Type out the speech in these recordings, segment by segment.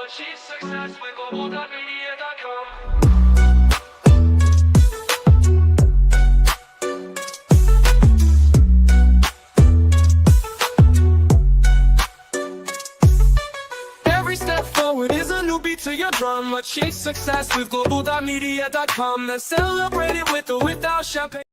achieve success with Global.Media.com. Every step forward is a new beat to your drum. Achieve success with Global.Media.com. Let's celebrate it with or without champagne.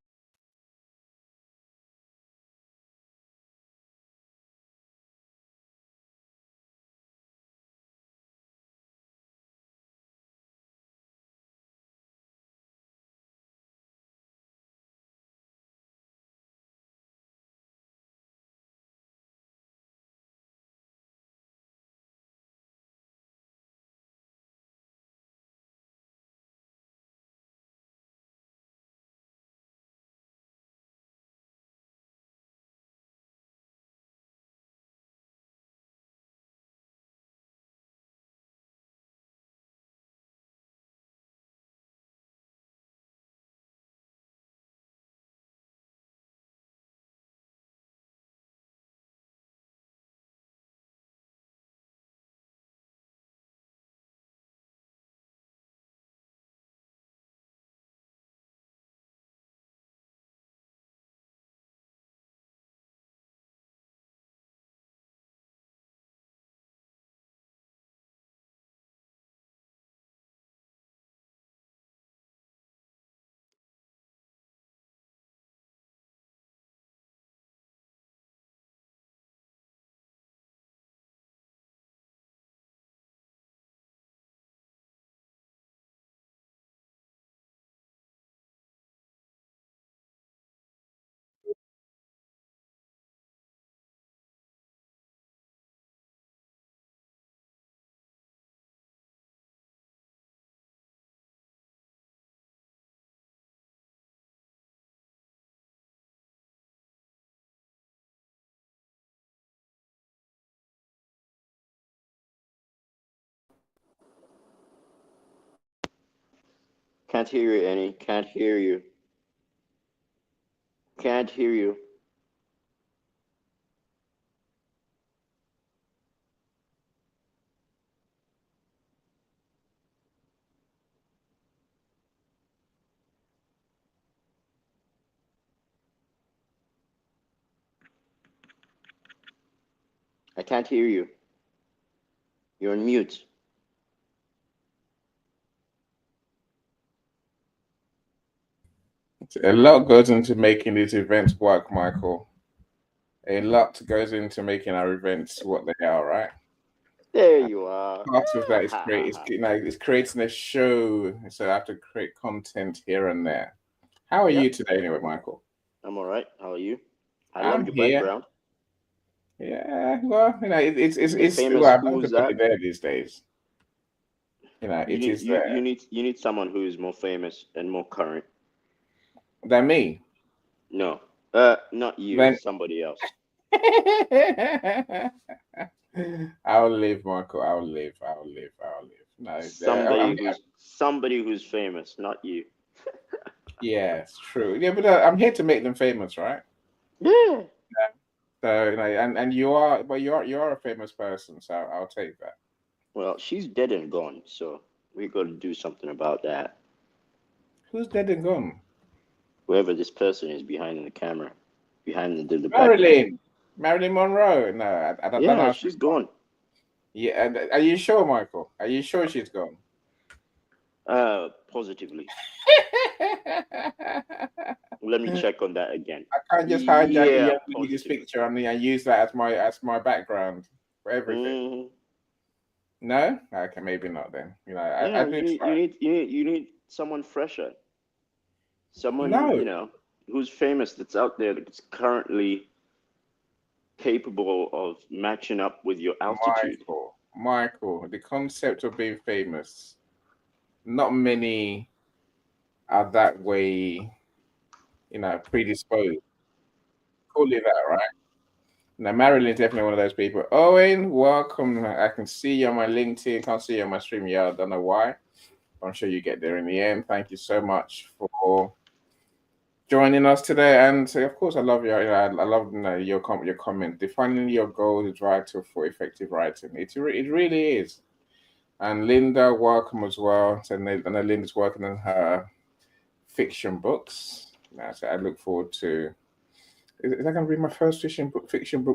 Can't hear you, Annie. Can't hear you. Can't hear you. I can't hear you. You're on mute. A lot goes into making these events work, Michael. A lot goes into making our events what they are, right? There you are. Part of that is it's creating a show, so I have to create content here and there. How are Yeah. you today, anyway, Michael? I'm all right. How are you? I I'm love your here. background. Yeah, well, it's The famous well, I'm going to who's put that? it there these days. It is there. You need someone who is more famous and more current. Than me. No. Not you, Then somebody else. I'll live, Michael. I'll live. I'll live. I'll live. No, Somebody who's famous, not you. yeah, it's true. Yeah, but I'm here to make them famous, right? Yeah. So and you are, but you are a famous person, so I'll take that. Well, she's dead and gone, so we got to do something about that. Who's dead and gone? Whoever this person is behind the camera, behind the background. Marilyn Monroe. No, I don't know. Yeah, If she's she's gone. gone. Yeah, and are you sure, Michael? Are you sure she's gone? Positively. Let me check on that again. I can't just hijack a Yeah, young lady's positively. picture and use that as my background for everything. Hmm. No, okay, maybe not then. I Yeah, do try. you need someone fresher, someone No, who's famous that's out there that's currently capable of matching up with your altitude. Michael, the concept of being famous, not many are that way, predisposed. Call it that, right? Now, Marilyn's definitely one of those people. Owen, welcome. I can see you on my LinkedIn, can't see you on my stream. Yeah, I don't know why. I'm sure you get there in the end. Thank you so much for joining us today. And of course, I love I love your comment. Defining your goals is vital for effective writing. It really is. And Linda, welcome as well. So I know Linda's working on her fiction books. So I look forward to. Is that going to be my first fiction book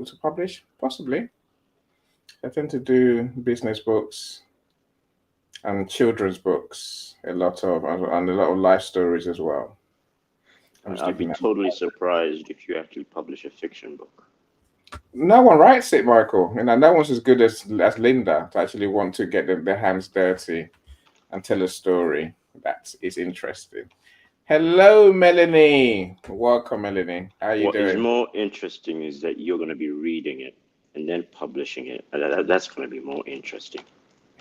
to publish? Possibly. I tend to do business books and children's books, and a lot of life stories as well. I'm just I'd be looking at. totally surprised if you actually publish a fiction book. No one writes it, Michael. No one's as good as Linda to actually want to get their hands dirty and tell a story that is interesting. Hello, Melanie. Welcome, Melanie. How are you What is doing? more interesting is that you're going to be reading it and then publishing it. That's going to be more interesting.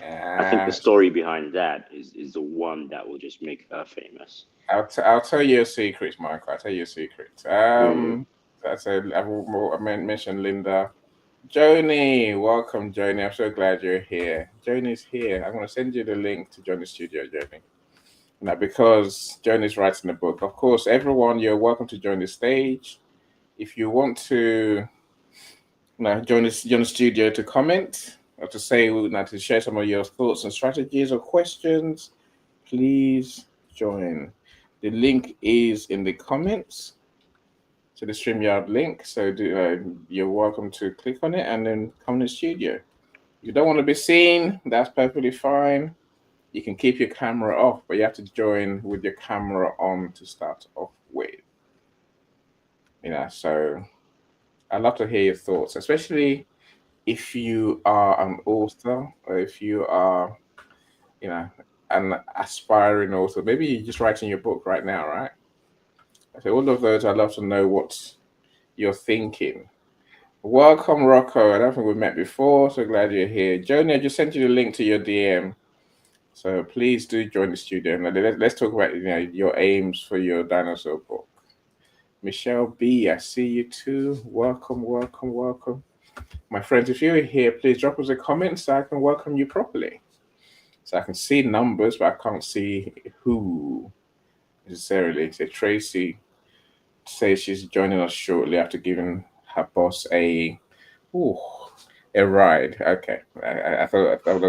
I think the Uh, story behind that is the one that will just make her famous. I'll tell you a secret, Michael. I'll tell you a secret. Mm. That's a mentioned Linda. Joni, welcome, Joni. I'm so glad you're here. Joni's here. I'm going to send you the link to join the studio, Joni. Now, because Joni's writing a book. Of course, everyone, you're welcome to join the stage. If you want to join the studio to comment or to say, to share some of your thoughts and strategies or questions, please join. The link is in the comments to the StreamYard link. So you're welcome to click on it and then come to the studio. If you don't want to be seen, that's perfectly fine. You can keep your camera off, but you have to join with your camera on to start off with. So I'd love to hear your thoughts, especially if you are an author or if you are, you know, an aspiring author. Maybe you're just writing your book right now, right? So all of those, I'd love to know what you're thinking. Welcome, Rocco. I don't think we've met before, so glad you're here. Joni, I just sent you the link to your DM. So please do join the studio. And let's talk about your aims for your dinosaur book. Michelle B, I see you too. Welcome, welcome, welcome. My friends, if you're here, please drop us a comment so I can welcome you properly. So I can see numbers, but I can't see who necessarily. So Tracy says she's joining us shortly after giving her boss a ride. Okay, I thought I was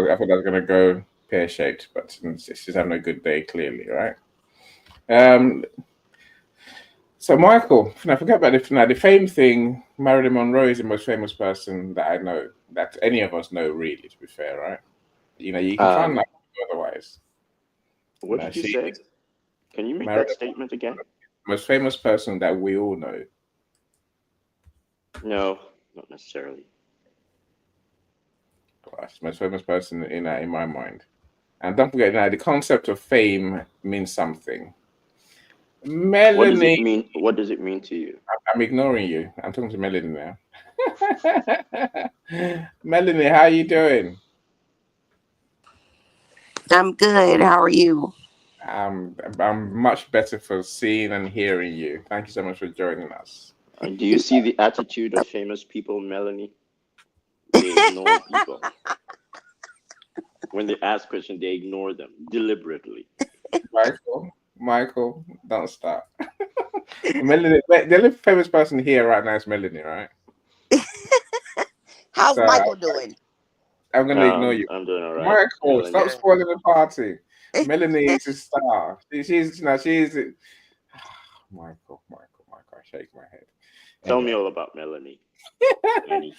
going to go pear shaped, but she's having a good day clearly, right? So Michael, I forget about the fame thing. Marilyn Monroe is the most famous person that I know, that any of us know, really. To be fair, right? You can try and Um, like otherwise. what did you She say? is Can you make that Marilyn statement again? most famous person that we all know. No, not necessarily. Well, she's the most famous person in my mind. And don't forget now, the concept of fame means something. What does it Melanie, mean? What does it mean to you? I'm ignoring you. I'm talking to Melanie now. Melanie, how are you doing? I'm good. How are you? I'm much better for seeing and hearing you. Thank you so much for joining us. Do you see the attitude of famous people, Melanie? They ignore people. When they ask questions, they ignore them deliberately. Michael, don't stop. Melanie, the only famous person here right now is Melanie, right? How's So Michael doing? I'm going to ignore you. I'm doing all right, Michael, stop Melanie. Good. spoiling the party. Melanie is a star. She's Michael. I shake my head. Tell me Anyway, all about Melanie, Annie.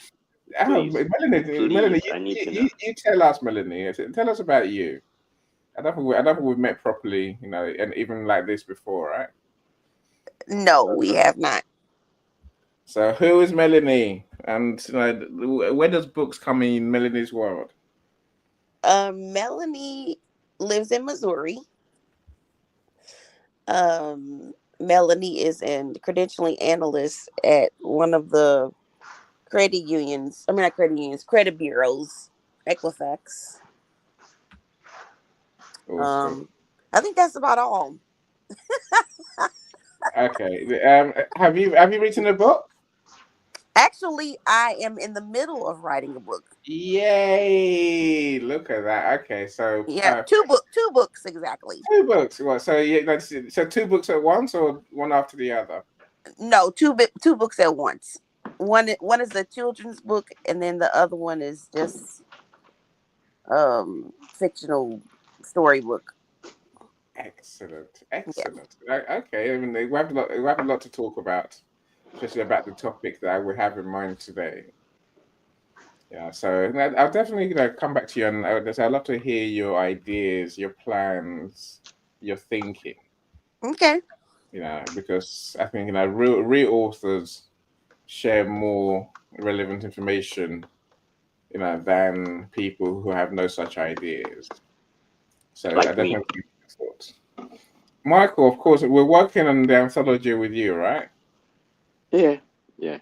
Please, Melanie, please. I need to know. you tell us, Melanie. Tell us about you. I don't think we've met properly, and even like this before, right? No, we have not. So who is Melanie? And where does books come in Melanie's world? Melanie lives in Missouri. Melanie is an credentialing analyst at one of the credit unions. I mean, not credit unions, credit bureaus, Equifax. Awesome. Um, I think that's about all. Okay. Have you written a book? Actually, I am in the middle of writing a book. Yay! Look at that. Okay, so Yeah, perfect. two books exactly. Two books. What? So so two books at once or one after the other? No, two books at once. One is a children's book, and then the other one is just fictional storybook. Excellent, Yeah. excellent. Okay, I mean, we have a lot to talk about, especially about the topic that we have in mind today. Yeah, so I'll definitely come back to you, and I'd love to hear your ideas, your plans, your thinking. Okay. Because I think real authors share more relevant information, than people who have no such ideas. So I Like me. definitely think that's thoughts. Michael, of course, we're working on the anthology with you, right? Yeah, yeah,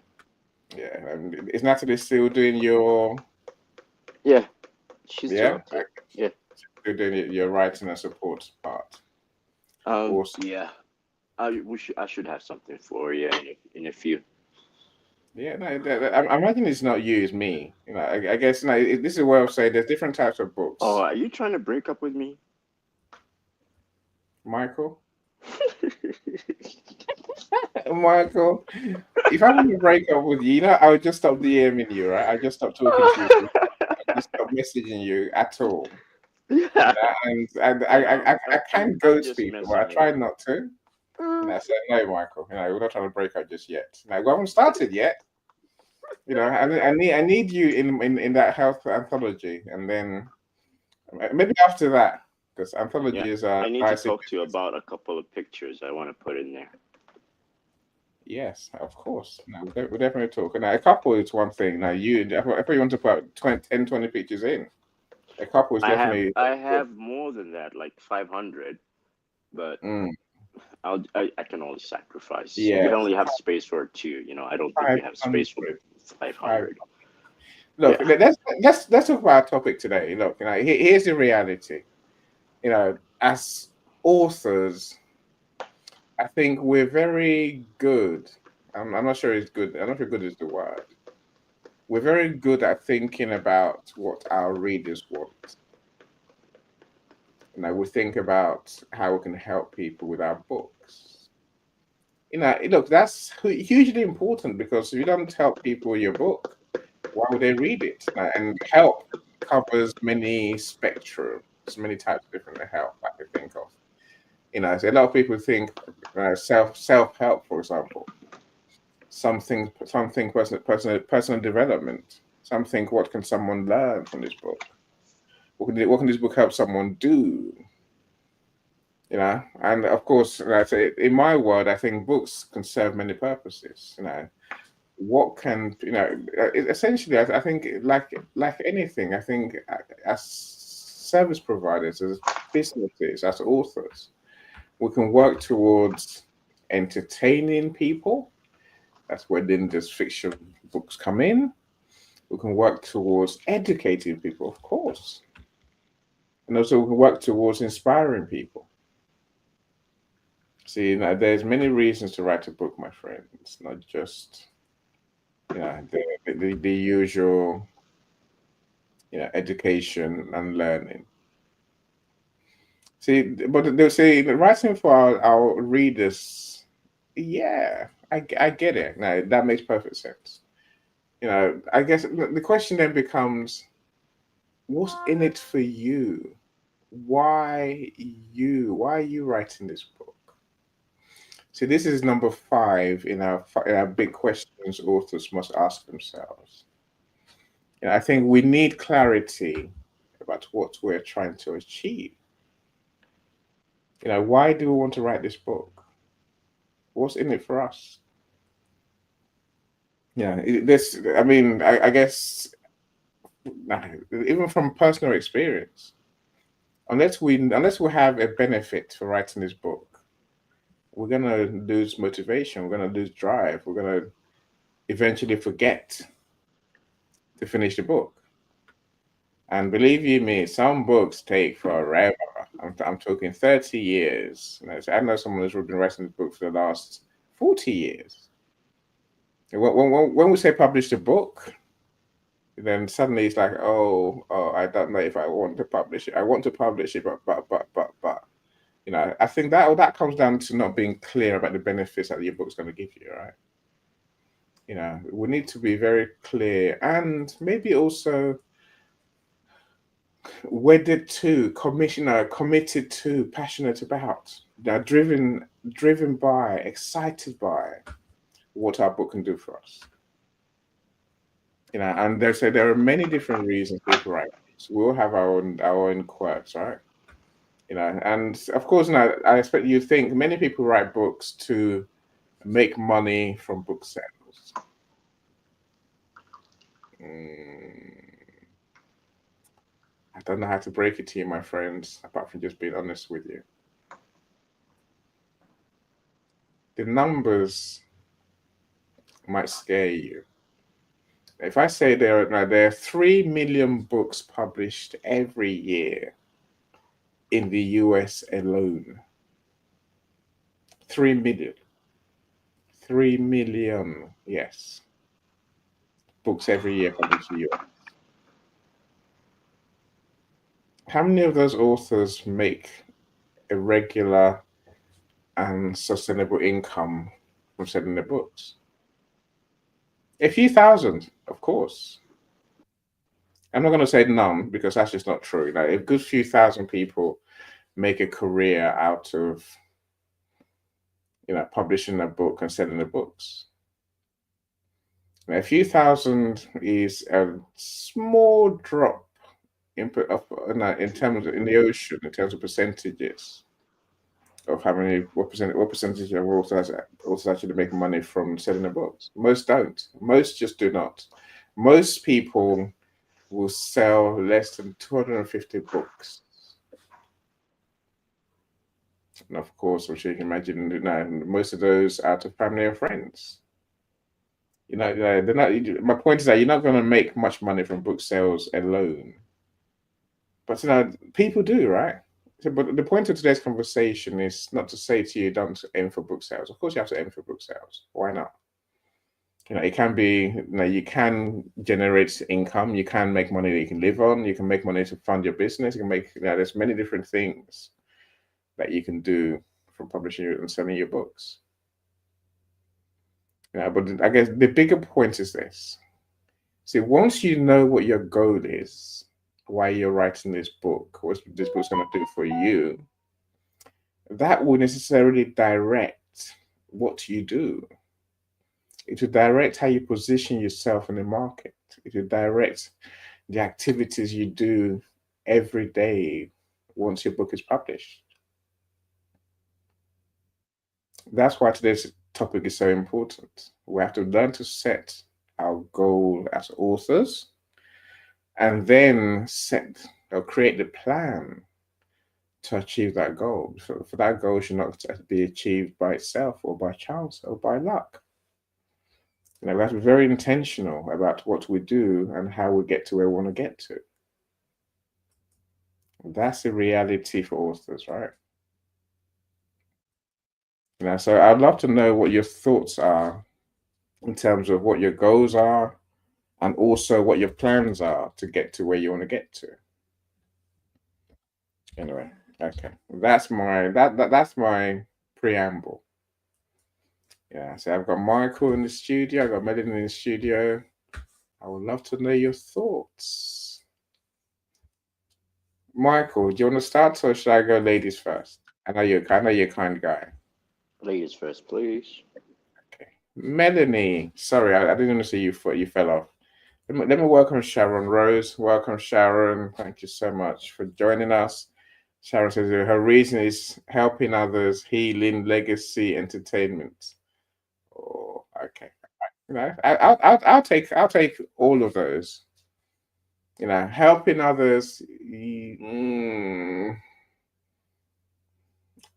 Yeah. Is Natalie still doing your, yeah. She's still yeah? up there. Yeah. Still doing your writing and support part. Awesome. Yeah. I should have something for you in a few. Yeah, no, I imagine it's not you, it's me. I guess this is a way of saying there's different types of Oh, books. are you trying to break up with me? Michael, Michael, if I want to break up with you, I would just stop DMing you, right? I just stop talking to you. I just stop messaging you at all. Yeah. And I can I'm ghost just people, but I messing with try you. not to. And I said, no, Michael, we're not trying to break up just yet. We haven't started yet. I need you in that health anthology, and then maybe after that, because Yeah. anthologies are I need to nice. talk to you about a couple of pictures I want to put in there. Yes, of course. No, we'll definitely talk. Now, a couple is one thing. Now, if you want to put 10, 20 pictures in, a couple is definitely I good. have more than that, like 500, but Mm, I can only sacrifice. We yeah, only have space for two. I don't think we have space for 500. 500. Look, Yeah. let's talk about our topic today. Look, here's the reality. As authors, I think we're very good. I'm not sure it's good. I'm not sure good is the word. We're very good at thinking about what our readers want. We think about how we can help people with our books. Look, that's hugely important because if you don't help people with your book, why would they read it? And help covers many spectrums, many types of different help I could think of. So a lot of people think self help, for example, something personal development, something what can someone learn from this book? What can this book help someone do? And of course, so in my world, I think books can serve many purposes. What can essentially, I think like anything, I think as service providers, as businesses, as authors, we can work towards entertaining people. That's where then just fiction books come in. We can work towards educating people, of course, and also we can work towards inspiring people. See, there's many reasons to write a book, my friend. It's not just the usual education and learning. See, but they'll say writing for our readers. Yeah, I get it. Now that makes perfect sense. I guess the question then becomes, what's in it for you? Why you? Why are you writing this book? So this is number 5 in our big questions authors must ask themselves. I think we need clarity about what we're trying to achieve. Why do we want to write this book? What's in it for us? This. I mean, I guess even from personal experience, unless we have a benefit for writing this book, we're gonna lose motivation. We're gonna lose drive. We're gonna eventually forget to finish the book. And believe you me, some books take forever. I'm talking 30 years. So I know someone who's been writing this book for the last 40 years. When we say publish the book, then suddenly it's like, oh, I don't know if I want to publish it. I want to publish it, but. I think that comes down to not being clear about the benefits that your book's going to give you, right? We need to be very clear, and maybe also wedded to, commissioner, committed to, passionate about, now driven by, excited by what our book can do for us. And there are many different reasons people write books. We all have our own quirks, right? And of course, now I expect you think many people write books to make money from book sales. I don't know how to break it to you, my friends, apart from just being honest with you. The numbers might scare you. If I say there are 3 million books published every year in the US alone. 3 million. 3 million, yes. Books every year published in the US. How many of those authors make a regular and sustainable income from selling their books? A few thousand, of course. I'm not going to say none because that's just not true. A good few thousand people make a career out of publishing a book and selling the books. Now, a few thousand is a small drop in terms of in the ocean in terms of percentages of what percentage of authors actually make money from selling the books. Most don't. Most just do not. Most people will sell less than 250 books. And of course, I'm sure you can imagine, most of those out of family and friends. They're not. My point is that you're not going to make much money from book sales alone. But people do, right? So, but the point of today's conversation is not to say to you, don't aim for book sales. Of course, you have to aim for book sales. Why not? It can be, you can generate income, you can make money that you can live on, you can make money to fund your business, you can make, there's many different things that you can do from publishing and selling your books. But I guess the bigger point is this. See, once you know what your goal is, why you're writing this book, what this book's going to do for you, that will necessarily direct what you do. It will direct how you position yourself in the market. It will direct the activities you do every day once your book is published. That's why today's topic is so important. We have to learn to set our goal as authors and then create the plan to achieve that goal. For that goal should not be achieved by itself or by chance or by luck. We have to be very intentional about what we do and how we get to where we want to get to. That's the reality for authors, right? So I'd love to know what your thoughts are in terms of what your goals are and also what your plans are to get to where you want to get to. Anyway, okay, that's my preamble. So I've got Michael in the studio, I've got Melanie in the studio. I would love to know your thoughts. Michael, do you want to start or should I go ladies first? I know you're a kind guy. Ladies first, please. Okay. Melanie, sorry, I didn't want to see you fell off. Let me welcome Sharon Rose. Welcome, Sharon. Thank you so much for joining us. Sharon says her reason is helping others, healing, legacy, entertainment. Oh, okay. I'll take all of those. Helping others.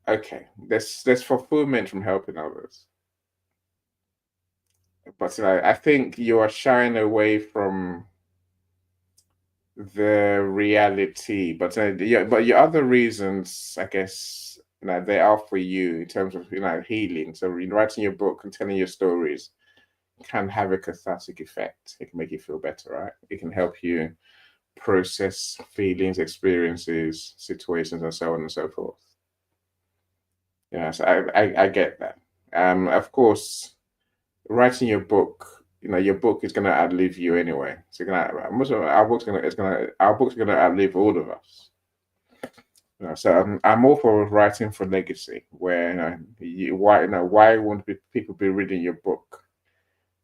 Okay, there's fulfillment from helping others, but I think you are shying away from the reality. But your other reasons, I guess, they are for you in terms of healing. So writing your book and telling your stories can have a cathartic effect. It can make you feel better, right? It can help you process feelings, experiences, situations, and so on and so forth. So I get that. Of course, writing your book your book is going to outlive you anyway. So our book's going to outlive all of us. So I'm all for writing for legacy, where why won't people be reading your book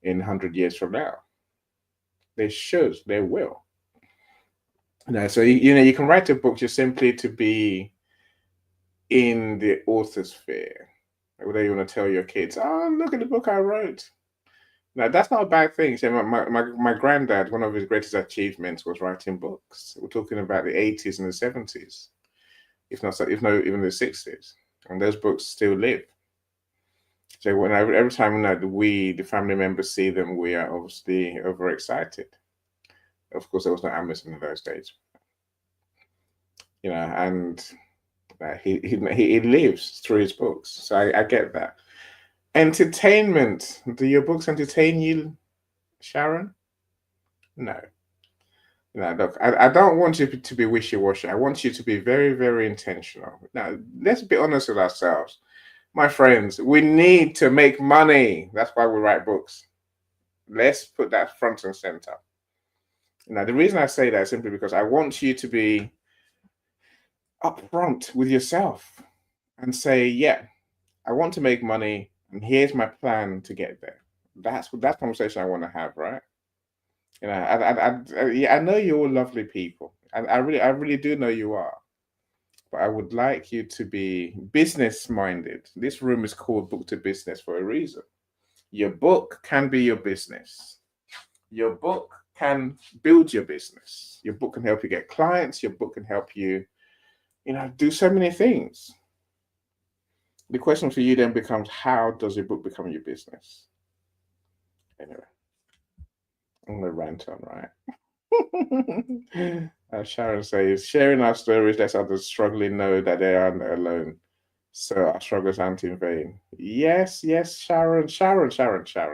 in 100 years from now? They should, they will. So you can write a book just simply to be in the author sphere. Whether you want to tell your kids, "Oh, look at the book I wrote." Now, that's not a bad thing. So my granddad, one of his greatest achievements was writing books. We're talking about the 80s and the 70s, if not even the 60s, and those books still live. So every time the family members see them, we are obviously overexcited. Of course, there was no Amazon in those days, and he lives through his books. So I get that. Entertainment. Do your books entertain you, Sharon? No. No, look, I don't want you to be wishy-washy. I want you to be very, very intentional. Now, let's be honest with ourselves. My friends, we need to make money. That's why we write books. Let's put that front and center. Now, the reason I say that is simply because I want you to be upfront with yourself and say, yeah, I want to make money, and here's my plan to get there. That's that conversation I want to have, right? I know you're all lovely people, and I really do know you are. But I would like you to be business minded. This room is called Book to Business for a reason. Your book can be your business. Your book can build your business. Your book can help you get clients. Your book can help you, do so many things. The question for you then becomes, how does your book become your business? Anyway, I'm gonna rant on, right? Sharon says, sharing our stories lets others struggling know that they aren't alone. So our struggles aren't in vain. Yes, Sharon.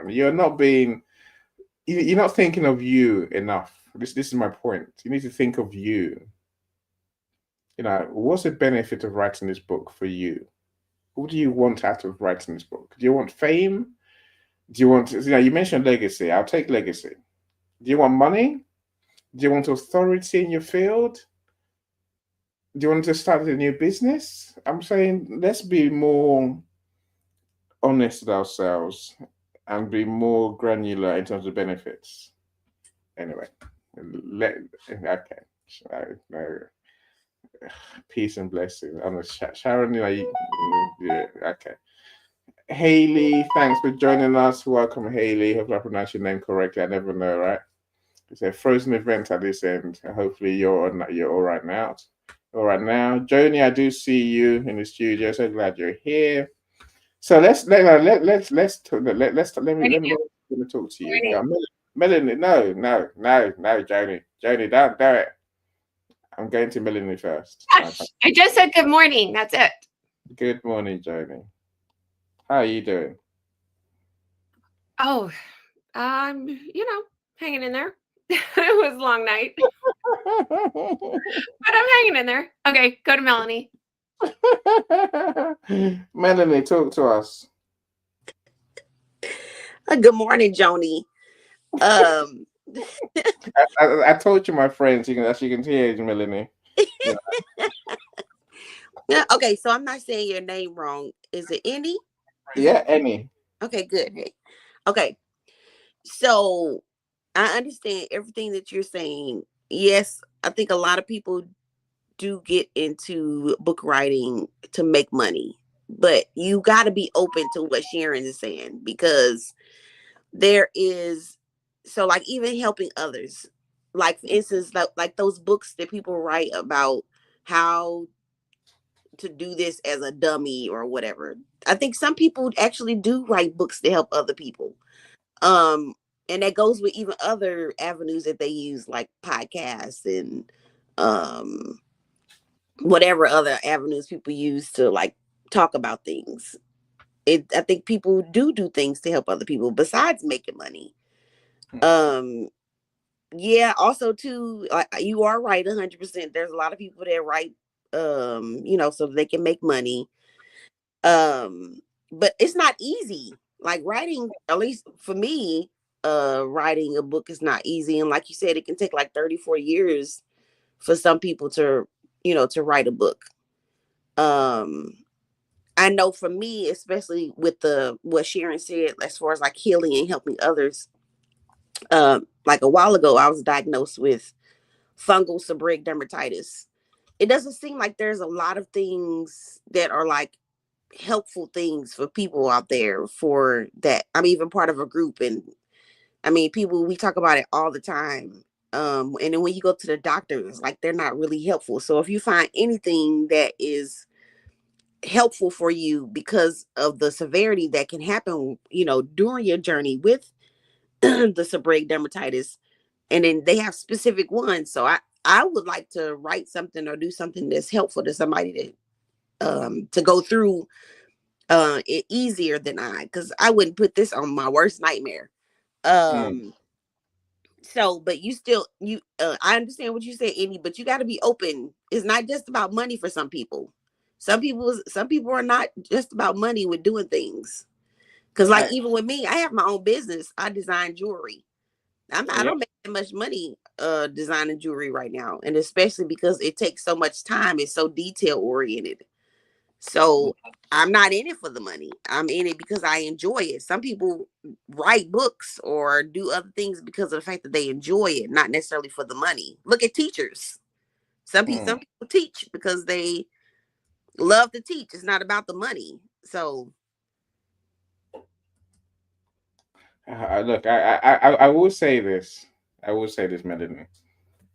You're not thinking of you enough. This is my point. You need to think of you. What's the benefit of writing this book for you? What do you want out of writing this book? Do you want fame? Do you want, you mentioned legacy. I'll take legacy. Do you want money? Do you want authority in your field? Do you want to start a new business? I'm saying let's be more honest with ourselves and be more granular in terms of benefits. Anyway, okay. Peace and blessing. Sharon, okay. Haley, thanks for joining us. Welcome, Haley. Hope I pronounced your name correctly. I never know, right? It's a frozen event at this end. Hopefully you're all right now. All right now, Joni, I do see you in the studio. So glad you're here. So let me talk to you. Melanie, no, Joni, don't do it. I'm going to Melanie first. Gosh, I just said good morning. That's it. Good morning, Joni. How are you doing? Oh, hanging in there. It was a long night, but I'm hanging in there. Okay, go to Melanie. Melanie, talk to us. Good morning, Joni. I told you, my friends, as you can hear, Melanie. Yeah, okay, so I'm not saying your name wrong. Is it Annie? Yeah, Annie. Okay, good. Hey. Okay, so I understand everything that you're saying. Yes, I think a lot of people do get into book writing to make money, but you got to be open to what Sharon is saying, because there is, so like even helping others, like for instance, like those books that people write about how to do this as a dummy or whatever. I think some people actually do write books to help other people. And that goes with even other avenues that they use, like podcasts and whatever other avenues people use to like talk about things. I think people do things to help other people besides making money. Yeah, also too, you are right 100%. There's a lot of people that write so they can make money. But it's not easy. Like writing, at least for me, writing a book is not easy, and like you said, it can take like 34 years for some people to, to write a book. I know for me, especially with the what Sharon said as far as like healing and helping others, like a while ago I was diagnosed with fungal seborrheic dermatitis. It doesn't seem like there's a lot of things that are like helpful things for people out there for that. I'm even part of a group, and I mean, people, we talk about it all the time. And then when you go to the doctors, like they're not really helpful. So if you find anything that is helpful for you because of the severity that can happen, during your journey with the seborrheic dermatitis, and then they have specific ones. So I would like to write something or do something that's helpful to somebody to go through it easier than because I wouldn't put this on my worst nightmare. So, but you still, I understand what you said, Andy, but you got to be open. It's not just about money for some people. Some people are not just about money with doing things. Cause like even with me, I have my own business. I design jewelry. I don't make that much money designing jewelry right now. And especially because it takes so much time. It's so detail oriented. So I'm not in it for the money. I'm in it because I enjoy it. Some people write books or do other things because of the fact that they enjoy it, not necessarily for the money. Look at teachers. Some people teach because they love to teach. It's not about the money. So Look, I will say this. I will say this, Melanie.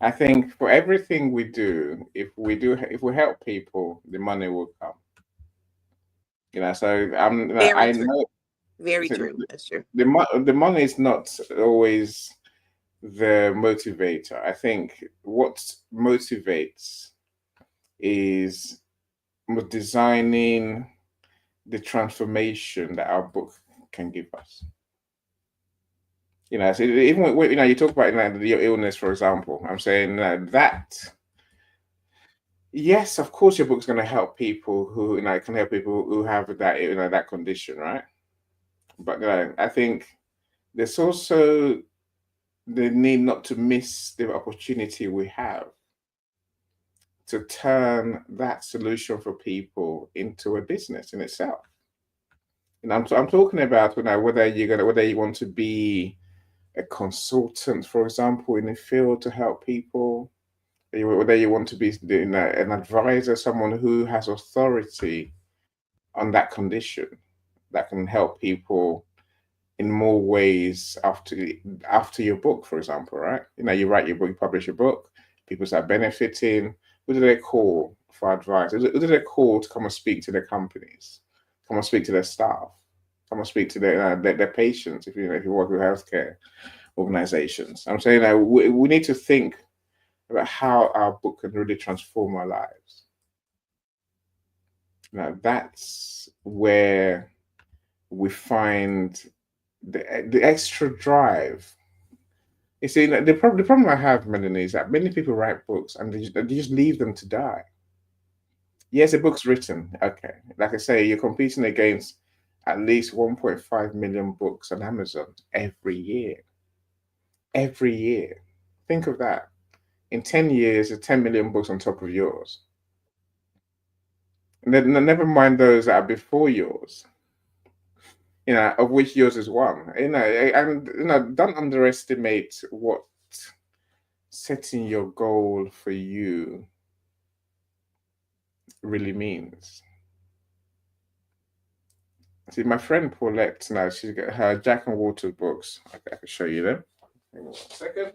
I think for everything we do, if we help people, the money will come. So very I true. know Very true. That's true. the money is not always the motivator. I think what motivates is designing the transformation that our book can give us. So even when you talk about your illness, for example, I'm saying that yes, of course, your book's going to help people who can help people who have that that condition, right? But I think there's also the need not to miss the opportunity we have to turn that solution for people into a business in itself. And I'm talking about whether you want to be a consultant, for example, in a field to help people, whether you want to be an advisor, someone who has authority on that condition that can help people in more ways after your book, for example, right? You write your book, you publish your book, people start benefiting. Who do they call for advice? Who do they call to come and speak to their companies, come and speak to their staff, come and speak to their patients if you work with healthcare organizations? I'm saying that we need to think about how our book can really transform our lives. Now that's where we find the extra drive. You see, the problem I have, Melanie, is that many people write books and they just leave them to die. Yes, a book's written. Okay. Like I say, you're competing against at least 1.5 million books on Amazon every year. Every year. Think of that. In 10 years, there's 10 million books on top of yours. And then never mind those that are before yours. Of which yours is one. And don't underestimate what setting your goal for you really means. See, my friend Paulette now, she's got her Jack and Walter books. I can show you them. Hang on 1 second.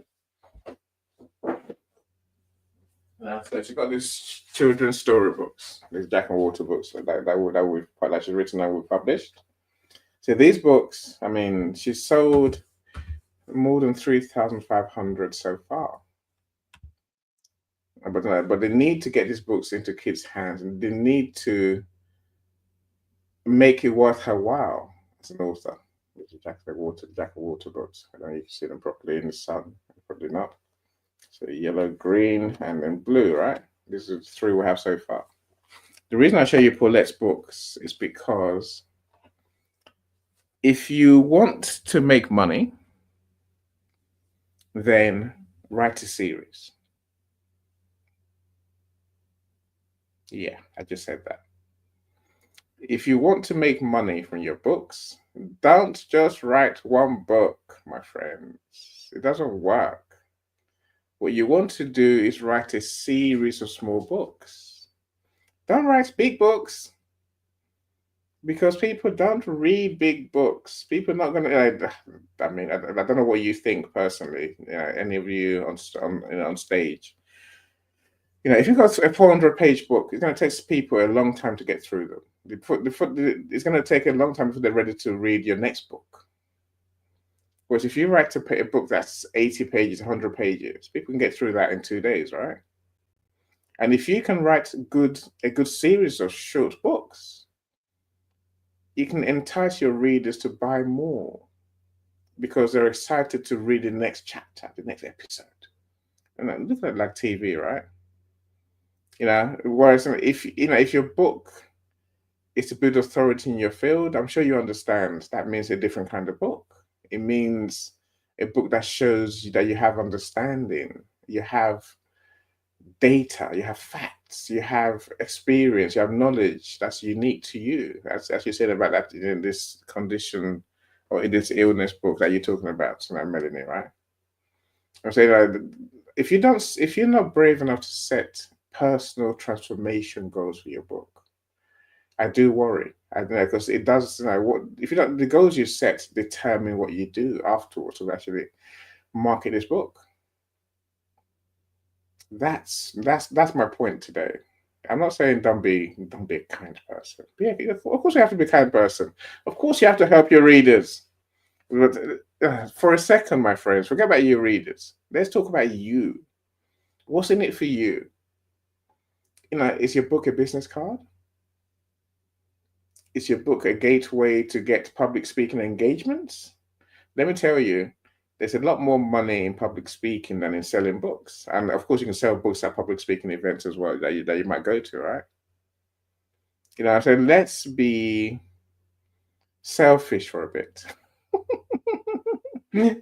So she's got these children's storybooks, these Jack and Walter books that she's written and we've published. So these books, I mean, she's sold more than 3,500 so far. But they need to get these books into kids' hands, and they need to make it worth her while as an author. Which is Jack and Water books. I don't know if you can see them properly in the sun. Probably not. So yellow, green, and then blue, right? These are the 3 we have so far. The reason I show you Paulette's books is because if you want to make money, then write a series. Yeah, I just said that. If you want to make money from your books, don't just write one book, my friends. It doesn't work. What you want to do is write a series of small books. Don't write big books because people don't read big books. People are not going to. I mean, I don't know what you think personally. Any of you on stage. If you've got a 400-page book, it's going to take people a long time to get through them. It's going to take a long time before they're ready to read your next book. Whereas if you write a book that's 80 pages, 100 pages, people can get through that in 2 days, right? And if you can write a good series of short books, you can entice your readers to buy more because they're excited to read the next chapter, the next episode. And look at it like TV, right? Whereas if your book is to build authority in your field, I'm sure you understand that means a different kind of book. It means a book that shows that you have understanding, you have data, you have facts, you have experience, you have knowledge that's unique to you. As you said about that in this condition or in this illness book that you're talking about, Melanie, right? I'm saying that if you're not brave enough to set personal transformation goals for your book, I do worry. I know because it does. If you don't, the goals you set determine what you do afterwards to actually market this book. That's my point today. I'm not saying don't be a kind person. Yeah, of course you have to be a kind person. Of course you have to help your readers. But for a second, my friends, forget about your readers. Let's talk about you. What's in it for you? Is your book a business card? Is your book a gateway to get public speaking engagements? Let me tell you, there's a lot more money in public speaking than in selling books. And of course, you can sell books at public speaking events as well that you might go to, right? So let's be selfish for a bit.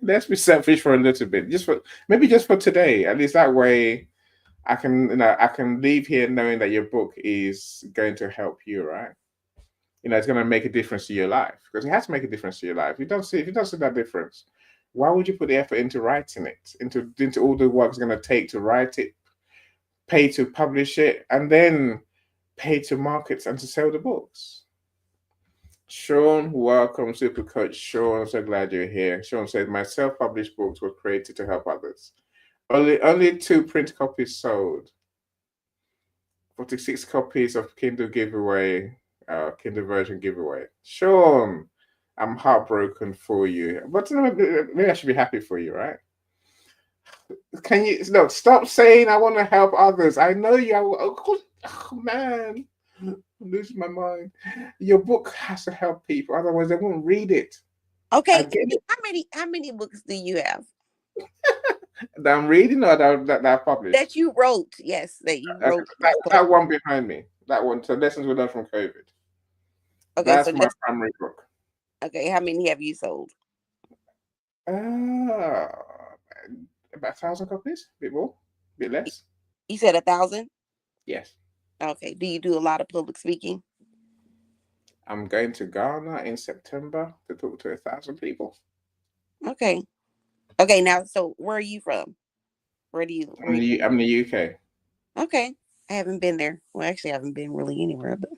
Let's be selfish for a little bit, just for today. At least that way, I can leave here knowing that your book is going to help you, right? It's going to make a difference to your life because it has to make a difference to your life. If you don't see that difference, why would you put the effort into writing it, into all the work it's going to take to write it, pay to publish it, and then pay to market and to sell the books? Sean, welcome, Super Coach Sean. I'm so glad you're here. Sean said, my self-published books were created to help others. Only 2 print copies sold. 46 copies of Kindle giveaway. Kindle version giveaway. Sean, I'm heartbroken for you, but maybe I should be happy for you, right? Can you stop saying I want to help others? I know you. Oh man, I'm losing my mind. Your book has to help people, otherwise they won't read it. Okay, how many books do you have? That I'm reading or that I published? That you wrote, yes, that you wrote. That one behind me. That one. So lessons we learned from COVID. Okay, that's so my primary book. Okay, how many have you sold? About 1,000 copies, a bit more, a bit less. You said 1,000? Yes. Okay. Do you do a lot of public speaking? I'm going to Ghana in September to talk to 1,000 people. Okay. Okay. Now, so where are you from? I'm in the UK. Okay. I haven't been there. Well, actually, I haven't been really anywhere, but.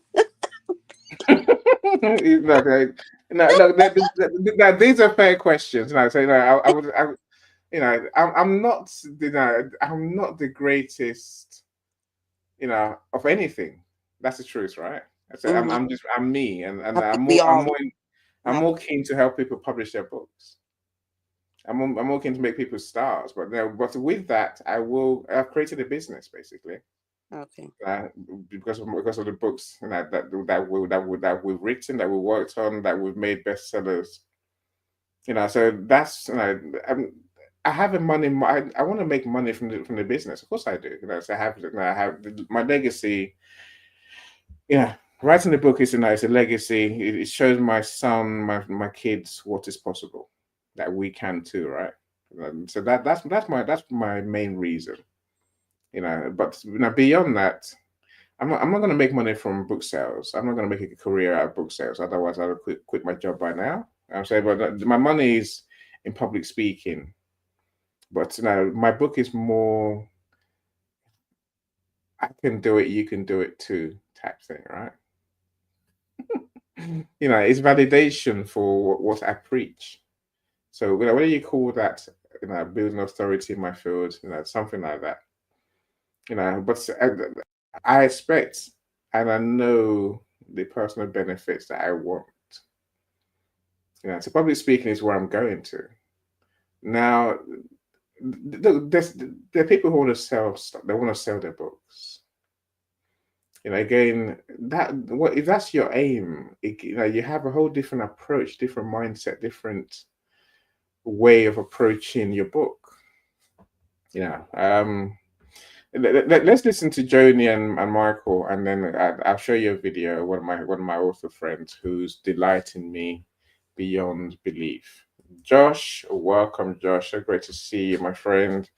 These are fair questions. I'm not the greatest, of anything. That's the truth, right? I'm me, and I'm more keen to help people publish their books. I'm more keen to make people stars, but with that, I've created a business basically. Okay. Because of the books that we've written, that we worked on, that we've made bestsellers. So that's I have a money. I want to make money from the business. Of course I do. So I have my legacy. Writing the book is a legacy. It shows my son, my kids, what is possible, that we can too, right? So that's my main reason. But beyond that, I'm not going to make money from book sales. I'm not going to make a career out of book sales. Otherwise, I would quit my job by now. I'm saying, but my money is in public speaking. But my book is more. I can do it. You can do it too. Type thing, right? It's validation for what I preach. So whether you call that, building authority in my field, something like that. But I expect and I know the personal benefits that I want. So public speaking is where I'm going to. Now, there are people who want to sell stuff. They want to sell their books. Again, if that's your aim, you have a whole different approach, different mindset, different way of approaching your book. Let's listen to Joni and Michael, and then I'll show you a video of one of my author friends who's delighting me beyond belief. Josh, welcome, Josh. So great to see you, my friend.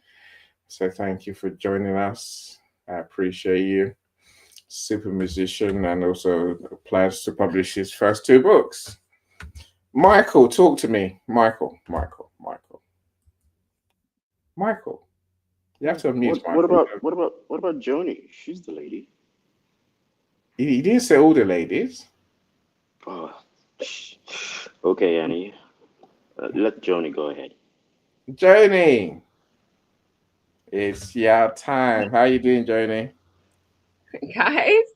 So thank you for joining us. I appreciate you. Super musician, and also plans to publish his first 2 books. Michael, talk to me. Michael. You have to unmute Michael. What about Joni? She's the lady. You didn't say all the ladies. Oh, okay, Annie. Let Joni go ahead. Joni, it's your time. How you doing, Joni? Guys,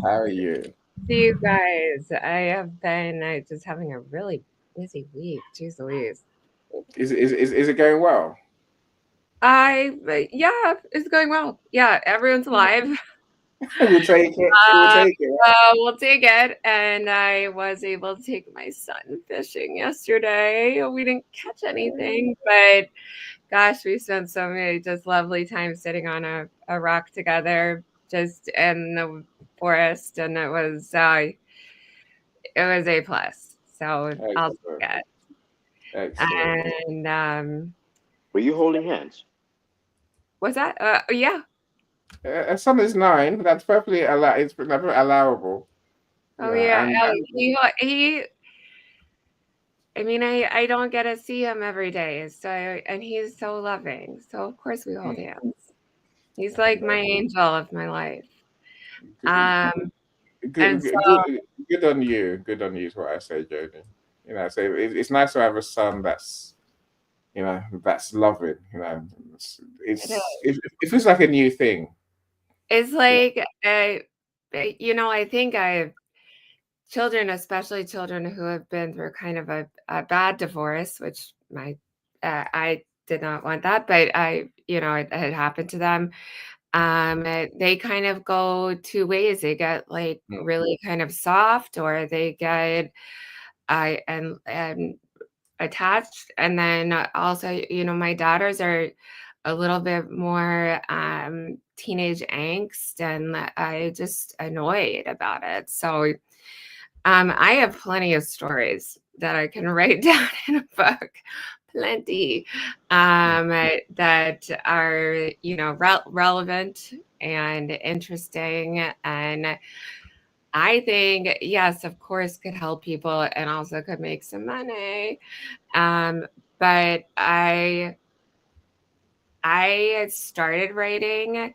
How are you? see you guys. I have been just having a really busy week. Jeez Louise. Is it going well? Yeah, it's going well. Yeah, everyone's alive. We'll take it. We'll take it. And I was able to take my son fishing yesterday. We didn't catch anything, but gosh, we spent so many just lovely times sitting on a rock together, just in the forest, and it was A+. So I'll take it. Excellent. And were you holding hands? what's that? Yeah. Son is 9. That's perfectly it's allowable. Oh yeah. I don't get to see him every day, and he's so loving. So of course we hold hands. He's like my angel of my life. Good on you. Good on you is what I say, Jody. So it's nice to have a son that's that's loving. It feels like a new thing. It's like I think children, especially children who have been through kind of a bad divorce, which I did not want that, but it had happened to them. They kind of go 2 ways. They get like really kind of soft, or they get and attached. And then also, my daughters are a little bit more teenage angst, and I just annoyed about it. So I have plenty of stories that I can write down in a book. Plenty that are relevant and interesting, and I think, yes, of course, could help people and also could make some money. But I started writing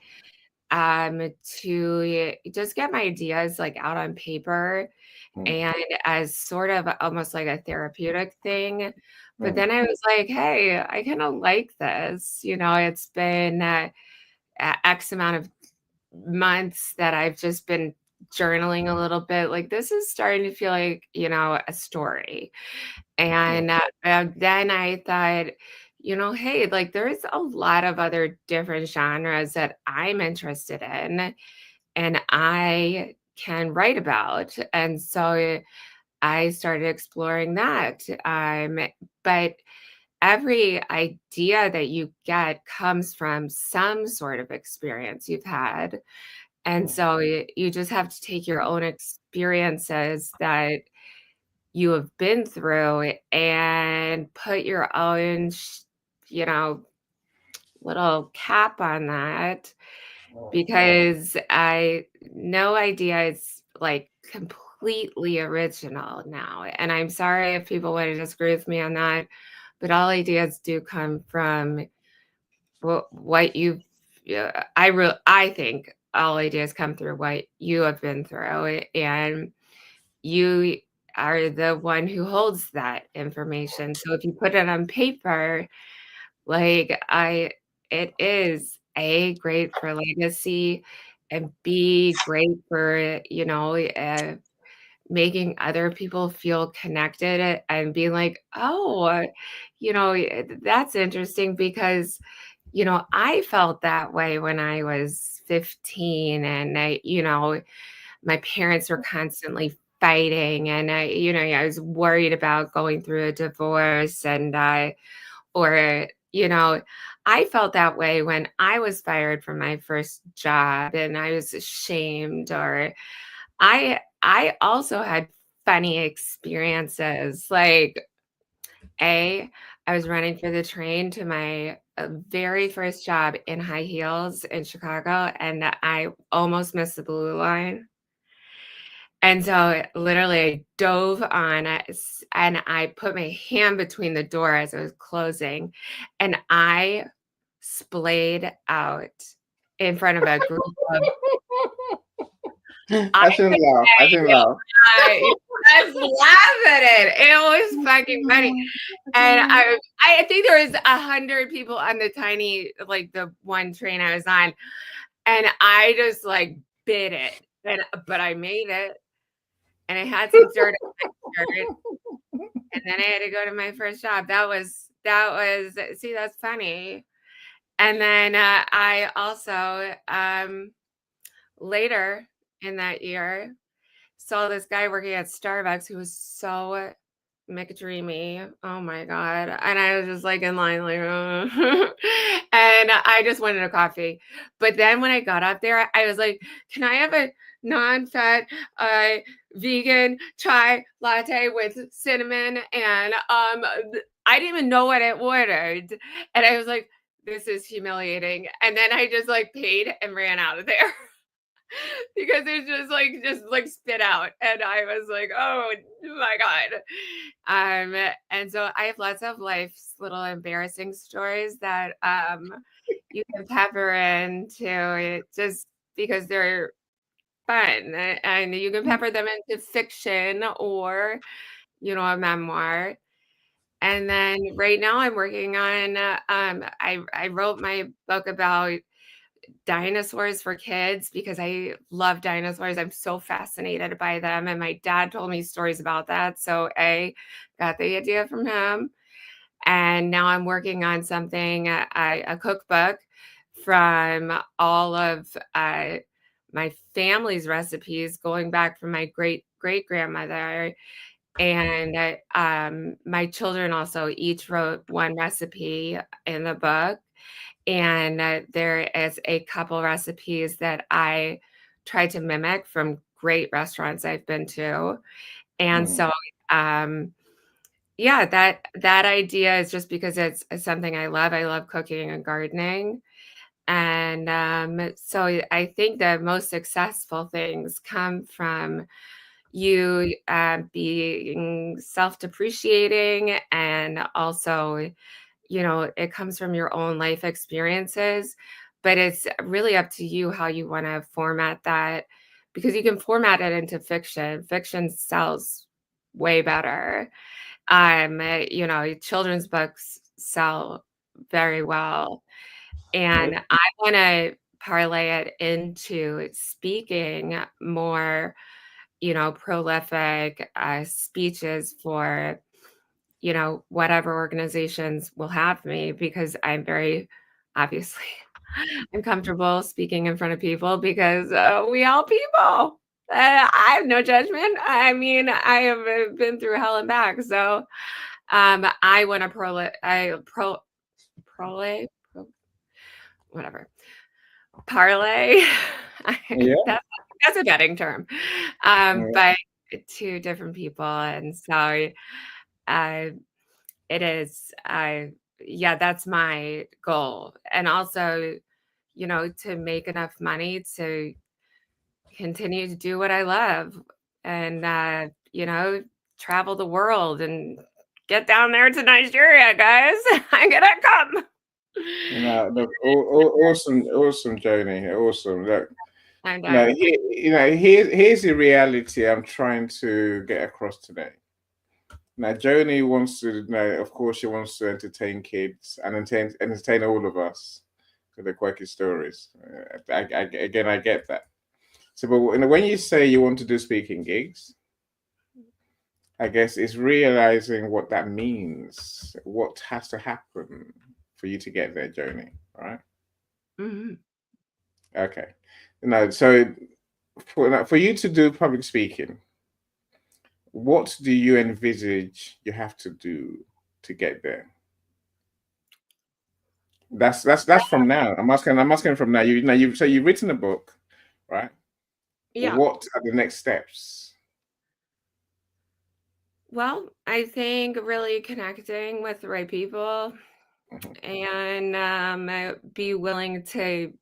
to just get my ideas like out on paper, and as sort of almost like a therapeutic thing. But then I was like, hey, I kind of like this. It's been X amount of months that I've just been journaling a little bit. Like, this is starting to feel like, a story. And then I thought, hey, like there's a lot of other different genres that I'm interested in and I can write about. And so I started exploring that. But every idea that you get comes from some sort of experience you've had. And so you just have to take your own experiences that you have been through and put your own, you know, little cap on that, because no idea is like completely original now. And I'm sorry if people want to disagree with me on that, but all ideas do come from what you've, I think all ideas come through what you have been through, and you are the one who holds that information. So if you put it on paper, like it is great for legacy, and great for, making other people feel connected and being like, oh, that's interesting, because, I felt that way when I was 15, and my parents were constantly fighting, and I was worried about going through a divorce, and or, I felt that way when I was fired from my first job and I was ashamed, or I also had funny experiences. Like, I was running for the train to my very first job in high heels in Chicago, and I almost missed the blue line. And so literally I dove on it, and I put my hand between the door as it was closing, and I splayed out in front of a group of I I shouldn't laugh. I shouldn't laugh. just laugh at it. It was fucking funny. And I think there was 100 people on the tiny, like the one train I was on, and I just like bit it. But I made it. And I had some dirt on my shirt, and then I had to go to my first job. That was see, that's funny. And then I also later in that year saw this guy working at Starbucks who was so McDreamy. Oh my God. And I was just like in line, like, and I just wanted a coffee. But then when I got up there, I was like, can I have a non-fat vegan chai latte with cinnamon? And I didn't even know what I ordered. And I was like, this is humiliating. And then I just like paid and ran out of there. Because it's just like spit out, and I was like, oh my God. And so I have lots of life's little embarrassing stories that you can pepper into it, just because they're fun, and you can pepper them into fiction, or a memoir. And then right now I'm working on I wrote my book about dinosaurs for kids, because I love dinosaurs. I'm so fascinated by them. And my dad told me stories about that. So I got the idea from him. And now I'm working on something, a cookbook from all of my family's recipes, going back from my great great grandmother. And my children also each wrote one recipe in the book. And there is a couple recipes that I tried to mimic from great restaurants I've been to. And so, yeah, that idea is just because it's something I love. I love cooking and gardening. And so I think the most successful things come from you being self-depreciating, and also it comes from your own life experiences, but it's really up to you how you want to format that, because you can format it into fiction. Fiction sells way better. Children's books sell very well. And I want to parlay it into speaking more, prolific speeches for whatever organizations will have me, because I'm very obviously I'm comfortable speaking in front of people, because we all people. I have no judgment. I mean, I have been through hell and back. So I want to whatever parlay. Yeah. That's a betting term. Yeah. But two different people, and so it is. Yeah, that's my goal, and also, to make enough money to continue to do what I love, and travel the world and get down there to Nigeria, guys. I'm gonna come. Look, awesome, awesome, Joni, awesome. Look, I'm done. here's the reality I'm trying to get across today. Now, Joni wants to, of course, she wants to entertain kids and entertain all of us with the quirky stories. Again, I get that. So, but when you say you want to do speaking gigs, I guess it's realizing what that means. What has to happen for you to get there, Joni? Right? Mm-hmm. Okay. So for you to do public speaking, what do you envisage you have to do to get there? That's from now. I'm asking from now. You've written a book, right? Yeah. What are the next steps? Well, I think really connecting with the right people, and be willing to,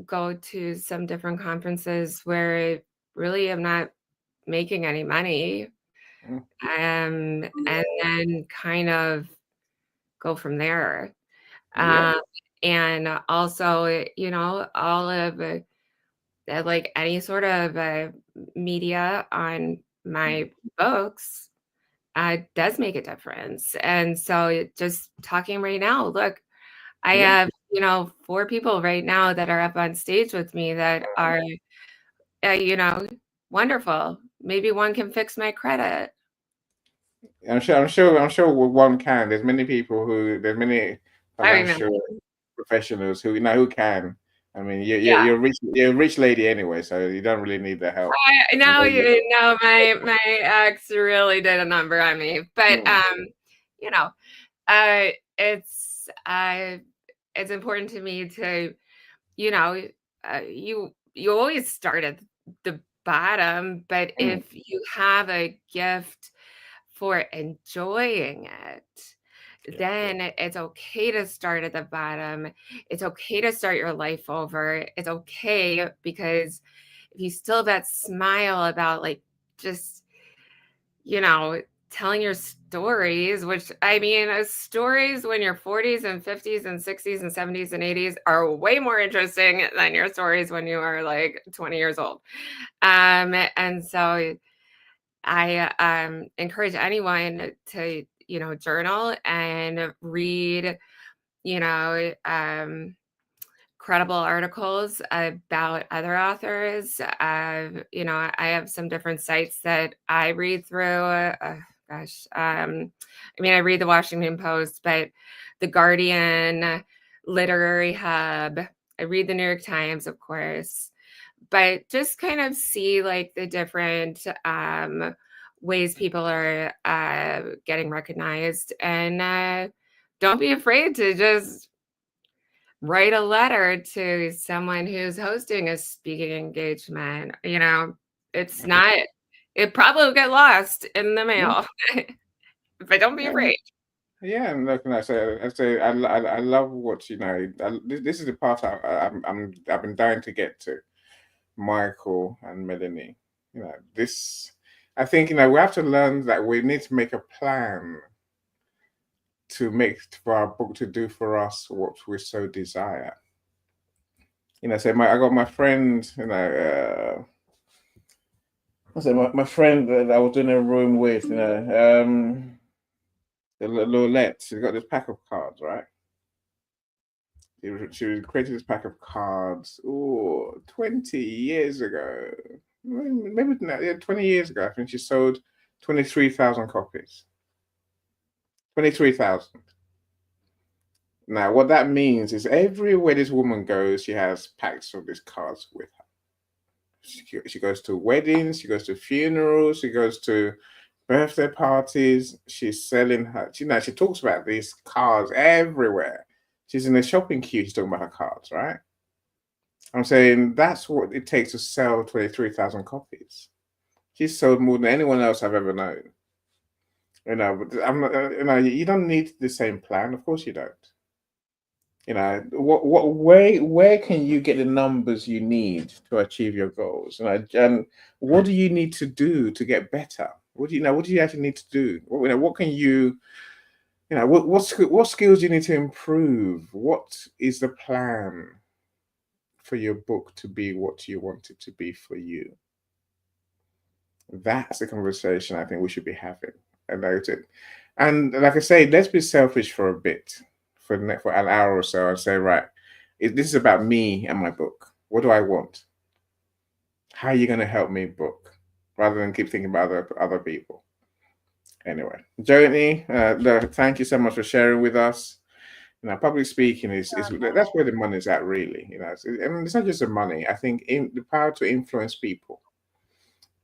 go to some different conferences where I really am not making any money, and then kind of go from there. Yeah. And also, all of like any sort of media on my books does make a difference. And so just talking right now, look, I have, 4 people right now that are up on stage with me that are, wonderful. Maybe one can fix my credit. I'm sure one can. There's many I mean, financial professionals who can. I mean, yeah. you're a rich lady anyway, so you don't really need the help. Now you know my ex really did a number on me, but you know, uh, it's uh, it's important to me to, you know, you always start at the bottom, but if you have a gift for enjoying it, then it's okay to start at the bottom. It's okay to start your life over. It's okay because if you still have that smile about like just, telling your stories, which I mean, stories when you're 40s and 50s and 60s and 70s and 80s are way more interesting than your stories when you are like 20 years old. And so I encourage anyone to, journal and read, you know, credible articles about other authors. I have some different sites that I read through. I read the Washington Post, but the Guardian, Literary Hub. I read the New York Times, of course, but just kind of see like the different ways people are getting recognized, and don't be afraid to just write a letter to someone who's hosting a speaking engagement. It's not, it probably will get lost in the mail, but don't be afraid. Yeah, and look, and I love what this is the part I've been dying to get to, Michael and Melanie. This, I think, we have to learn that we need to make a plan to make for our book to do for us what we so desire. So I got my friend, I said my friend that I was in a room with, the Lolette. She's got this pack of cards, right? She created this pack of cards 20 years ago. Maybe not, yeah, 20 years ago. I think she sold 23,000 copies. 23,000. Now, what that means is everywhere this woman goes, she has packs of these cards with her. She goes to weddings, she goes to funerals, she goes to birthday parties. She's selling her. She talks about these cards everywhere. She's in a shopping queue. She's talking about her cards, right? I'm saying that's what it takes to sell 23,000 copies. She's sold more than anyone else I've ever known. But I'm not, you don't need the same plan. Of course you don't. Where can you get the numbers you need to achieve your goals? And what do you need to do to get better? What do you actually need to do? What can you, what skills do you need to improve? What is the plan for your book to be what you want it to be for you? That's the conversation I think we should be having about it. And like I say, let's be selfish for a bit, for an hour or so, and say, right, this is about me and my book. What do I want? How are you going to help me book, rather than keep thinking about other people? Anyway, Joni, thank you so much for sharing with us. Public speaking is that's where the money's at, really. It's not just the money. I think the power to influence people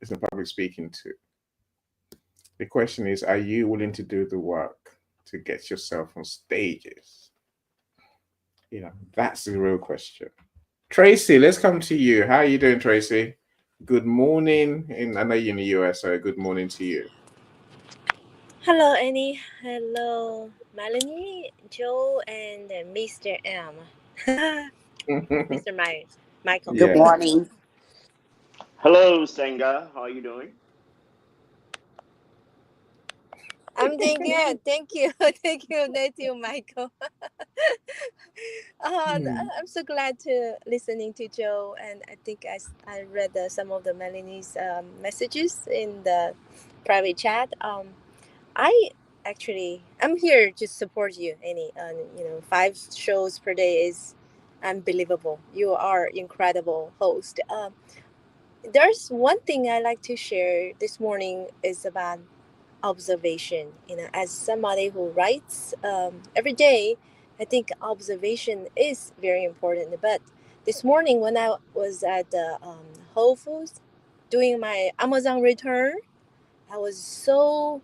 is in public speaking too. The question is, are you willing to do the work to get yourself on stages? That's the real question. Tracy, let's come to you. How are you doing, Tracy? Good morning. I know you're in the US, so good morning to you. Hello, Annie. Hello, Melanie, Joe, and Mr. M. Mr. Michael. Good Yeah. morning. Hello, Senga. How are you doing? I'm doing good. Thank you. Thank you, Michael. I'm so glad to listening to Joe, and I think I read some of the Melanie's messages in the private chat. I I'm here to support you, Annie. 5 shows per day is unbelievable. You are incredible host. There's one thing I like to share this morning is about observation. As somebody who writes every day, I think observation is very important. But this morning when I was at the Whole Foods doing my Amazon return, I was so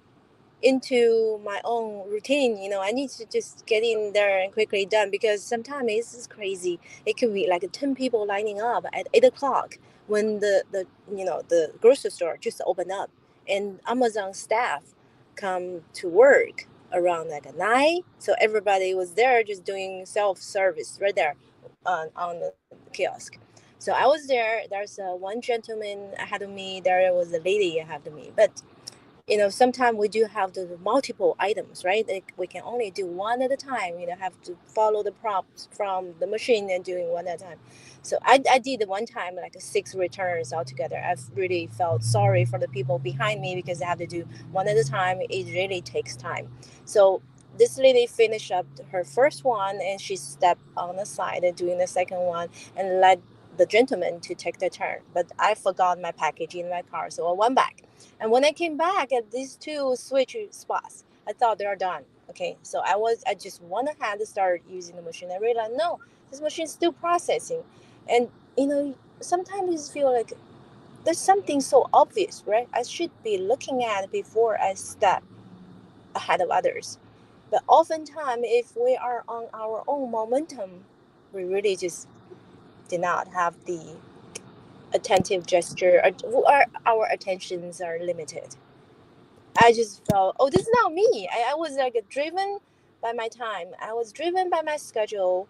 into my own routine. I need to just get in there and quickly done, because sometimes it's just crazy. It could be like 10 people lining up at 8 o'clock when the grocery store just opened up, and Amazon staff come to work around like 9. So everybody was there just doing self-service right there on the kiosk. So I was there. There's one gentleman ahead of me, there was a lady ahead of me, but sometimes we do have the multiple items, right? Like we can only do one at a time. Have to follow the prompts from the machine and doing one at a time. So I did one time like 6 returns altogether. I've really felt sorry for the people behind me because they have to do one at a time. It really takes time. So this lady finished up her first one, and she stepped on the side and doing the second one, and let the gentleman to take the turn. But I forgot my package in my car, so I went back. And when I came back at these 2 switch spots, I thought they're done. Okay, so I just went ahead to start using the machine. I realized no, this machine's still processing. And sometimes you just feel like there's something so obvious, right? I should be looking at before I step ahead of others. But oftentimes, if we are on our own momentum, we really just did not have the attentive gesture, or our attentions are limited. I just felt, oh, this is not me. I was like driven by my time. I was driven by my schedule.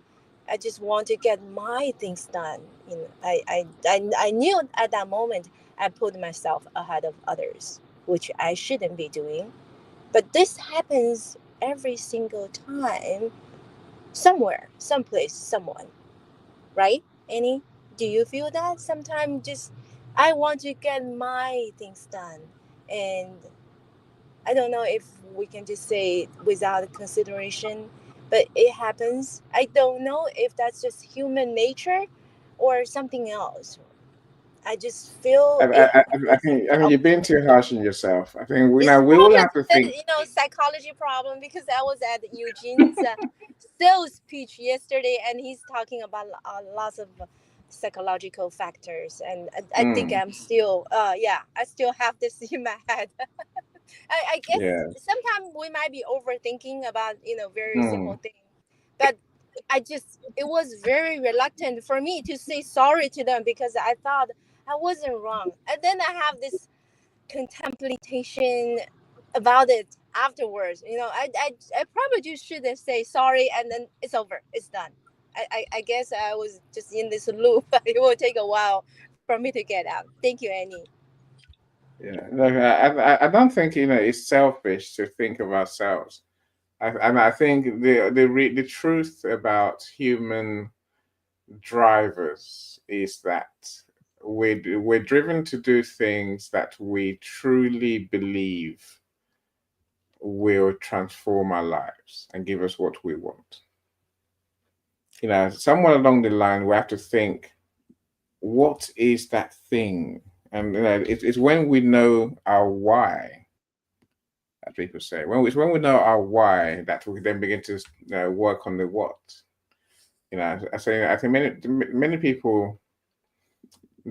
I just want to get my things done. I knew at that moment I put myself ahead of others, which I shouldn't be doing. But this happens every single time, somewhere, someplace, someone, right? Annie, do you feel that? Sometimes just I want to get my things done, and I don't know if we can just say without consideration, but it happens. I don't know if that's just human nature or something else. I just feel it happens. I think you're being too harsh on yourself. I think It's we all probably have to think. psychology problem, because I was at Eugene's sales pitch yesterday, and he's talking about lots of psychological factors, and I think Mm, I'm still I still have this in my head. I guess yeah. sometimes we might be overthinking about very simple Mm. things, but it was very reluctant for me to say sorry to them, because I thought I wasn't wrong, and then I have this contemplation about it afterwards. I probably just should have say sorry and then it's over, it's done. I guess I was just in this loop. It will take a while for me to get out. Thank you, Annie. Yeah, look, I don't think it's selfish to think of ourselves. And I think the truth about human drivers is that we're driven to do things that we truly believe will transform our lives and give us what we want. Somewhere along the line, we have to think, what is that thing? And it's when we know our why, as people say. It's when we know our why that we then begin to work on the what. I think many people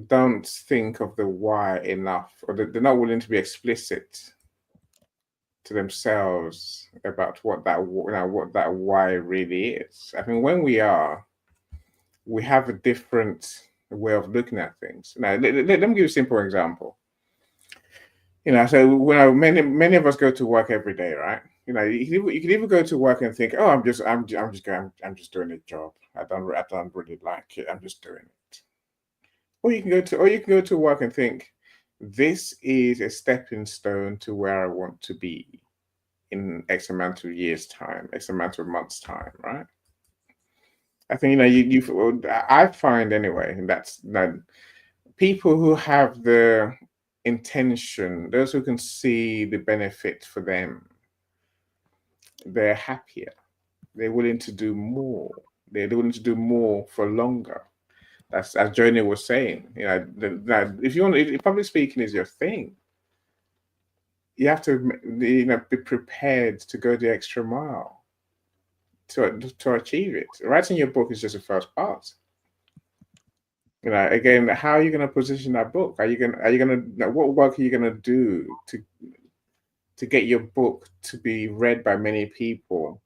don't think of the why enough, or they're not willing to be explicit to themselves about what that why really is. I think when we have a different way of looking at things. Now, let me give you a simple example. So when many of us go to work every day, right? You can either go to work and think, oh, I'm just doing a job. I don't really like it. I'm just doing it. Or you can go to work and think, this is a stepping stone to where I want to be in X amount of years' time, X amount of months' time, right? I think I find anyway that people who have the intention, those who can see the benefit for them, they're happier. They're willing to do more. They're willing to do more for longer. That's as Joni was saying. If public speaking is your thing, you have to be prepared to go the extra mile to achieve it. Writing your book is just the first part. Again, how are you going to position that book? What work are you going to do to get your book to be read by many people?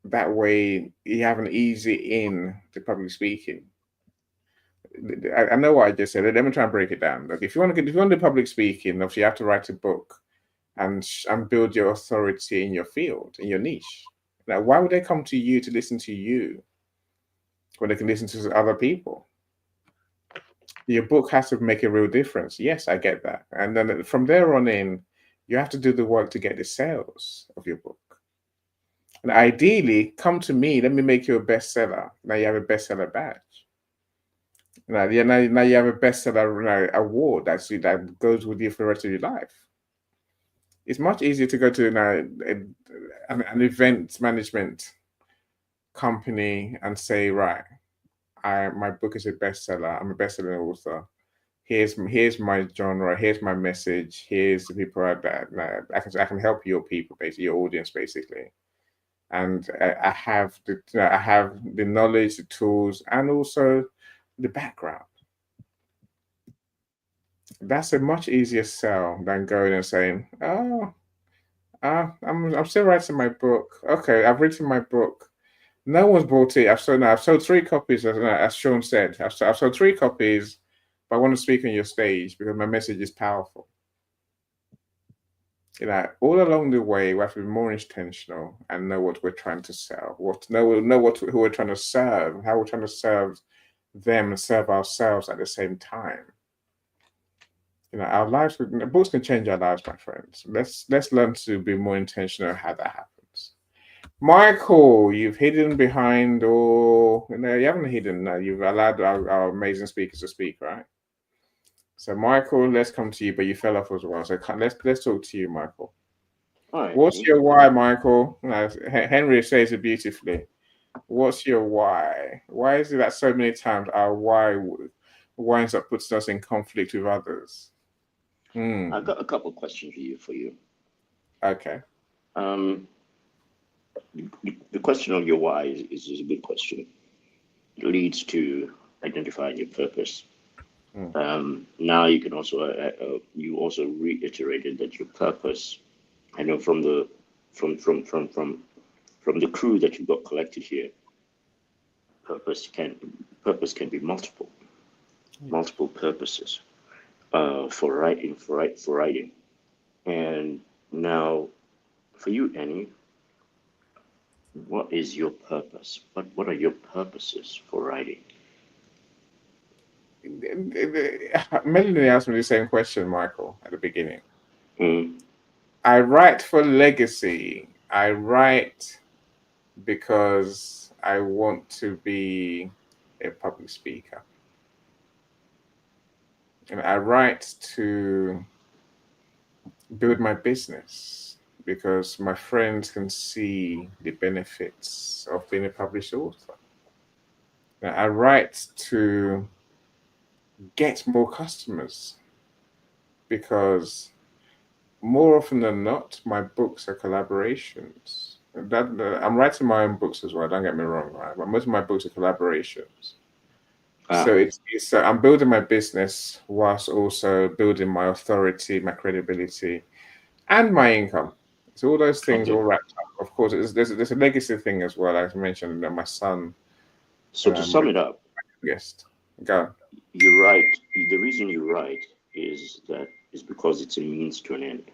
That way you have an easy in to public speaking. I know what I just said. Let me try and break it down. Look, if you want to do public speaking, obviously you have to write a book and build your authority in your field, in your niche. Now, why would they come to you to listen to you when they can listen to other people? Your book has to make a real difference. Yes, I get that. And then from there on in, you have to do the work to get the sales of your book. And ideally, come to me, let me make you a bestseller. Now you have a bestseller badge. Now you have a bestseller award that goes with you for the rest of your life. It's much easier to go to an event management company and say, right, my book is a bestseller. I'm a bestselling author. Here's my genre. Here's my message. Here's the people that I can help your people, basically your audience, basically. And I have the knowledge, the tools, and also the background. That's a much easier sell than going and saying, "Oh, I'm still writing my book. Okay, I've written my book. No one's bought it. I've sold 3 copies, as Sean said. I've sold 3 copies, but I want to speak on your stage because my message is powerful." All along the way, we have to be more intentional and know what we're trying to sell. Who we're trying to serve, how we're trying to serve them and serve ourselves at the same time. Our lives, books can change our lives, my friends. Let's learn to be more intentional how that happens. Michael, you've hidden behind, or you haven't hidden. You've allowed our amazing speakers to speak, right? So, Michael, let's come to you, but you fell off as well. So, let's talk to you, Michael. All right. What's your why, Michael? Henry says it beautifully. What's your why? Why is it that so many times our why winds up putting us in conflict with others? I've got a couple of questions for you. Okay. The question of your why is a good question. It leads to identifying your purpose. Now you can also you also reiterated that your purpose. I know from the crew that you've got collected here, purpose can be multiple purposes. for writing. And now, for you, Annie, what is your purpose? What are your purposes for writing? Melanie asked me the same question, Michael, at the beginning. Mm, I write for legacy. I write because I want to be a public speaker. And I write to build my business because my friends can see the benefits of being a published author. And I write to get more customers because more often than not, my books are collaborations. I'm writing my own books as well. Don't get me wrong, right? But most of my books are collaborations. ah, So it's I'm building my business whilst also building my authority, my credibility, and my income. So all those things all okay. wrapped up. Of course, there's a legacy thing as well. As I mentioned, that my son, So to my sum it up, youngest, go. you write. The reason you write is because it's a means to an end,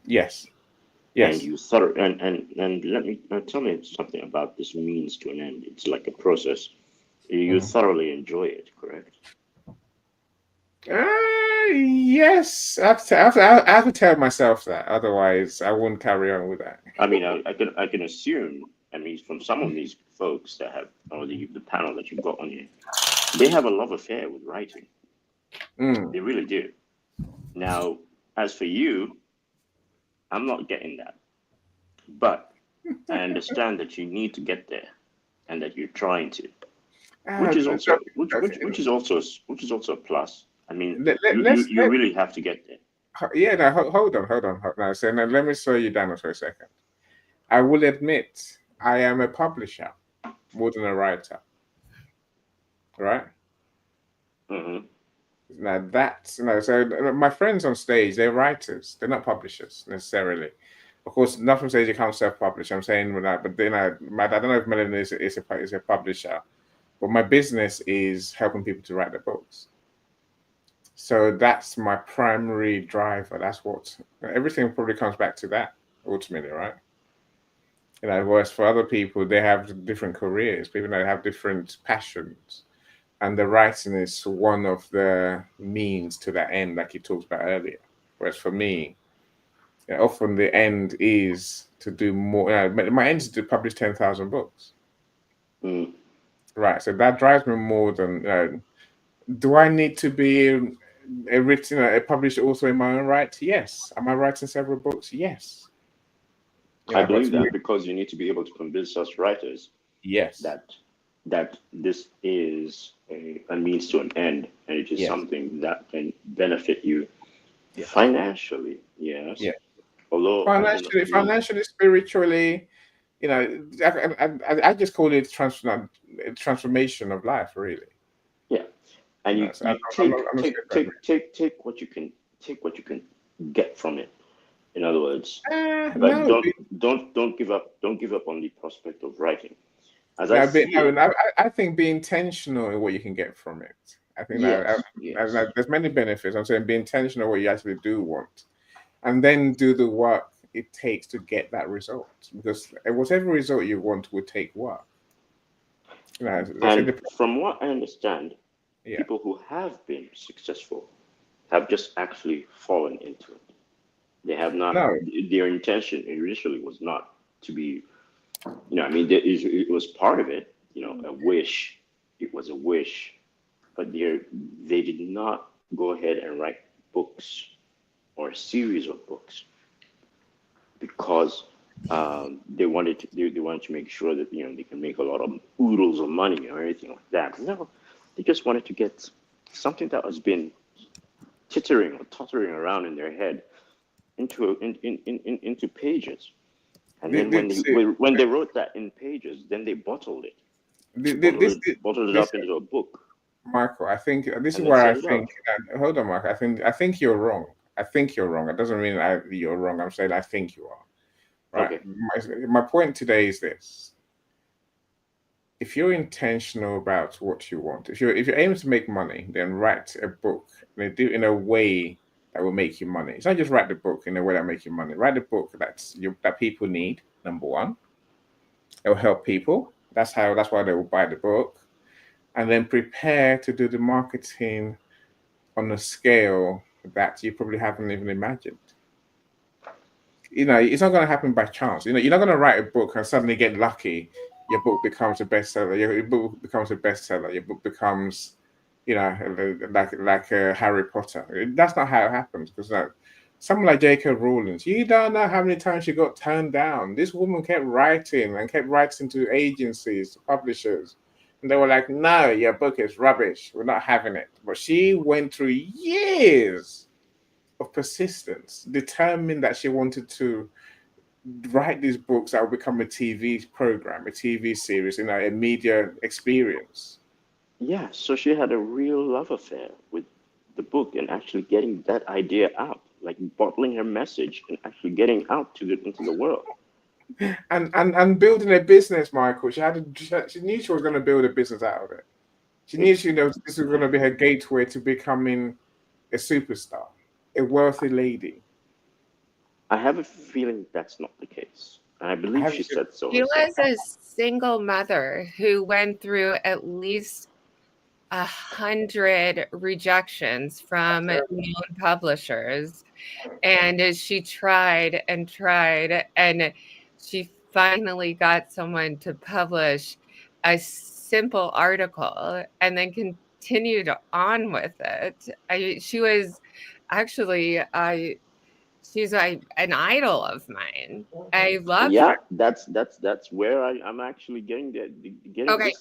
Yes, and yes. you thorough and let me tell me something about this means to an end. It's like a process. You Mhm. thoroughly enjoy it, correct? Yes. I have to tell myself that. Otherwise, I won't carry on with that. I mean, I can assume. I mean, from some of these folks that have, or the panel that you've got on here, they have a love affair with writing. Mm. They really do. Now, as for you, I'm not getting that, but I understand that you need to get there and that you're trying to, which is also a plus. I mean, you Let really have to get there. yeah. No, hold on. Now, so now let me slow you down for a second. I will admit I am a publisher more than a writer, right? Hmm. Now that's so my friends on stage, they're writers, they're not publishers necessarily. Of course, not from stage you can't self-publish. I'm saying with that, but then I don't know if Melanie is a publisher, but my business is helping people to write their books. So that's my primary driver. That's what everything probably comes back to that ultimately, right? Whereas for other people, they have different careers. People that have different passions, and the writing is one of the means to that end, like you talked about earlier. Whereas for me, often the end is to do more. My end is to publish 10,000 books, Mm. right? So that drives me more than. Do I need to be a published author in my own right? Yes. Am I writing several books? Yes. I But believe to me, that because you need to be able to convince us writers yes, that this is a means to an end, and it is yes, something that can benefit you yes, financially. Yes, yes. although I don't agree. Financially, spiritually, I just call it transformation of life, really. Yeah, and you So you I'm not scared about take what you can get from it. In other words, it. but No, don't give up on the prospect of writing. As I no, but see no, it, no, I think be intentional in what you can get from it. I think yes, yes. there's many benefits. I'm saying be intentional what you actually do want, and then do the work it takes to get that result. Because whatever result you want will take work. They say And from what I understand, yeah. people who have been successful have just actually fallen into it. They have not. No, Their intention initially was not to be. I mean, it was part of it. A wish. It was a wish, but they did not go ahead and write books or a series of books because they wanted to make sure that they can make a lot of oodles of money or anything like that. No, they just wanted to get something that has been tittering or tottering around in their head into pages. And then see, when they wrote that in pages, then they bottled it, bottled it this up into a book, Marco, I think this is and then where I sent it think. out. Hold on, Marco. I think you're wrong. I think you're wrong. It doesn't mean you're wrong. I'm saying I think you are. Right. Okay. My point today is this: if you're intentional about what you want, if you're aiming to make money, then write a book and do it in a way that will make you money. It's not just write the book in a way that makes you money. Write the book that people need. Number one, it will help people. That's why they will buy the book, and then prepare to do the marketing on a scale that you probably haven't even imagined. It's not going to happen by chance. You're not going to write a book and suddenly get lucky. Your book becomes a bestseller. Your book becomes a bestseller. Your book becomes, like Harry Potter. That's not how it happens. Because someone like J.K. Rowling, you don't know how many times she got turned down. This woman kept writing to agencies, to publishers, and they were like, "No, your book is rubbish. We're not having it." But she went through years of persistence, determined that she wanted to write these books that would become a TV program, a TV series, a media experience. Yeah, so she had a real love affair with the book and actually getting that idea out, like bottling her message and actually getting out into the world. And building a business, Michael. She knew she was going to build a business out of it. She knew this was going to be her gateway to becoming a superstar, a wealthy lady. I have a feeling that's not the case. And I believe she said so. She was a single mother who went through at least 100 rejections from known publishers. And she tried and tried, and she finally got someone to publish a simple article and then continued on with it. She was actually she's an idol of mine. I love her. That's where I'm actually getting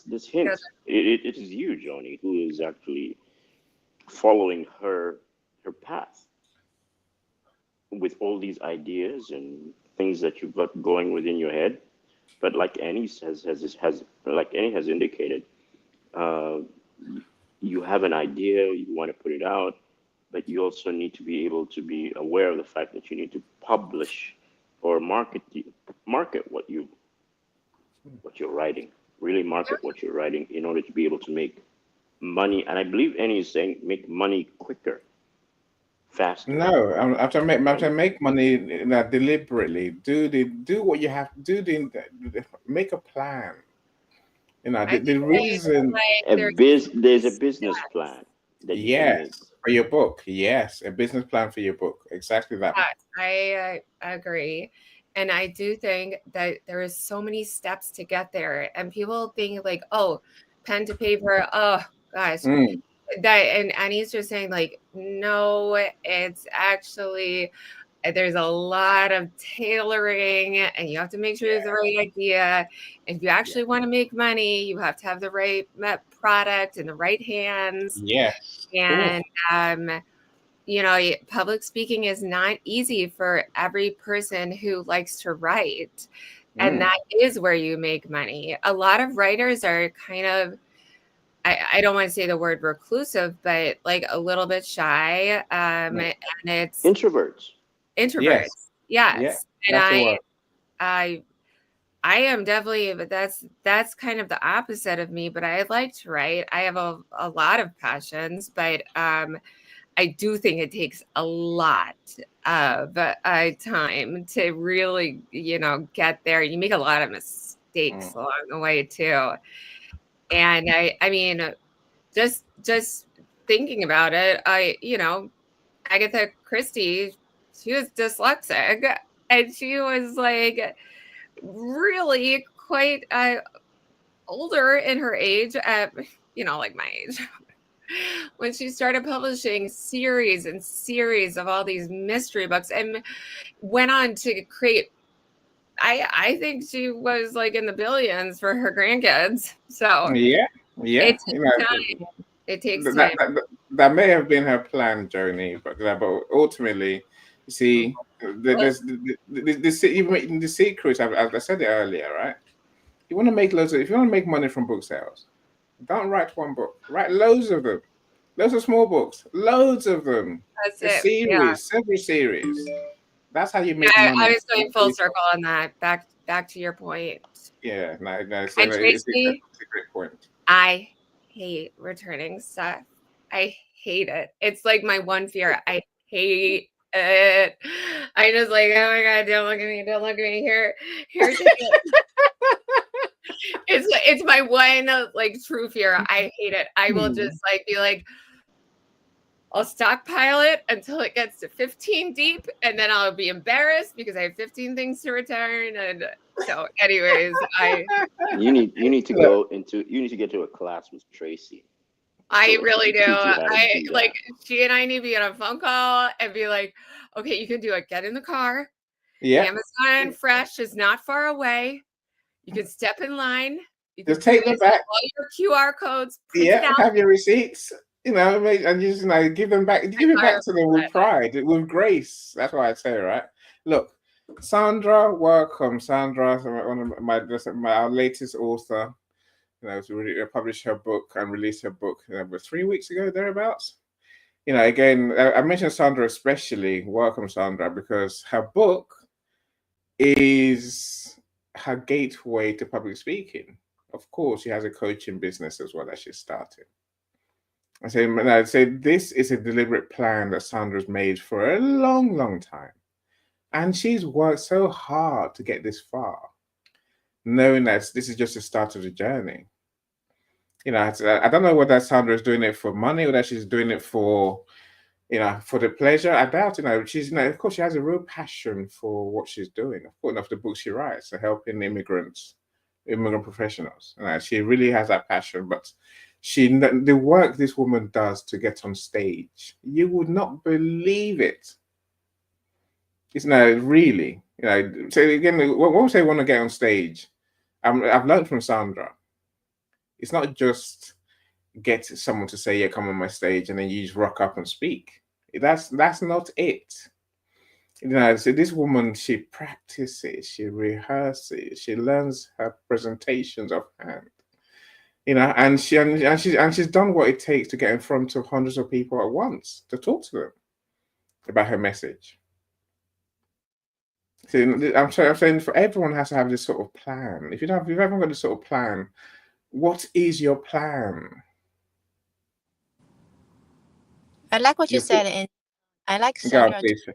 this hint. It is you, Johnny, who is actually following her path with all these ideas and things that you've got going within your head. But like Annie has indicated, you have an idea, you want to put it out, but you also need to be able to be aware of the fact that you need to publish or market what you're writing. Really market what you're writing in order to be able to make money. And I believe Annie is saying make money quicker, faster. No, I'm to make money deliberately. Do what you have to do. Make a plan. The reason There's a business plan that you can make. For your book. Yes, a business plan for your book. Exactly that. I agree. And I do think that there is so many steps to get there. And people think like, oh, pen to paper, oh gosh. And Annie's just saying like, no, it's actually there's a lot of tailoring and you have to make sure it's the right idea. If you actually want to make money, you have to have the right product in the right hands. Yeah. And public speaking is not easy for every person who likes to write. And that is where you make money. A lot of writers are kind of, I don't want to say the word reclusive, but like a little bit shy. And it's introverts. Yes. And I am definitely, but that's kind of the opposite of me, but I like to write. I have a lot of passions, but I do think it takes a lot of time to really, get there. You make a lot of mistakes along the way too. And I mean, just thinking about it, Agatha Christie, she was dyslexic and she was like really quite older in her age, like my age, when she started publishing series and series of all these mystery books and went on to create, I think she was like in the billions for her grandkids. So it takes time. That may have been her plan, Joni, but ultimately, you see, there's even the secrets. As I said it earlier, right? You want to make if you want to make money from book sales, don't write one book. Write loads of them. Loads of small books. Loads of them. That's a series, several series. That's how you make money. I was going full circle on that. Back back to your point. Yeah, no. So And it's Tracy, a great point. I hate returning stuff. I hate it. It's like my one fear. I hate it. I just like, oh my God, don't look at me. Don't look at me. Here, take it. It's my one like true fear. I hate it. I will just like be like, I'll stockpile it until it gets to 15 deep, and then I'll be embarrassed because I have 15 things to return. And so, anyways, You need to get to a class with Tracy. I So really she do. teach you how to I do that. like she and I need to be on a phone call and be like, okay, you can do it. Get in the car. Yeah, Amazon Fresh is not far away. You can step in line. You can just take them back. all your QR codes. Print Yeah, it out. have your receipts. And just give them back. Give it back to them with pride, with grace. That's what I say, right? Look, Sandra, welcome, Sandra, one of our latest author. To publish her book and release her book about 3 weeks ago, thereabouts. Again, I mentioned Sandra especially. Welcome, Sandra, because her book is her gateway to public speaking. Of course, she has a coaching business as well that she started. I'd say this is a deliberate plan that Sandra's made for a long, long time. And she's worked so hard to get this far, knowing that this is just the start of the journey. I don't know whether Sandra is doing it for money or that she's doing it for the pleasure. I doubt, she's, of course, she has a real passion for what she's doing. Of course, of the books she writes, so helping immigrant professionals. She really has that passion, but the work this woman does to get on stage, you would not believe it. It's really, so again, when we say want to get on stage, I've learned from Sandra. It's not just get someone to say, yeah, come on my stage, and then you just rock up and speak. That's not it. So this woman, she practices, she rehearses, she learns her presentations offhand. And she's done what it takes to get in front of hundreds of people at once to talk to them about her message. So I'm saying for everyone has to have this sort of plan. If you haven't got this sort of plan, what is your plan? I like what you said, and I like Sandra to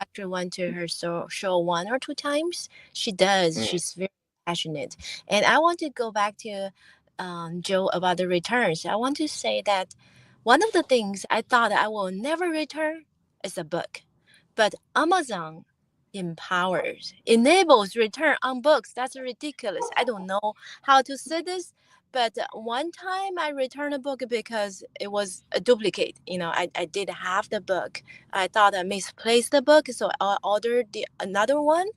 actually went to her show 1 or 2 times. She does. She's very passionate. And I want to go back to Joe about the returns. I want to say that one of the things I thought I will never return is a book. But Amazon enables return on books. That's ridiculous. I don't know how to say this, but one time I returned a book because it was a duplicate. I did have the book. I thought I misplaced the book, so I ordered another one.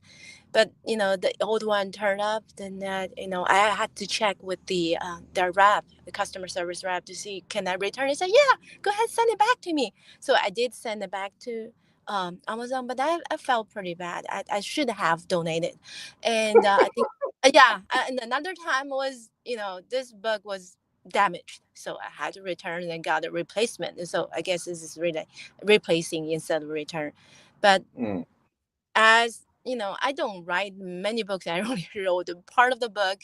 But the old one turned up. Then I had to check with the rep, the customer service rep, to see can I return. He said, "Yeah, go ahead, send it back to me." So I did send it back to Amazon, but I felt pretty bad. I should have donated, and I think yeah. And another time was this book was damaged, so I had to return and got a replacement. And so I guess this is really replacing instead of return, but. As I don't write many books. I only wrote part of the book,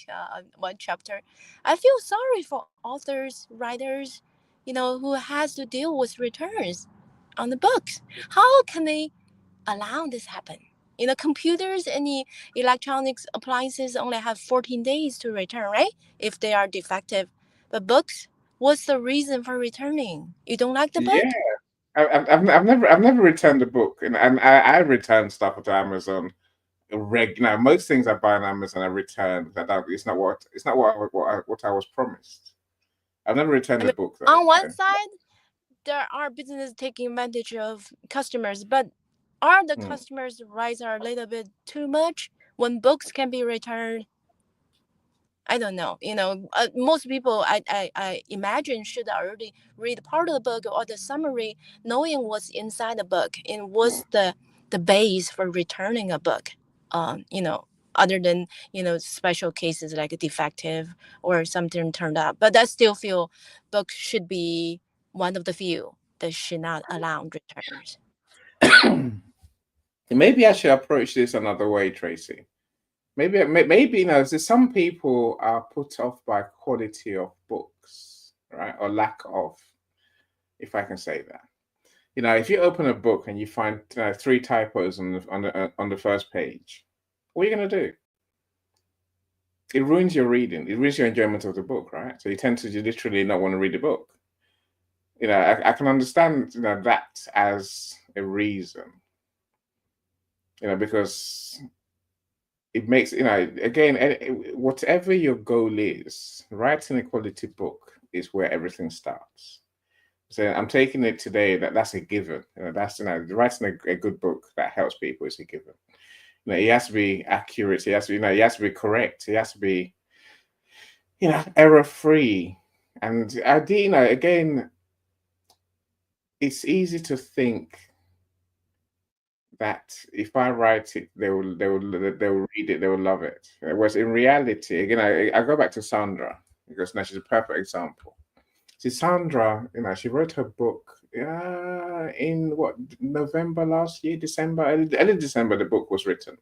one chapter. I feel sorry for authors, writers, who has to deal with returns on the books. How can they allow this happen? Computers and the electronics appliances only have 14 days to return, right? If they are defective. But books, what's the reason for returning? You don't like the book? Yeah. I've never returned a book, and I return stuff to Amazon. Most things I buy on Amazon I return. It's not what I was promised. I've never returned a book though. On one side, there are businesses taking advantage of customers, but are the customers' rights are a little bit too much when books can be returned? I don't know. Most people I imagine should already read part of the book or the summary, knowing what's inside the book and what's the base for returning a book. Other than special cases like a defective or something turned up. But I still feel books should be one of the few that should not allow returns. Maybe I should approach this another way, Tracy. maybe you know, so some people are put off by quality of books, right, or lack of, if I can say that. You know, if you open a book and you find 3 typos on the first page, what are you going to do? It ruins your reading. It ruins your enjoyment of the book, right? So you tend to literally not want to read the book. You know, I can understand, you know, that as a reason. You know, because it makes, you know, again, whatever your goal is, writing a quality book is where everything starts. So I'm taking it today that's a given. You know, that's, you know, writing a good book that helps people is a given. You know, it has to be accurate. It has to, you know, it has to be correct. It has to be, you know, error free. And I do, you know, again, it's easy to think that if I write it, they will read it, they will love it. Whereas in reality, again, I go back to Sandra because now she's a perfect example. See, Sandra, you know, she wrote her book in what, November last year, December, early December, the book was written.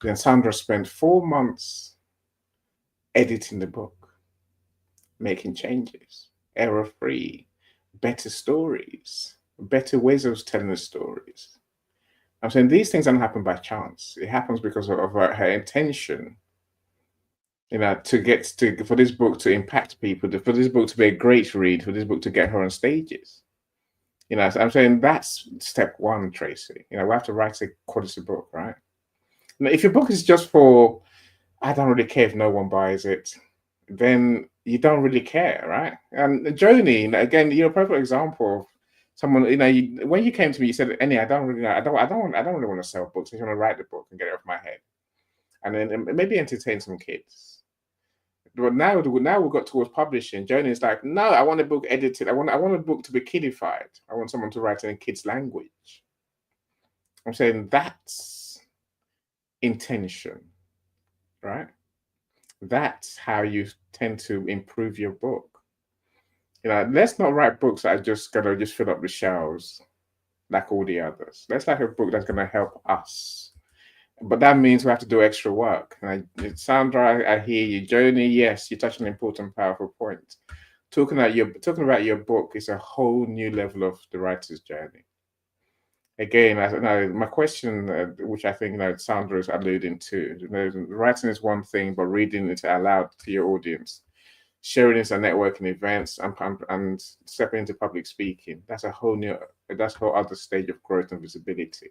Then Sandra spent 4 months editing the book, making changes, error-free, better stories, better ways of telling the stories. I'm saying these things don't happen by chance. It happens because of her intention, you know, for this book to impact people, for this book to be a great read, for this book to get her on stages. You know, so I'm saying that's step one, Tracy. You know, we have to write a quality book, right? Now, if your book is just for, I don't really care if no one buys it, then you don't really care, right? And Joni, again, you're a perfect example of someone. You know, when you came to me, you said, "Annie, I don't really really want to sell books. I just want to write the book and get it off my head, and then maybe entertain some kids." But now we got towards publishing. Joni's like, "No, I want a book edited. I want a book to be kidified. I want someone to write in a kid's language." I'm saying that's intention, right? That's how you tend to improve your book. You know, let's not write books that are just gonna just fill up the shelves like all the others. Let's write a book that's gonna help us. But that means we have to do extra work. Sandra, I hear you. Joni, yes, you touched an important, powerful point. Talking about your book is a whole new level of the writer's journey. Again, my question, which I think Sandra is alluding to, writing is one thing, but reading it aloud to your audience, sharing it at networking events, and stepping into public speaking, that's a whole other stage of growth and visibility.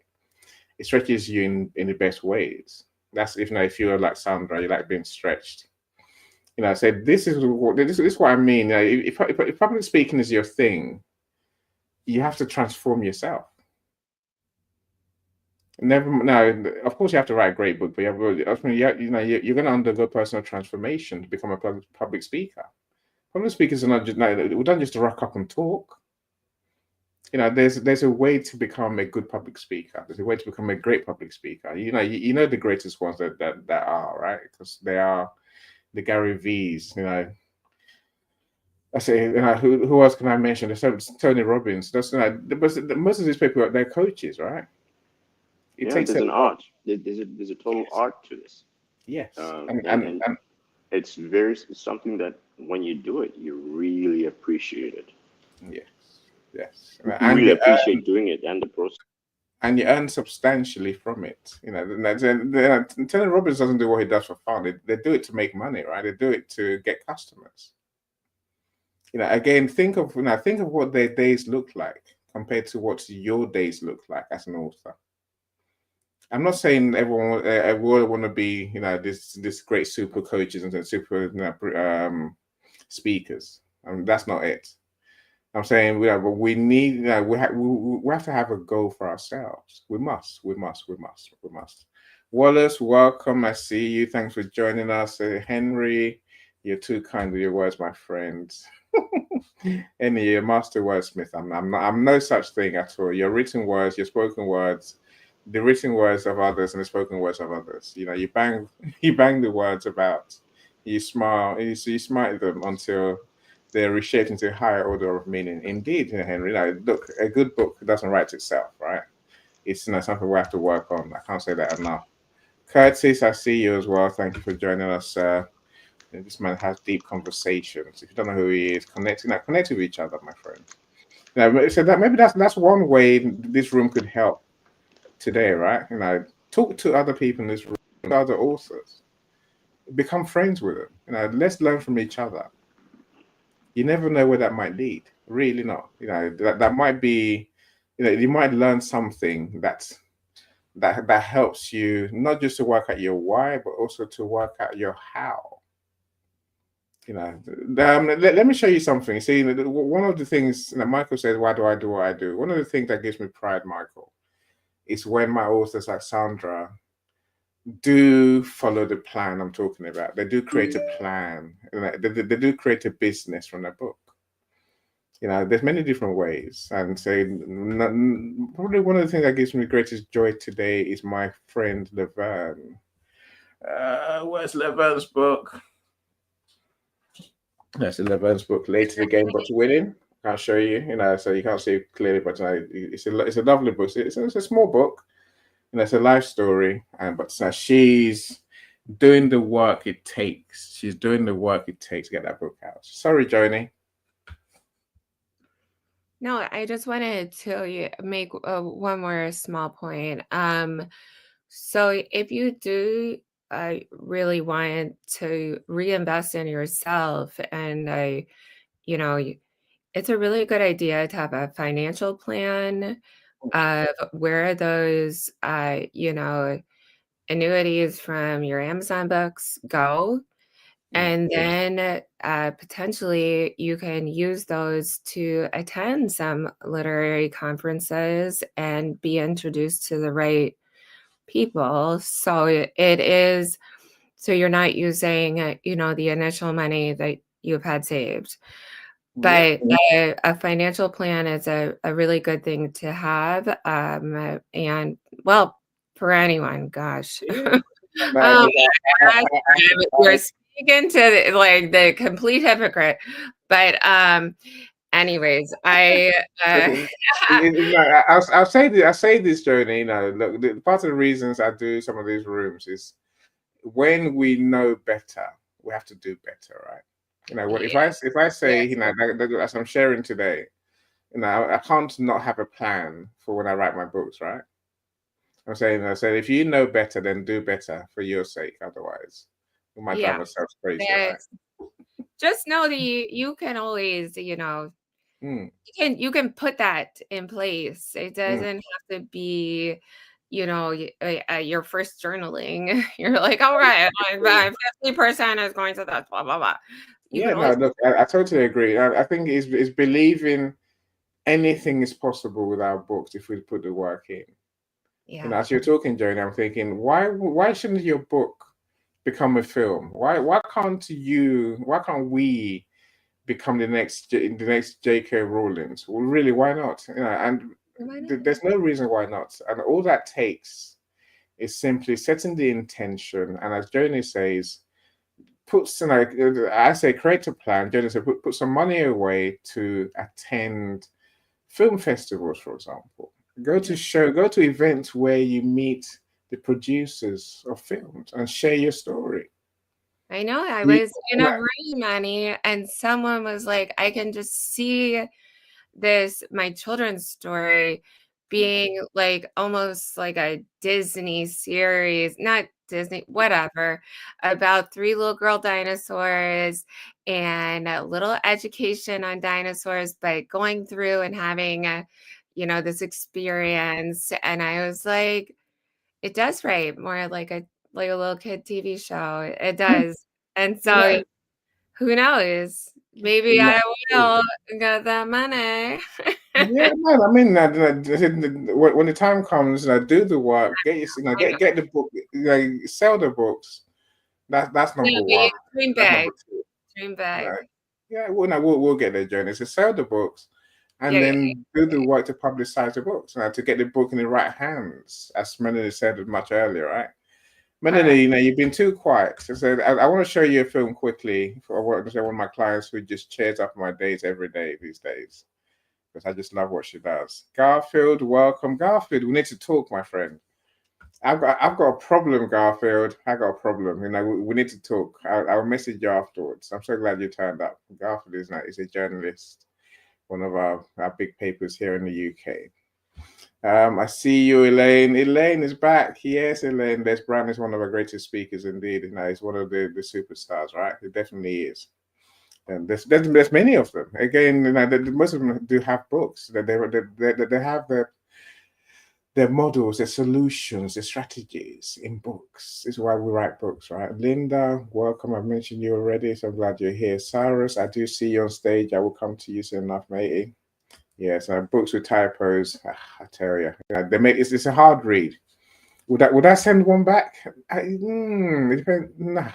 It stretches you in the best ways. That's if you're like Sandra, you like being stretched. You know, I said this is what I mean. If public speaking is your thing, you have to transform yourself. Of course, you have to write a great book, but you're going to undergo personal transformation to become a public speaker. Public speakers are not just we don't just rock up and talk. You know, there's a way to become a good public speaker. There's a way to become a great public speaker. You know the greatest ones that are, right, because they are the Gary V's. You know, I say, who else can I mention? There's Tony Robbins. That's most of these people, they're coaches, right? It takes there's an art. There's a total art to this. Yes, and it's something that when you do it, you really appreciate it. Yes. You really appreciate doing it and the process. And you earn substantially from it. You know, Tony Robbins doesn't do what he does for fun. They do it to make money, right? They do it to get customers. You know, again, think of what their days look like compared to what your days look like as an author. I'm not saying everyone want to be, this great super coaches and super speakers. That's not it. I'm saying we need, we have to have a goal for ourselves. We must. Wallace, welcome. I see you. Thanks for joining us. Henry, you're too kind with your words, my friend. Any, you're master wordsmith. I'm no such thing at all. Your written words, your spoken words, the written words of others and the spoken words of others. You know, you bang the words about. You smile. You smite them until they're reshaped into a higher order of meaning. Indeed, Henry. Look, a good book doesn't write itself, right? It's something we have to work on. I can't say that enough. Curtis, I see you as well. Thank you for joining us. This man has deep conversations. If you don't know who he is, connect with each other, my friends. So that maybe that's one way this room could help today, right? Talk to other people in this room, other authors, become friends with them. Let's learn from each other. You never know where that might lead. Really not. That might be. You might learn something that helps you not just to work out your why, but also to work out your how. Let me show you something. See, one of the things that Michael says, why do I do what I do? One of the things that gives me pride, Michael, is when my authors like Sandra do follow the plan I'm talking about. They do create a plan. They do create a business from their book. There's many different ways. And say, probably one of the things that gives me greatest joy today is my friend Laverne. Where's Laverne's book? That's Laverne's book, Later the Game Got to Winning. I'll show you, so you can't see it clearly, but it's a lovely book. It's a small book, it's a life story, but she's doing the work it takes. She's doing the work it takes to get that book out. Sorry, Joni. No, I just wanted to make one more small point. So if you do really want to reinvest in yourself, and it's a really good idea to have a financial plan of where those annuities from your Amazon books go. And then potentially you can use those to attend some literary conferences and be introduced to the right people. So you're not using, the initial money that you've had saved. But a financial plan is a really good thing to have. And well, for anyone, gosh. Oh my God, you're speaking to the complete hypocrite. But anyways, I'll say this. I say this, Joni. Look, part of the reasons I do some of these rooms is when we know better, we have to do better, right? If I say, as I'm sharing today, I can't not have a plan for when I write my books, right? I'm saying, if you know better, then do better for your sake. Otherwise, we might drive ourselves crazy, right? Just know that you can always, you can put that in place. It doesn't have to be, your first journaling. You're like, all right, 50% is going to that, blah blah blah. Look, I totally agree. I think it's believing anything is possible with our books if we put the work in. As you're talking, Joni, I'm thinking, why shouldn't your book become a film? Why can't we become the next J.K. Rowling's? Well, really, why not? There's no reason why not. And all that takes is simply setting the intention. And as Joni says, I say create a plan. Joni said put some money away to attend film festivals, for example. Go to events where you meet the producers of films and share your story. I know. I was in a room, Manny, and someone was like, I can just see my children's story being like almost like a Disney series, not Disney, whatever, about 3 little girl dinosaurs and a little education on dinosaurs, but going through and having this experience. And I was like, it does write more like a little kid TV show. It does. And so who knows? Maybe I will get that money. I mean, when the time comes, do the work, get the book, sell the books. That's number one. Dream big. Dream big. We'll get there, Journey. So sell the books, and then do the work to publicize the books, to get the book in the right hands, as Melanie said much earlier, right? Melanie, you've been too quiet. So I want to show you a film quickly for one of my clients who just cheers up my days every day these days, because I just love what she does. Garfield, welcome. Garfield, we need to talk, my friend. I've got a problem, Garfield. I got a problem. We need to talk. I'll message you afterwards. I'm so glad you turned up. Garfield is a journalist, one of our big papers here in the UK. I see you, Elaine. Elaine is back. Yes, Elaine. Les Brown is one of our greatest speakers indeed. He's one of the superstars, right? It definitely is. And there's many of them. Again, most of them do have books. They have their models, their solutions, their strategies in books. This is why we write books, right? Linda, welcome. I've mentioned you already, so I'm glad you're here. Cyrus, I do see you on stage. I will come to you soon enough, matey. Yes, books with typos. I tell you, it's a hard read. Would I send one back? It depends. Nah,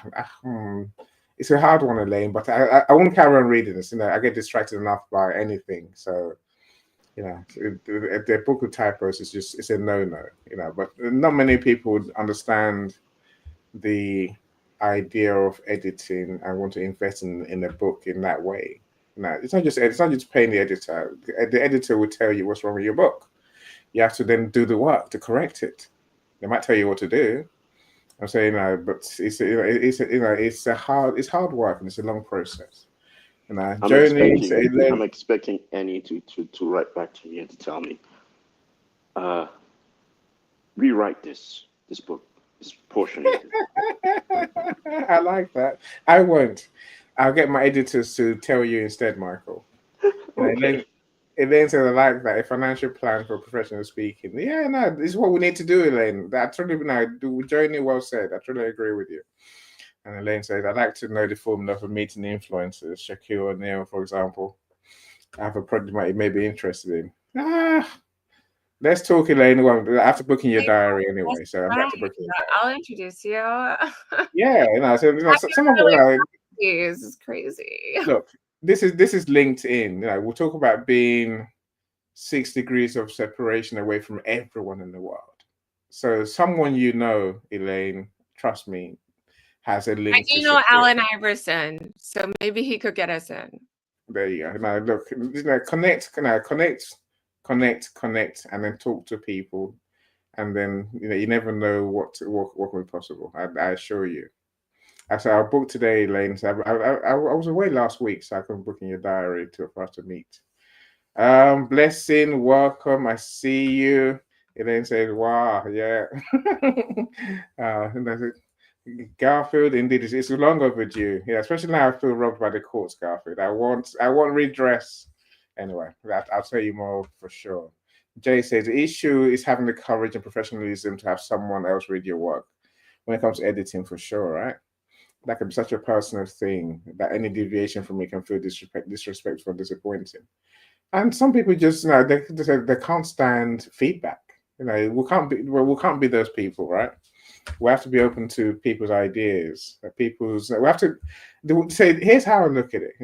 it's a hard one, Elaine. But I won't carry on reading this. I get distracted enough by anything. So, the book with typos it's a no-no. But not many people would understand the idea of editing and want to invest in a book in that way. No, it's not just paying the editor. The editor will tell you what's wrong with your book. You have to then do the work to correct it. They might tell you what to do. I'm saying but it's hard work and it's a long process. I'm expecting Annie to write back to me and to tell me, rewrite this book, this portion. I like that. I won't. I'll get my editors to tell you instead, Michael. Okay. Elaine says, I like that. A financial plan for professional speaking. Yeah, no, this is what we need to do, Elaine. Joni well said. I totally agree with you. And Elaine says, I'd like to know the formula for meeting influencers. Shaquille O'Neal, for example. I have a project you may be interested in. Let's talk, Elaine. Well, I have to book in your diary anyway, so I'm back to booking your diary. I'll introduce you. Yeah, some of this is crazy. Look, this is LinkedIn. We'll talk about being 6 degrees of separation away from everyone in the world. So someone Elaine, trust me, has a link. I do know Allen Iverson, so maybe he could get us in. There you go. Now look, connect, and then talk to people, and then you never know what will be possible. I assure you. So I'll book today, Elaine. So I was away last week, so I can book in your diary for us to meet. Blessing, welcome. I see you. Elaine says, "Wow, yeah." Garfield, indeed, it's long overdue. Yeah, especially now I feel robbed by the courts, Garfield. I want redress. Anyway, I'll tell you more for sure. Jay says the issue is having the courage and professionalism to have someone else read your work when it comes to editing, for sure, right? That can be such a personal thing that any deviation from it can feel disrespectful and disappointing. And some people just, they can't stand feedback. We can't be those people, right? We have to be open to people's ideas. We have to say, here's how I look at it.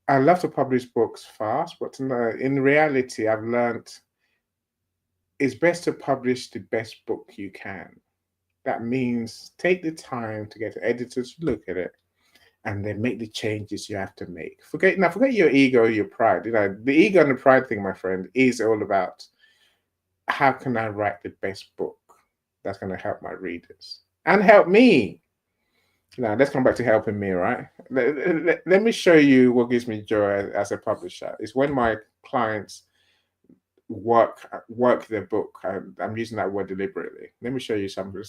I love to publish books fast, but in reality, I've learned it's best to publish the best book you can. That means take the time to get editors to look at it and then make the changes you have to make. Forget your ego, your pride. The ego and the pride thing, my friend, is all about how can I write the best book that's going to help my readers and help me. Now, let's come back to helping me, right? Let me show you what gives me joy as a publisher. It's when my clients work their book. I'm using that word deliberately. Let me show you something.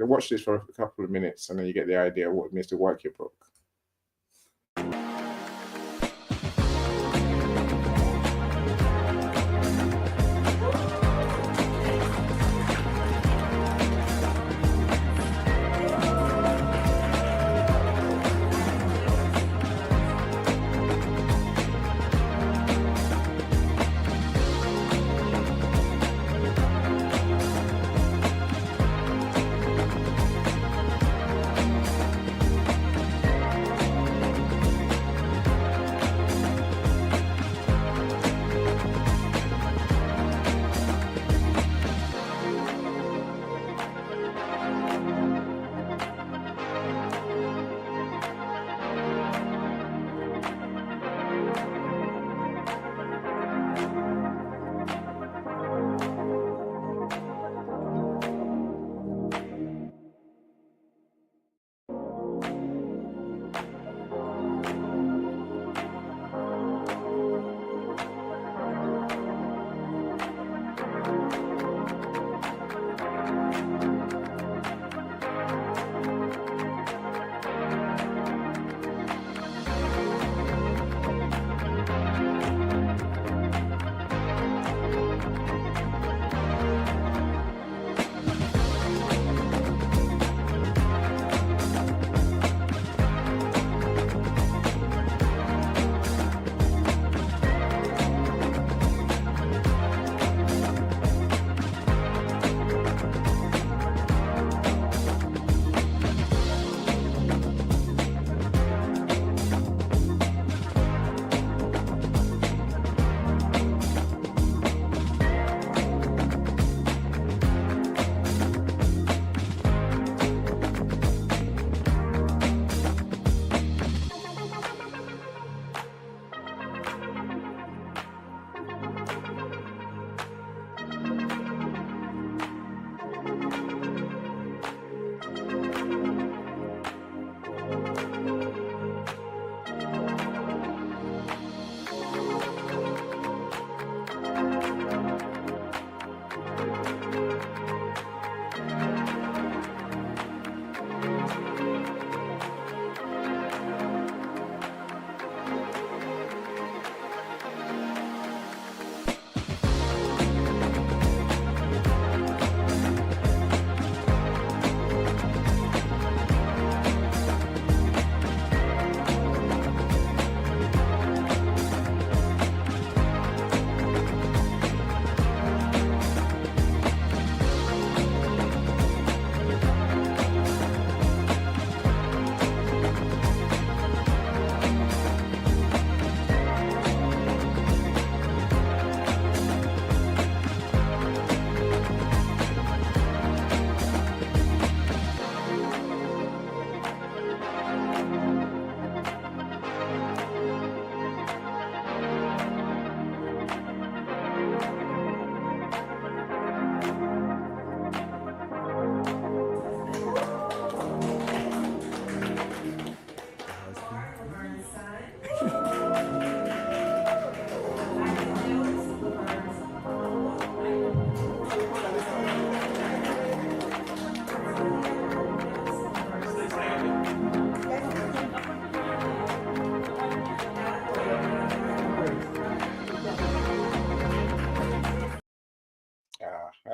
Watch this for a couple of minutes, and then you get the idea of what it means to work your book.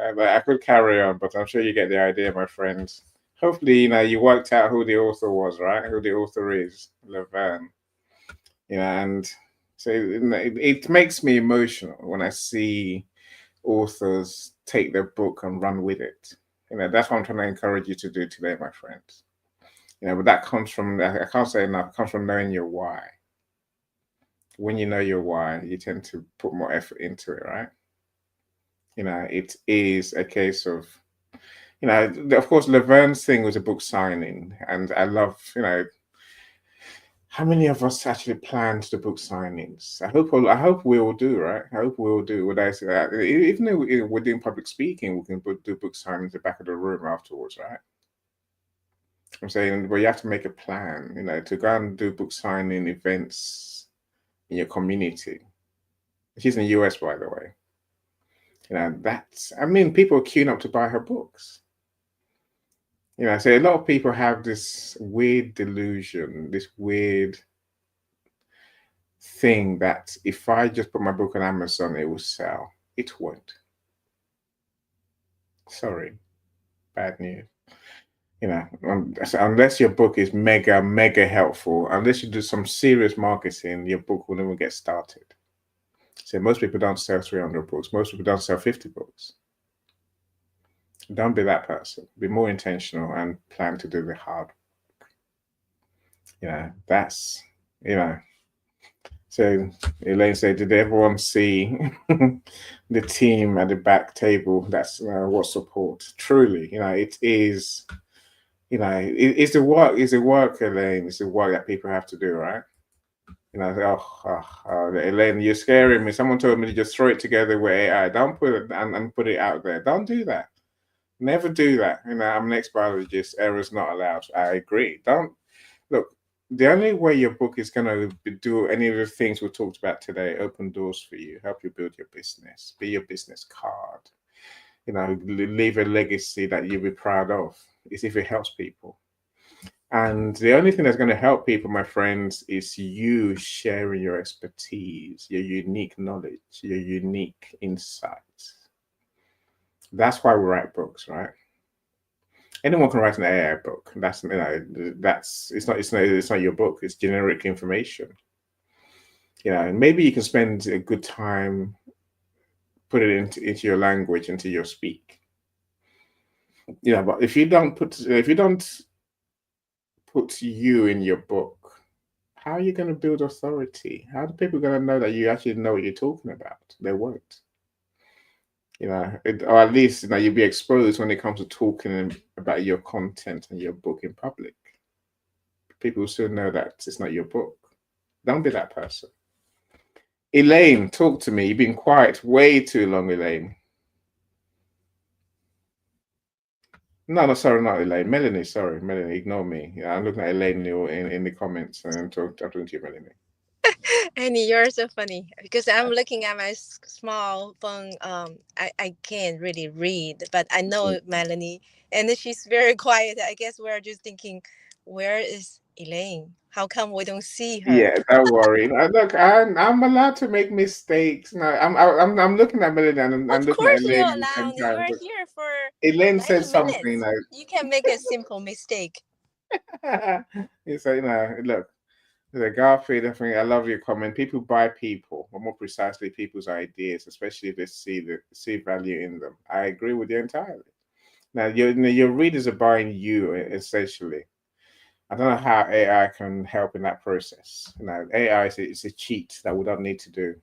I could carry on, but I'm sure you get the idea, my friends. Hopefully, you worked out who the author was, right? Who the author is, Laverne. And so it makes me emotional when I see authors take their book and run with it. That's what I'm trying to encourage you to do today, my friends. But that comes from, I can't say enough, it comes from knowing your why. When you know your why, you tend to put more effort into it, right? It is a case of, of course, Laverne's thing was a book signing, and I love, how many of us actually planned the book signings? I hope we all do, right? I hope we all do. Would I say that? Even though we're doing public speaking, we can do book signings at the back of the room afterwards, right? I'm saying, well, you have to make a plan, to go and do book signing events in your community. She's in the US, by the way. People are queuing up to buy her books. So a lot of people have this weird delusion, this weird thing that if I just put my book on Amazon, it will sell. It won't. Sorry, bad news. Unless your book is mega, mega helpful, unless you do some serious marketing, your book will never get started. So most people don't sell 300 books. Most people don't sell 50 books. Don't be that person. Be more intentional and plan to do the hard work. That's, So Elaine said, did everyone see the team at the back table? That's what support. Truly, it is, it's the work, Elaine. It's the work that people have to do, right? Elaine, you're scaring me. Someone told me to just throw it together with AI. Don't put it and put it out there. Don't do that. Never do that. I'm an ex-biologist. Error's not allowed. I agree. Don't look. The only way your book is going to do any of the things we talked about today, open doors for you, help you build your business, be your business card, leave a legacy that you'll be proud of, is if it helps people. And the only thing that's going to help people, my friends, is you sharing your expertise, your unique knowledge, your unique insights. That's why we write books, right? Anyone can write an AI book. It's not your book. It's generic information. And maybe you can spend a good time put it into your language, into your speak. But if you don't put you in your book, how are you going to build authority? How are people going to know that you actually know what you're talking about? They won't. Or at least you'll be exposed when it comes to talking about your content and your book in public. People will soon know that it's not your book. Don't be that person. Elaine, talk to me. You've been quiet way too long, Elaine. No, sorry, not Elaine. Melanie, sorry, Melanie, ignore me. I'm looking at Elaine in the comments and I'm talking to you, Melanie. Annie, you're so funny because I'm looking at my small phone. I can't really read, but I know Melanie, and she's very quiet. I guess we're just thinking, where is Elaine? How come we don't see her? Yeah, don't worry. Look, I'm allowed to make mistakes. No, I'm looking at Melanie and I'm Of looking at course you're Elaine at the same allowed. You time. are But here for Elaine 90 said something. minutes. You can make a simple mistake. It's like, look. Garfield, I think I love your comment. People buy people, or more precisely, people's ideas, especially if they see value in them. I agree with you entirely. Now, your readers are buying you essentially. I don't know how AI can help in that process. AI is a cheat that we don't need to do.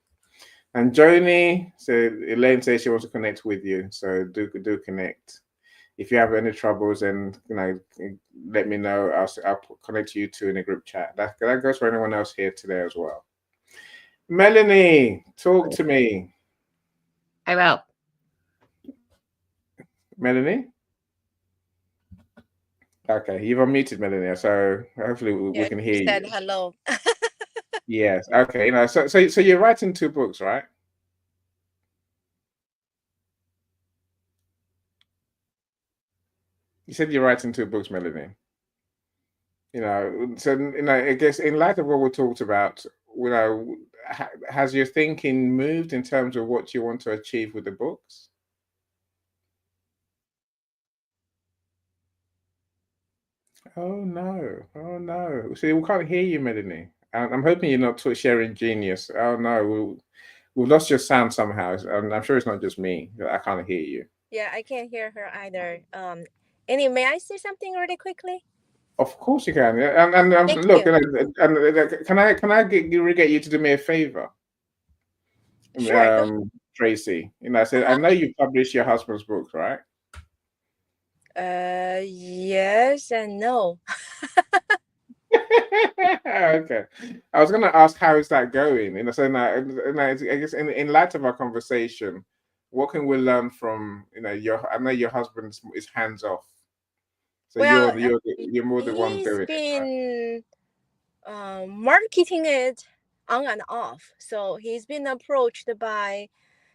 And Joni, so Elaine says she wants to connect with you, so do connect. If you have any troubles, then let me know. I'll connect you two in a group chat. That goes for anyone else here today as well. Melanie, talk to me. I will. Melanie? Okay, you've unmuted, Melanie, so hopefully we can hear you. Said hello. Yes, okay. So you're writing 2 books, right? You said you're writing 2 books, Melanie. So I guess in light of what we talked about, has your thinking moved in terms of what you want to achieve with the books? Oh no! Oh no! See, we can't hear you, Melanie. I'm hoping you're not sharing genius. Oh no, we've lost your sound somehow, and I'm sure it's not just me. I can't hear you. Yeah, I can't hear her either. Anyway, may I say something really quickly? Of course you can. Yeah. And Thank look, you. can I get you to do me a favor, Sure, go. Tracy? I said I Uh-huh. know you published your husband's books, right? Yes and no. Okay. I was going to ask how is that going? So now, I guess in light of our conversation, what can we learn from I know your husband is hands off, so Well, you're more the one he's doing it, right? been marketing it on and off. So he's been approached by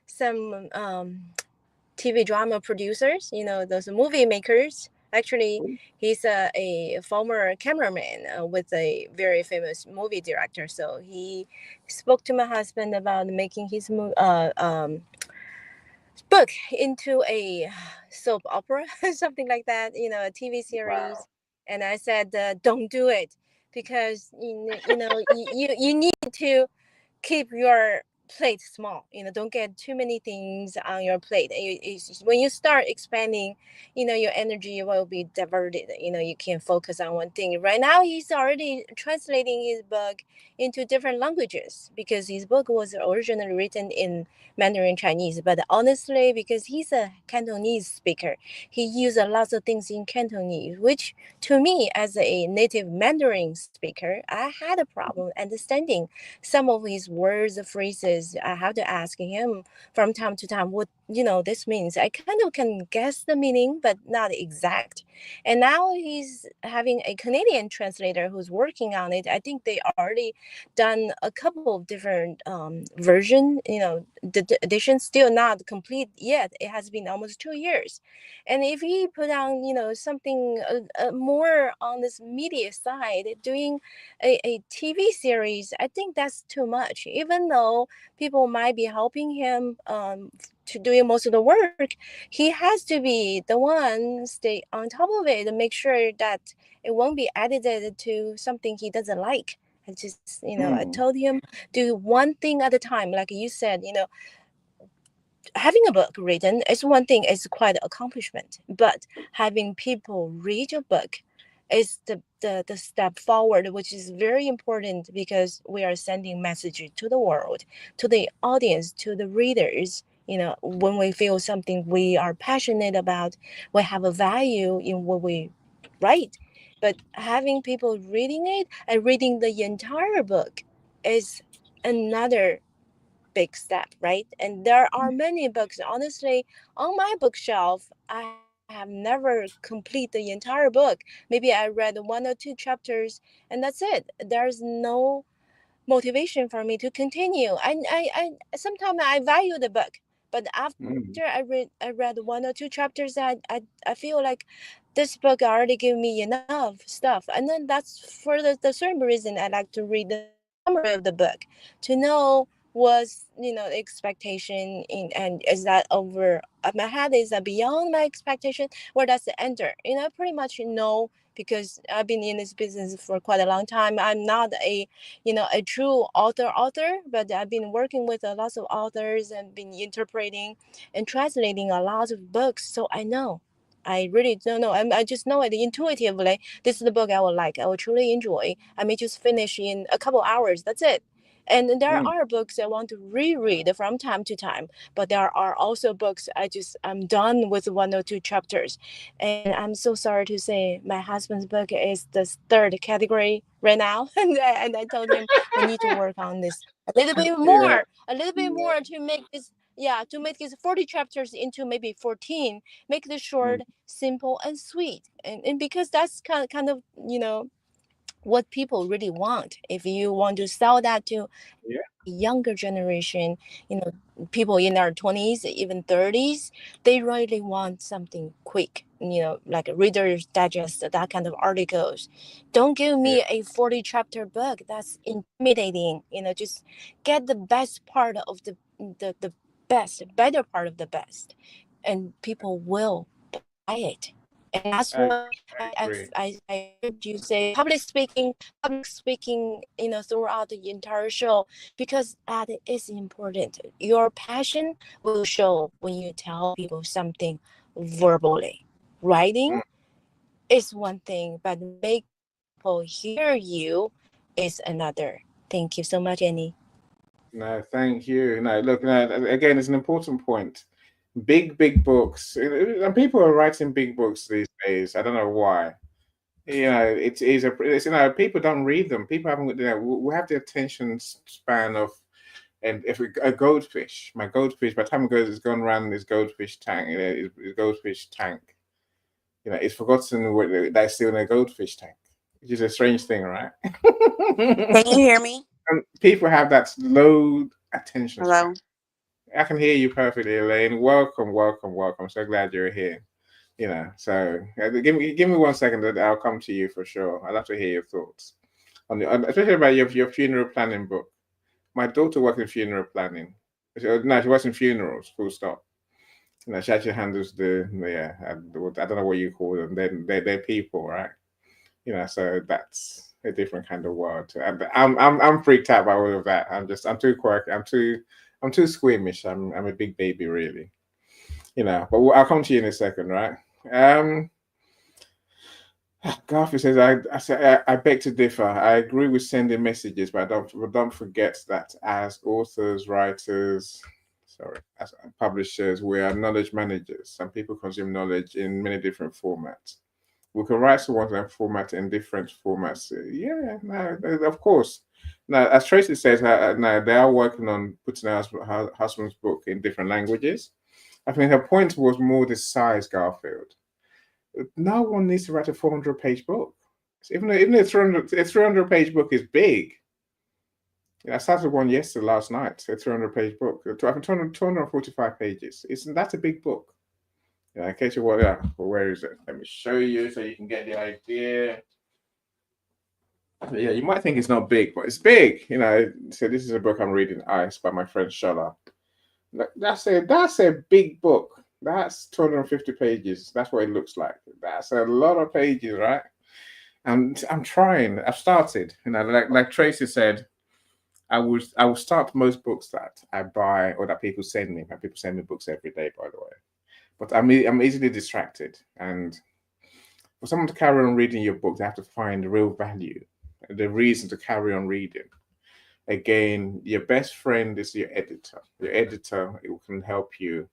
some TV drama producers, those movie makers. Actually, he's a former cameraman with a very famous movie director. So he spoke to my husband about making his book into a soap opera, something like that, a TV Wow. series. And I said, don't do it because, you need to keep your plate small, don't get too many things on your plate. When you start expanding, your energy will be diverted. You can't focus on one thing. Right now he's already translating his book into different languages because his book was originally written in Mandarin Chinese, but honestly, because he's a Cantonese speaker, he used a lot of things in Cantonese, which to me as a native Mandarin speaker, I had a problem understanding some of his words, phrases. I have to ask him from time to time what this means. I kind of can guess the meaning, but not exact. And now he's having a Canadian translator who's working on it. I think they already done a couple of different version. The edition still not complete yet. It has been almost 2 years, and if he put on something more on this media side, doing a TV series, I think that's too much. Even though people might be helping him to doing most of the work, he has to be the one stay on top of it and make sure that it won't be edited to something he doesn't like. I just, I Mm, told him do one thing at a time. Like you said, having a book written is one thing, it's quite an accomplishment, but having people read your book is the step forward, which is very important because we are sending messages to the world, to the audience, to the readers. When we feel something we are passionate about, we have a value in what we write. But having people reading it and reading the entire book is another big step, right? And there are many books. Honestly, on my bookshelf, I have never complete the entire book. Maybe I read one or two chapters, and that's it. There's no motivation for me to continue. I sometimes I value the book, but after mm, I read one or two chapters, I feel like this book already gave me enough stuff. And then that's for the certain reason I like to read the summary of the book to know was the expectation and is that over my head, is that beyond my expectation, where does it enter, pretty much know, because I've been in this business for quite a long time. I'm not a true author, but I've been working with a lot of authors and been interpreting and translating a lot of books, so I know. I really don't know. I just know it intuitively. This is the book I will like. I will truly enjoy. I may just finish in a couple hours. That's it. And there mm. are books I want to reread from time to time, but there are also books I'm done with one or two chapters. And I'm so sorry to say my husband's book is the third category right now. And I told him we need to work on this Yeah, a little bit more to make this, yeah, to make these 40 chapters into maybe 14, make this mm, short, simple, and sweet. And because that's kind of, what people really want. If you want to sell that to yeah, a younger generation, people in their 20s, even 30s, they really want something quick, like a Reader's Digest, that kind of articles. Don't give yeah, me a 40 chapter book. That's intimidating. Just get the best part of the better part of the best, and people will buy it. And that's I, why I agree. I heard you say public speaking, throughout the entire show, because that is important. Your passion will show when you tell people something verbally. Writing is one thing, but make people hear you is another. Thank you so much, Annie. No, thank you. No, look, no, again, it's an important point. Big books, and people are writing big books these days. I don't know why. It is people don't read them. People haven't, we have the attention span of, and if a goldfish, my goldfish, by the time it's gone around this goldfish tank, his goldfish tank, it's forgotten that's still in a goldfish tank, which is a strange thing, right? Can you hear me? And people have that low attention Hello? span. I can hear you perfectly, Elaine. Welcome, welcome, welcome. I'm so glad you're here. So give me 1 second, and I'll come to you for sure. I'd love to hear your thoughts especially about your funeral planning book. My daughter works in funeral planning. No, she works in funerals. Full stop. She actually handles I don't know what you call them. They're people, right? So that's a different kind of world. I'm freaked out by all of that. I'm too quirky. I'm too squeamish. I'm a big baby, really. But I'll come to you in a second, right? Garfield says, I beg to differ. I agree with sending messages, but don't forget that as authors, writers, as publishers, we are knowledge managers. Some people consume knowledge in many different formats. We can write someone and format in different formats. Yeah, no, of course. Now, as Tracy says, now they are working on putting her husband's book in different languages. I think her point was more the size, Garfield. No one needs to write a 400-page book. Even a 300-page book is big. I started one last night, a 300-page book. 245 pages. That's a big book. In case you're wondering, where is it? Let me show you so you can get the idea. Yeah, you might think it's not big, but it's big. So this is a book I'm reading, Ice, by my friend Shola. That's a big book. That's 250 pages. That's what it looks like. That's a lot of pages, right? And I'm trying. I've started. Like Tracy said, I will start most books that I buy or that people send me. And people send me books every day, by the way. But I'm easily distracted. And for someone to carry on reading your book, they have to find real value, the reason to carry on reading. Again, your best friend is your editor. Your editor, it can help you.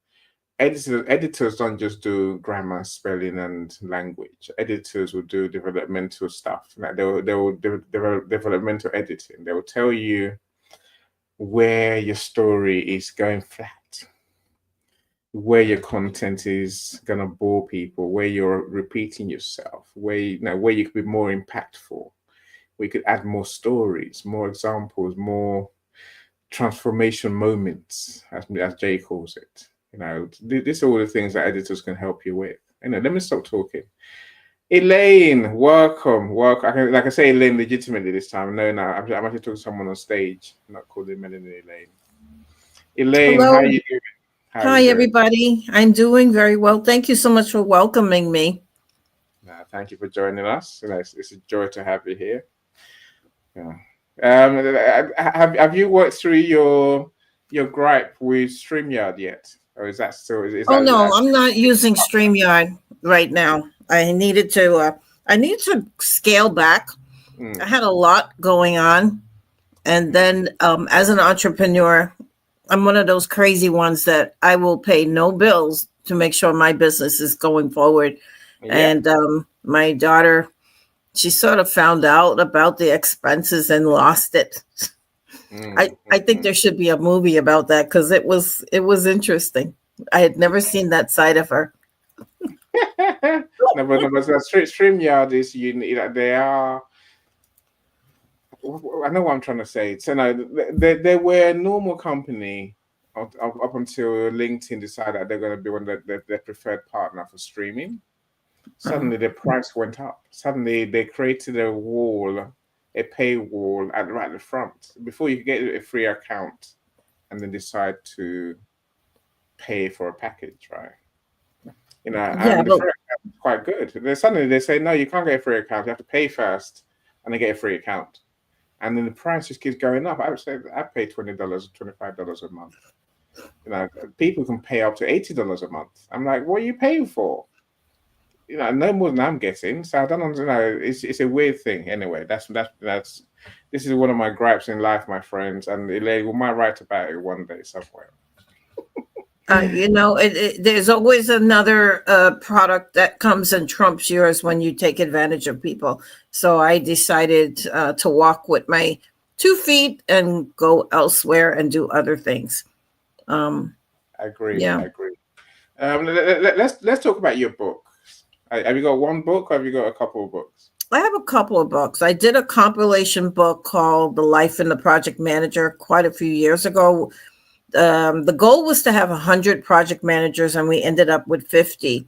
Editors don't just do grammar, spelling, and language. Editors will do developmental stuff. Like they will develop developmental editing. They will tell you where your story is going flat, where your content is gonna bore people, where you're repeating yourself, where you could be more impactful. We could add more stories, more examples, more transformation moments, as Jay calls it. These are all the things that editors can help you with. Let me stop talking. Elaine, welcome. Like I say, Elaine legitimately this time. No, I'm actually talking to someone on stage. I'm not calling Melanie Elaine. Elaine, Hello. how are you doing? Hi, everybody. I'm doing very well. Thank you so much for welcoming me. Thank you for joining us. It's a joy to have you here. Yeah. Have you worked through your gripe with StreamYard yet? Or is that still? No, I'm not using StreamYard right now. I needed to scale back. I had a lot going on. And then as an entrepreneur, I'm one of those crazy ones that I will pay no bills to make sure my business is going forward. Yeah. And my daughter, she sort of found out about the expenses and lost it. I think there should be a movie about that because it was interesting. I had never seen that side of her. No, but StreamYard is they are. I know what I'm trying to say. So no, they were a normal company up until LinkedIn decided that they're going to be one of their preferred partner for streaming. Suddenly the price went up. Suddenly they created a paywall right at the front before you could get a free account, and then decide to pay for a package, right? And the free account quite good. Then suddenly they say, no, you can't get a free account. You have to pay first and then get a free account. And then the price just keeps going up. I would say I pay $20 or $25 a month. People can pay up to $80 a month. I'm like, what are you paying for? No more than I'm getting. So I don't know. It's a weird thing. Anyway, that's this is one of my gripes in life, my friends. And Elaine, we might write about it one day somewhere. There's always another product that comes and trumps yours when you take advantage of people. So I decided to walk with my 2 feet and go elsewhere and do other things. I agree. Yeah. I agree. Let's talk about your book. Have you got one book or have you got a couple of books? I have a couple of books. I did a compilation book called The Life in the Project Manager quite a few years ago. The goal was to have 100 project managers, and we ended up with 50.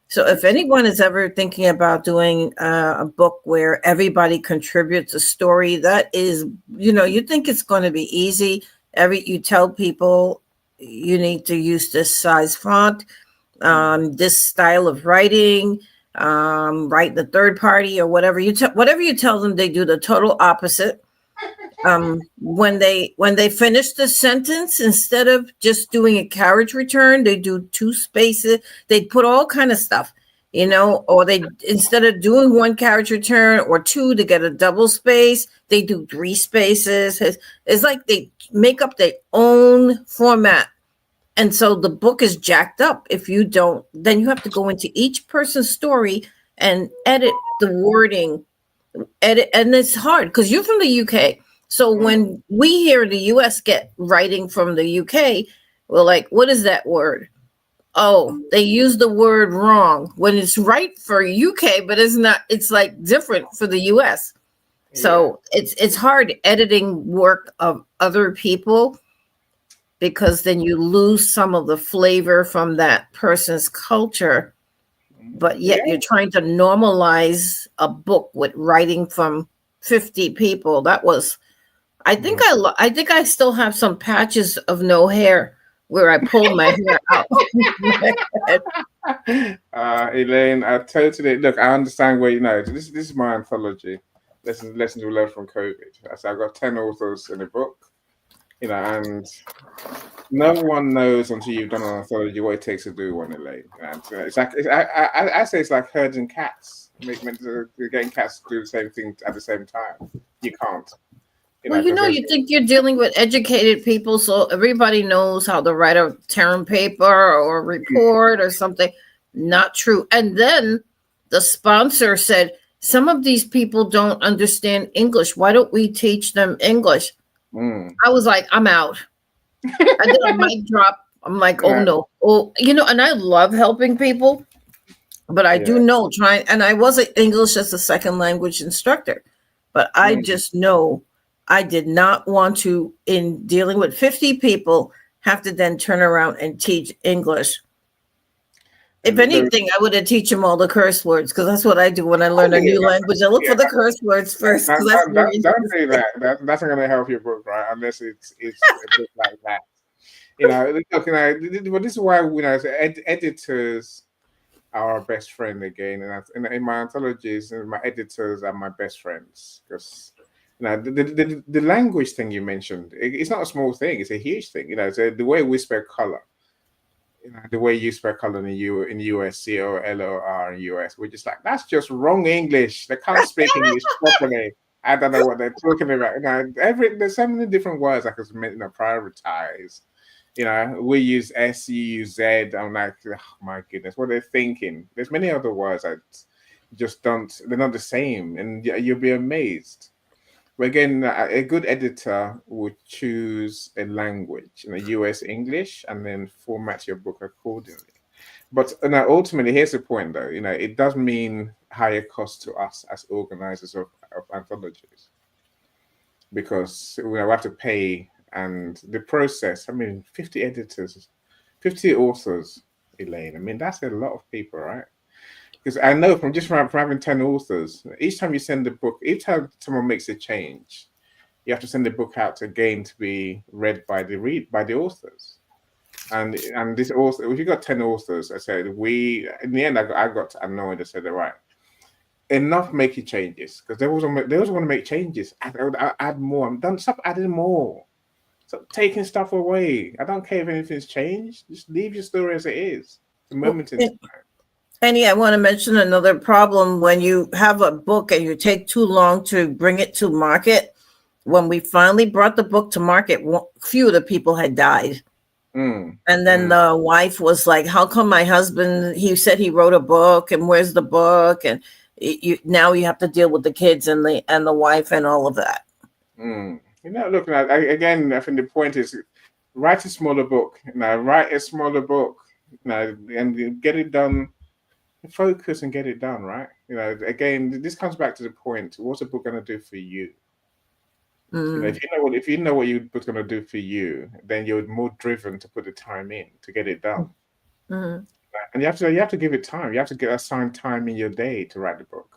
So if anyone is ever thinking about doing a book where everybody contributes a story, that is, you think it's going to be easy. You tell people you need to use this size font, this style of writing, write the third party or whatever whatever you tell them, they do the total opposite. When they finish the sentence, instead of just doing a carriage return, they do 2 spaces. They put all kind of stuff, or they, instead of doing 1 carriage return or 2 to get a double space, they do 3 spaces. It's like they make up their own format. And so the book is jacked up. If you don't, then you have to go into each person's story and edit the wording. And it's hard because you're from the UK. So when we here in the US get writing from the UK, we're like, what is that word? Oh, they use the word wrong when it's right for UK, but it's not. It's like different for the US. So it's hard editing work of other people, because then you lose some of the flavor from that person's culture. But yet you're trying to normalize a book with writing from 50 people. That was, I think I still have some patches of no hair where I pulled my hair out. Elaine, I totally look. I understand where this is my anthology. Lessons we learned from COVID. So I've got 10 authors in the book, and no one knows until you've done an anthology what it takes to do one, Elaine. And it's like I say it's like herding cats. Getting cats to do the same thing at the same time. You can't. You think you're dealing with educated people, so everybody knows how to write a term paper or a report or something. Not true. And then the sponsor said, some of these people don't understand English. Why don't we teach them English? I was like, I'm out. I did a mic drop. I'm like, oh no. Oh, and I love helping people, but I do know and I was an English as a second language instructor, but I just know I did not want to, in dealing with 50 people, have to then turn around and teach English. If anything, I would have teach them all the curse words, because that's what I do when I learn a new language. I look for the curse words first. Don't say that. That's not going to help your book, right? Unless it's a book like that. But this is why editors are our best friend again. And in my anthologies, my editors are my best friends, because the language thing you mentioned, it's not a small thing. It's a huge thing. So the way we spell color. The way you spell color in the US, COLOR in US, we're just like, that's just wrong English. They can't speak English properly. I don't know what they're talking about. There's so many different words I could prioritize. We use S, you use Z. I'm like, oh my goodness, what are they thinking? There's many other words that just they're not the same, and you'll be amazed. But again, a good editor would choose a language, US English, and then format your book accordingly. But ultimately, here's the point, though. It does mean higher cost to us as organizers of anthologies, because we have to pay, and the process. 50 editors, 50 authors, Elaine. That's a lot of people, right? Because I know from having 10 authors, each time you send the book, each time someone makes a change, you have to send the book out again to be read by the authors. And this author, if you got 10 authors, I said in the end I got annoyed. I said, all right, enough making changes, because they also want to make changes. Add more. I'm done. Stop adding more. Stop taking stuff away. I don't care if anything's changed. Just leave your story as it is. The moment in time. Annie, I want to mention another problem when you have a book and you take too long to bring it to market. When we finally brought the book to market, few of the people had died. And then the wife was like, how come my husband, he said he wrote a book, and where's the book? And now you have to deal with the kids and the wife and all of that. Look, again, I think the point is, write a smaller book. Write a smaller book. And get it done. Focus and get it done, right? Again, this comes back to the point: what's a book going to do for you? If you know what your book's going to do for you, then you're more driven to put the time in to get it done. And you have to give it time. You have to get assigned time in your day to write the book.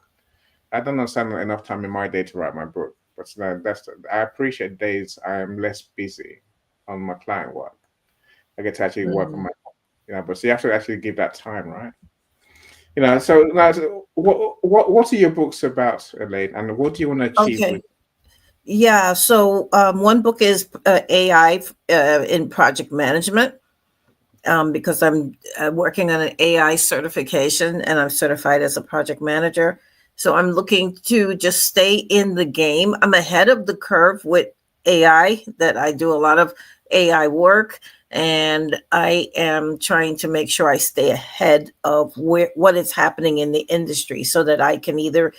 I don't understand enough time in my day to write my book, but I appreciate days I am less busy on my client work. I get to actually work on my book, but so you have to actually give that time, right? So now, what are your books about, Elaine, and what do you want to achieve with? Yeah, so one book is AI in project management, because I'm working on an AI certification and I'm certified as a project manager. So I'm looking to just stay in the game. I'm ahead of the curve with AI, that I do a lot of AI work, and I am trying to make sure I stay ahead of what is happening in the industry, so that I can either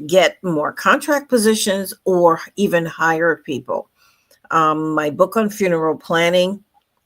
get more contract positions or even hire people. My book on funeral planning,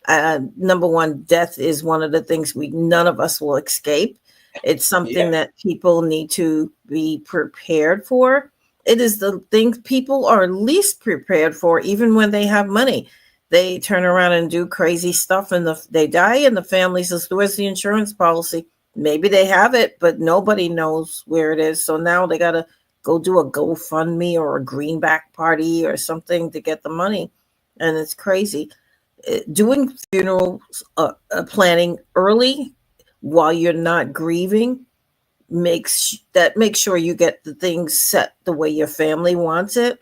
number one, death is one of the things none of us will escape. It's something that people need to be prepared for. It is the thing people are least prepared for, even when they have money. They turn around and do crazy stuff, and they die, and the family says, where's the insurance policy? Maybe they have it, but nobody knows where it is. So now they got to go do a GoFundMe or a greenback party or something to get the money. And it's crazy. Doing funeral planning early while you're not grieving makes sure you get the things set the way your family wants it,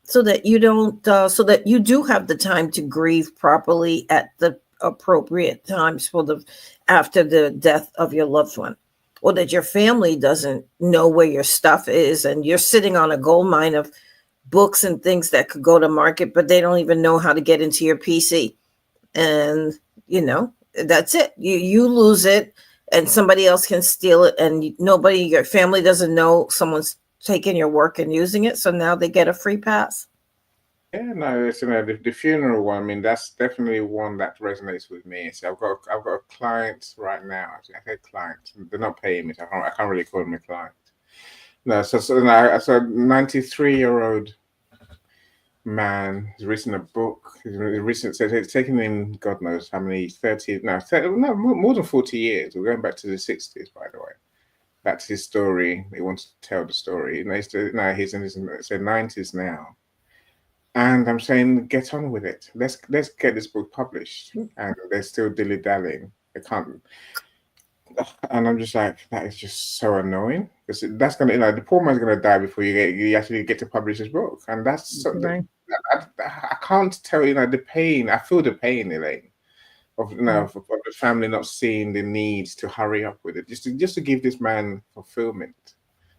so that you don't so that you do have the time to grieve properly at the appropriate times after the death of your loved one, or that your family doesn't know where your stuff is and you're sitting on a gold mine of books and things that could go to market, but they don't even know how to get into your PC. And that's it. You lose it, and somebody else can steal it, and your family doesn't know someone's taking your work and using it, so now they get a free pass. Yeah, no, it's, the funeral one. I mean, that's definitely one that resonates with me. So I've got a client right now. Actually, I say client. They're not paying me, so I can't really call them a client. No, so 93-year-old man. He's written a book. It's taken him God knows how many, 30, no, more than 40 years. We're going back to the 60s, by the way. That's his story. He wants to tell the story. He's in his 90s now. And I'm saying, get on with it. Let's get this book published. And they're still dilly-dallying. They can't. And I'm just like, that is just so annoying. Because that's going to, the poor man's going to die before you actually get to publish his book. And that's something. I can't tell you, the pain. I feel the pain, Elaine, of of the family not seeing the need to hurry up with it, just to give this man fulfillment,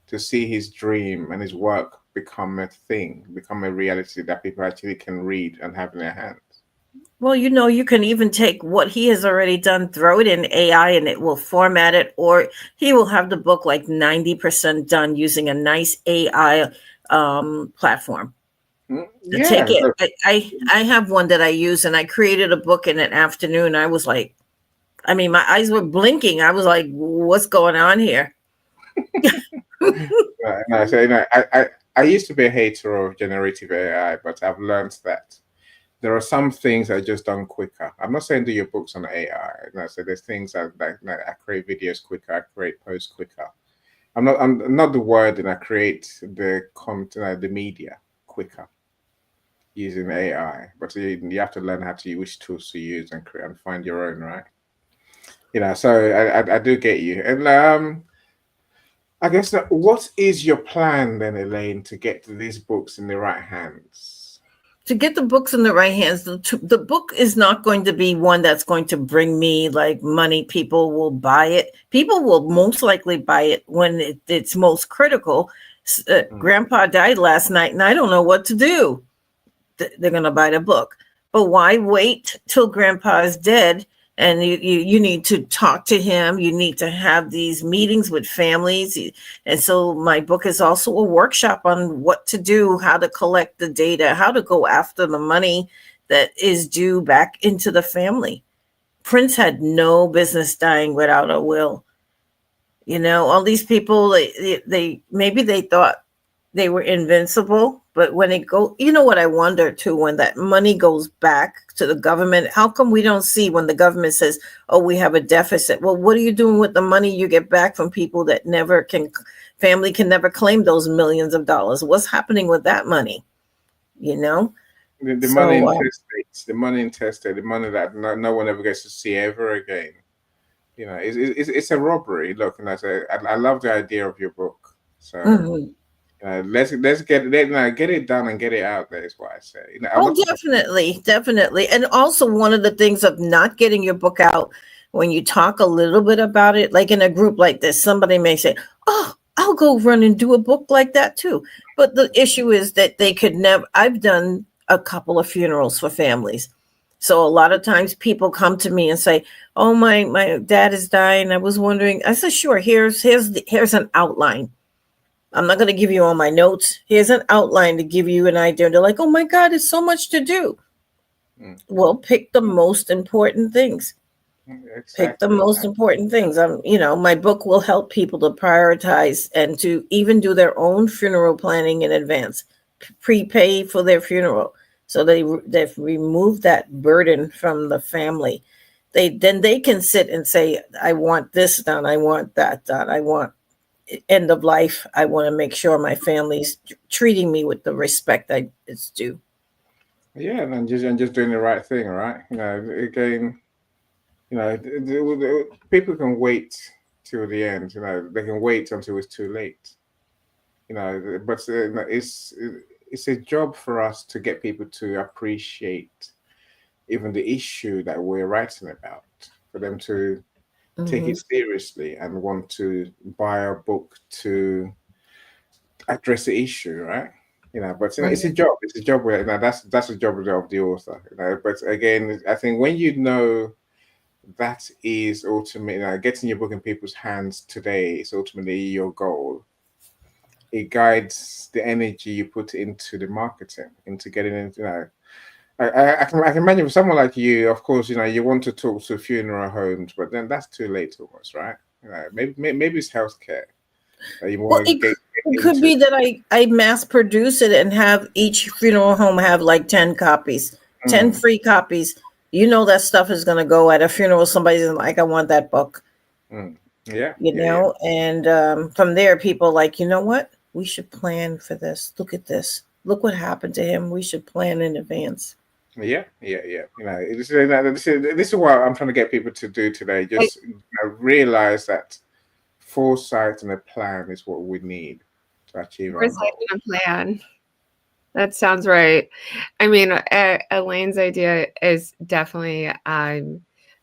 to see his dream and his work become a thing, become a reality that people actually can read and have in their hands. Well, you can even take what he has already done, throw it in AI, and it will format it, or he will have the book like 90% done using a nice AI platform. Take it. I have one that I use, and I created a book in an afternoon. I was like, my eyes were blinking. I was like, what's going on here? I used to be a hater of generative AI, but I've learned that there are some things that are just done quicker. I'm not saying do your books on AI. So there's things that I create videos quicker, I create posts quicker. I'm not the word, and I create the content, the media quicker. using AI, but you have to learn how to which tools to use and create and find your own, right? So I do get you. And I guess what is your plan then, Elaine, to get these books in the right hands? To get the books in the right hands, the book is not going to be one that's going to bring me like money. People will buy it. People will most likely buy it when it's most critical. Grandpa died last night and I don't know what to do. They're going to buy the book. But why wait till grandpa is dead? And you need to talk to him. You need to have these meetings with families. And so my book is also a workshop on what to do, how to collect the data, how to go after the money that is due back into the family. Prince had no business dying without a will. All these people, they maybe they thought they were invincible, but when it go, what I wonder too, when that money goes back to the government, how come we don't see when the government says, oh, we have a deficit? Well, what are you doing with the money you get back from people that family can never claim those millions of dollars? What's happening with that money? The money intestate, the money intestate, the money that no one ever gets to see ever again. It's a robbery. Look, and I love the idea of your book. So let's get it done and get it out there is what I say. Definitely. And also one of the things of not getting your book out, when you talk a little bit about it, like in a group like this, somebody may say, oh, I'll go run and do a book like that too. But the issue is that they could never. I've done a couple of funerals for families. So a lot of times people come to me and say, oh, my dad is dying. I was wondering. I said, sure, here's an outline. I'm not going to give you all my notes. Here's an outline to give you an idea. They're like, oh my God, it's so much to do. Well, pick the most important things. Exactly. Pick the most important things. My book will help people to prioritize and to even do their own funeral planning in advance, prepay for their funeral. So they've removed that burden from the family. They can sit and say, I want this done. I want that done. I want end of life. I want to make sure my family's treating me with the respect it's due. Yeah, and just doing the right thing, right? Again, people can wait till the end. They can wait until it's too late. But it's a job for us to get people to appreciate even the issue that we're writing about, for them to take it seriously and want to buy a book to address the issue, right? But it's a job. It's a job where that's a job of the author. But again, I think when that is ultimately getting your book in people's hands today is ultimately your goal. It guides the energy you put into the marketing, into getting into. I can imagine for someone like you, of course, you want to talk to funeral homes, but then that's too late almost, right? Maybe it's healthcare that you want to get. It could be that I mass produce it and have each funeral home have like 10 copies, 10 free copies. That stuff is going to go at a funeral. Somebody's like, I want that book. Yeah. And from there, people like, you know what? We should plan for this. Look at this. Look what happened to him. We should plan in advance. Yeah. This is what I'm trying to get people to do today. Just realize that foresight and a plan is what we need to achieve our goal. And a plan. That sounds right. I mean, Elaine's idea is definitely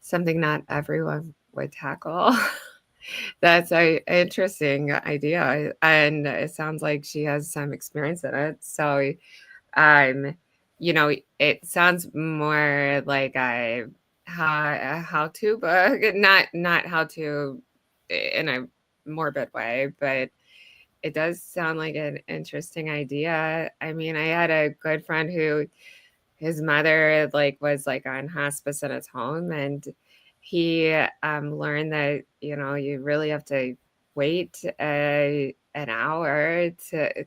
something not everyone would tackle. That's an interesting idea, and it sounds like she has some experience in it. So, it sounds more like a how-to book, not how to in a morbid way, but it does sound like an interesting idea. I mean, I had a good friend who his mother was on hospice in his home, and he learned that you really have to wait an hour to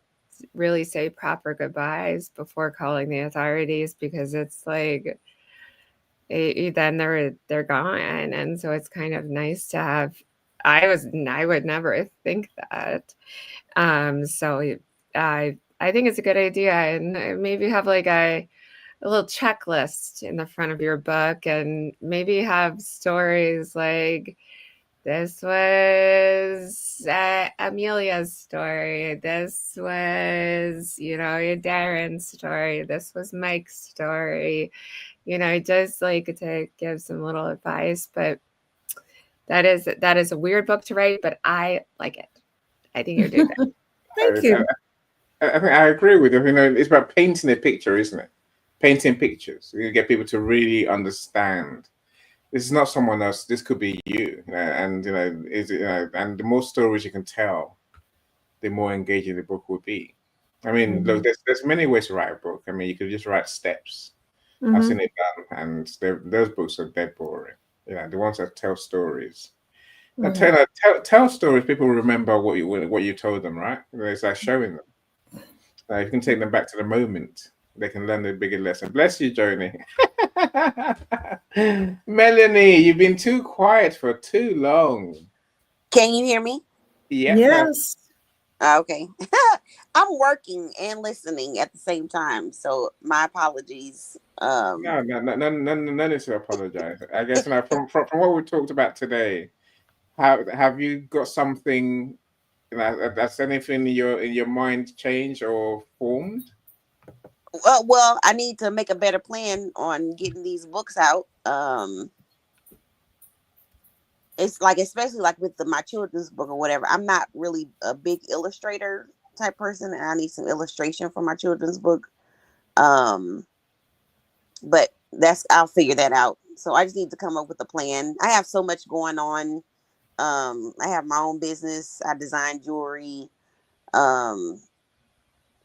really say proper goodbyes before calling the authorities, because it's then they're gone. And so it's kind of nice to have. I would never think that. So I think it's a good idea, and maybe have like a little checklist in the front of your book, and maybe have stories like this was Amelia's story. This was, your Darren's story. This was Mike's story. Just like to give some little advice, but that is a weird book to write, but I like it. I think you're doing good. Thank you. I think I agree with you. It's about painting a picture, isn't it? Painting pictures. You get people to really understand. This is not someone else. This could be you. And and the more stories you can tell, the more engaging the book will be. I mean, look, there's many ways to write a book. I mean, you could just write steps. I've seen it done, and those books are dead boring. The ones that tell stories. Now, tell stories. People remember what you told them, right? It's like showing them. You can take them back to the moment. They can learn the bigger lesson. Bless you, Joni. Melanie, you've been too quiet for too long. Can you hear me? Yep. Yes. Okay. I'm working and listening at the same time, so my apologies. No need to apologize. I guess from what we talked about today, have you got something that's anything in your mind changed or formed? Well, I need to make a better plan on getting these books out. It's like, especially like with my children's book or whatever, I'm not really a big illustrator type person, and I need some illustration for my children's book. But I'll figure that out. So I just need to come up with a plan. I have so much going on. I have my own business. I design jewelry. I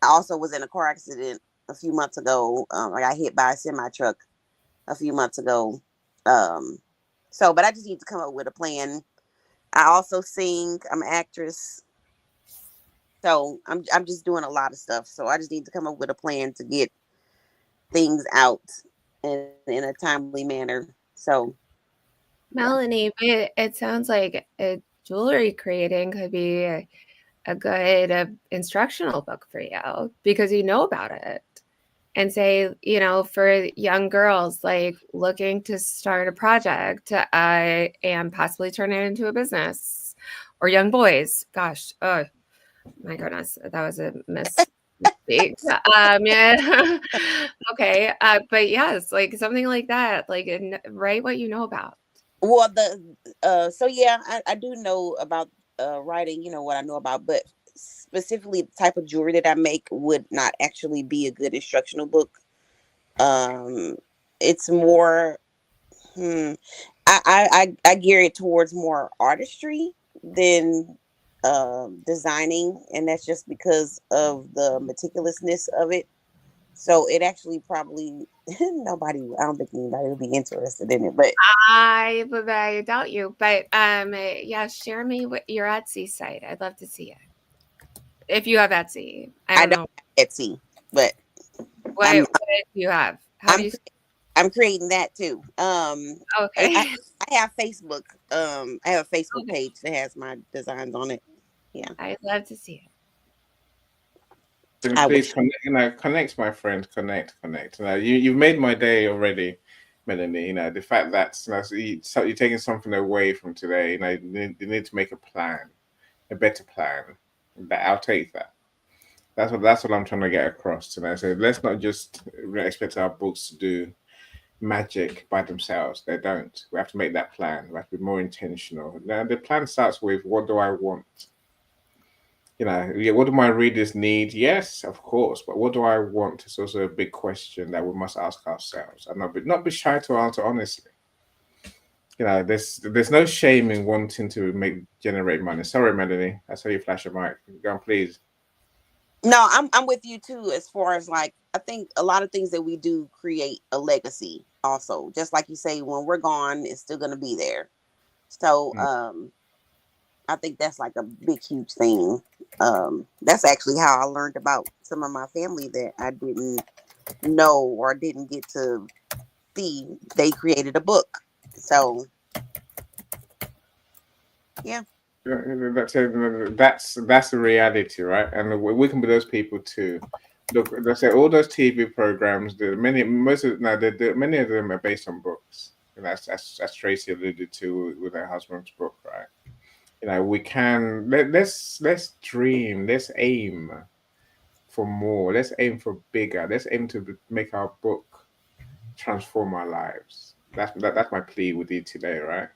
also was in a car accident a few months ago. I got hit by a semi truck a few months ago. But I just need to come up with a plan. I also sing. I'm an actress. So I'm just doing a lot of stuff. So I just need to come up with a plan to get things out in a timely manner. So, Melanie, but it sounds like jewelry creating could be a good instructional book for you because you know about it. And say, for young girls like looking to start a project and possibly turn it into a business, or young boys. Gosh, oh my goodness, that was a mistake. Yeah. Okay, but yes, like something like that, like write what you know about. well, I do know about writing. What I know about, but specifically the type of jewelry that I make would not actually be a good instructional book. It's more, I gear it towards more artistry than designing, and that's just because of the meticulousness of it. So it actually probably I don't think anybody would be interested in it, but I doubt you, but yeah, share me your Etsy site. I'd love to see it. If you have Etsy, I don't know Etsy, but what do you have? I'm creating that too. Okay. I have Facebook. I have a Facebook page that has my designs on it. Yeah, I'd love to see it. Please connect, my friend. Connect. You've made my day already, Melanie. The fact that you're taking something away from today. You need to make a plan, a better plan. I'll take that. That's what I'm trying to get across tonight. So let's not just expect our books to do magic by themselves. They don't. We have to make that plan. We have to be more intentional. Now the plan starts with, what do I want? What do my readers need? Yes, of course. But what do I want is also a big question that we must ask ourselves, and not be shy to answer honestly. There's no shame in wanting to generate money. Sorry, Melanie, I saw you flash a mic. Go on, please. No, I'm with you too. As far as like, I think a lot of things that we do create a legacy. Also, just like you say, when we're gone, it's still going to be there. So, I think that's like a big, huge thing. That's actually how I learned about some of my family that I didn't know or didn't get to see. They created a book. So, yeah. That's the reality, right? And we can be those people too. Look, they say all those TV programs. Many of them are based on books, and as Tracy alluded to with her husband's book, right? We can let's dream, let's aim for more, let's aim for bigger, let's aim to make our book transform our lives. That's my plea with you today, right?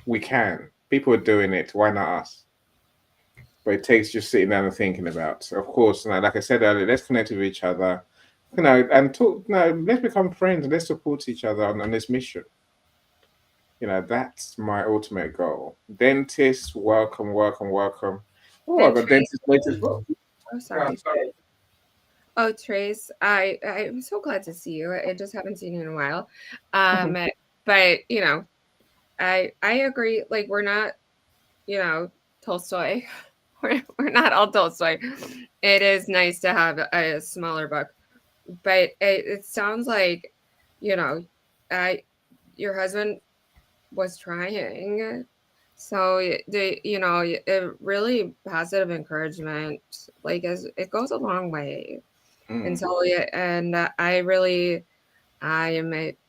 We can. People are doing it. Why not us? But it takes just sitting down and thinking about. So of course, like I said earlier, let's connect with each other, and talk. Let's become friends. Let's support each other on this mission. That's my ultimate goal. Dentists, welcome, welcome, welcome. Oh, I got dentist latest book. Oh, sorry. Oh, Trace, I'm so glad to see you. I just haven't seen you in a while. But I agree. Like, we're not, Tolstoy. We're not all Tolstoy. It is nice to have a smaller book, but it sounds like, your husband was trying. So it really positive encouragement, like, it goes a long way. And so, and I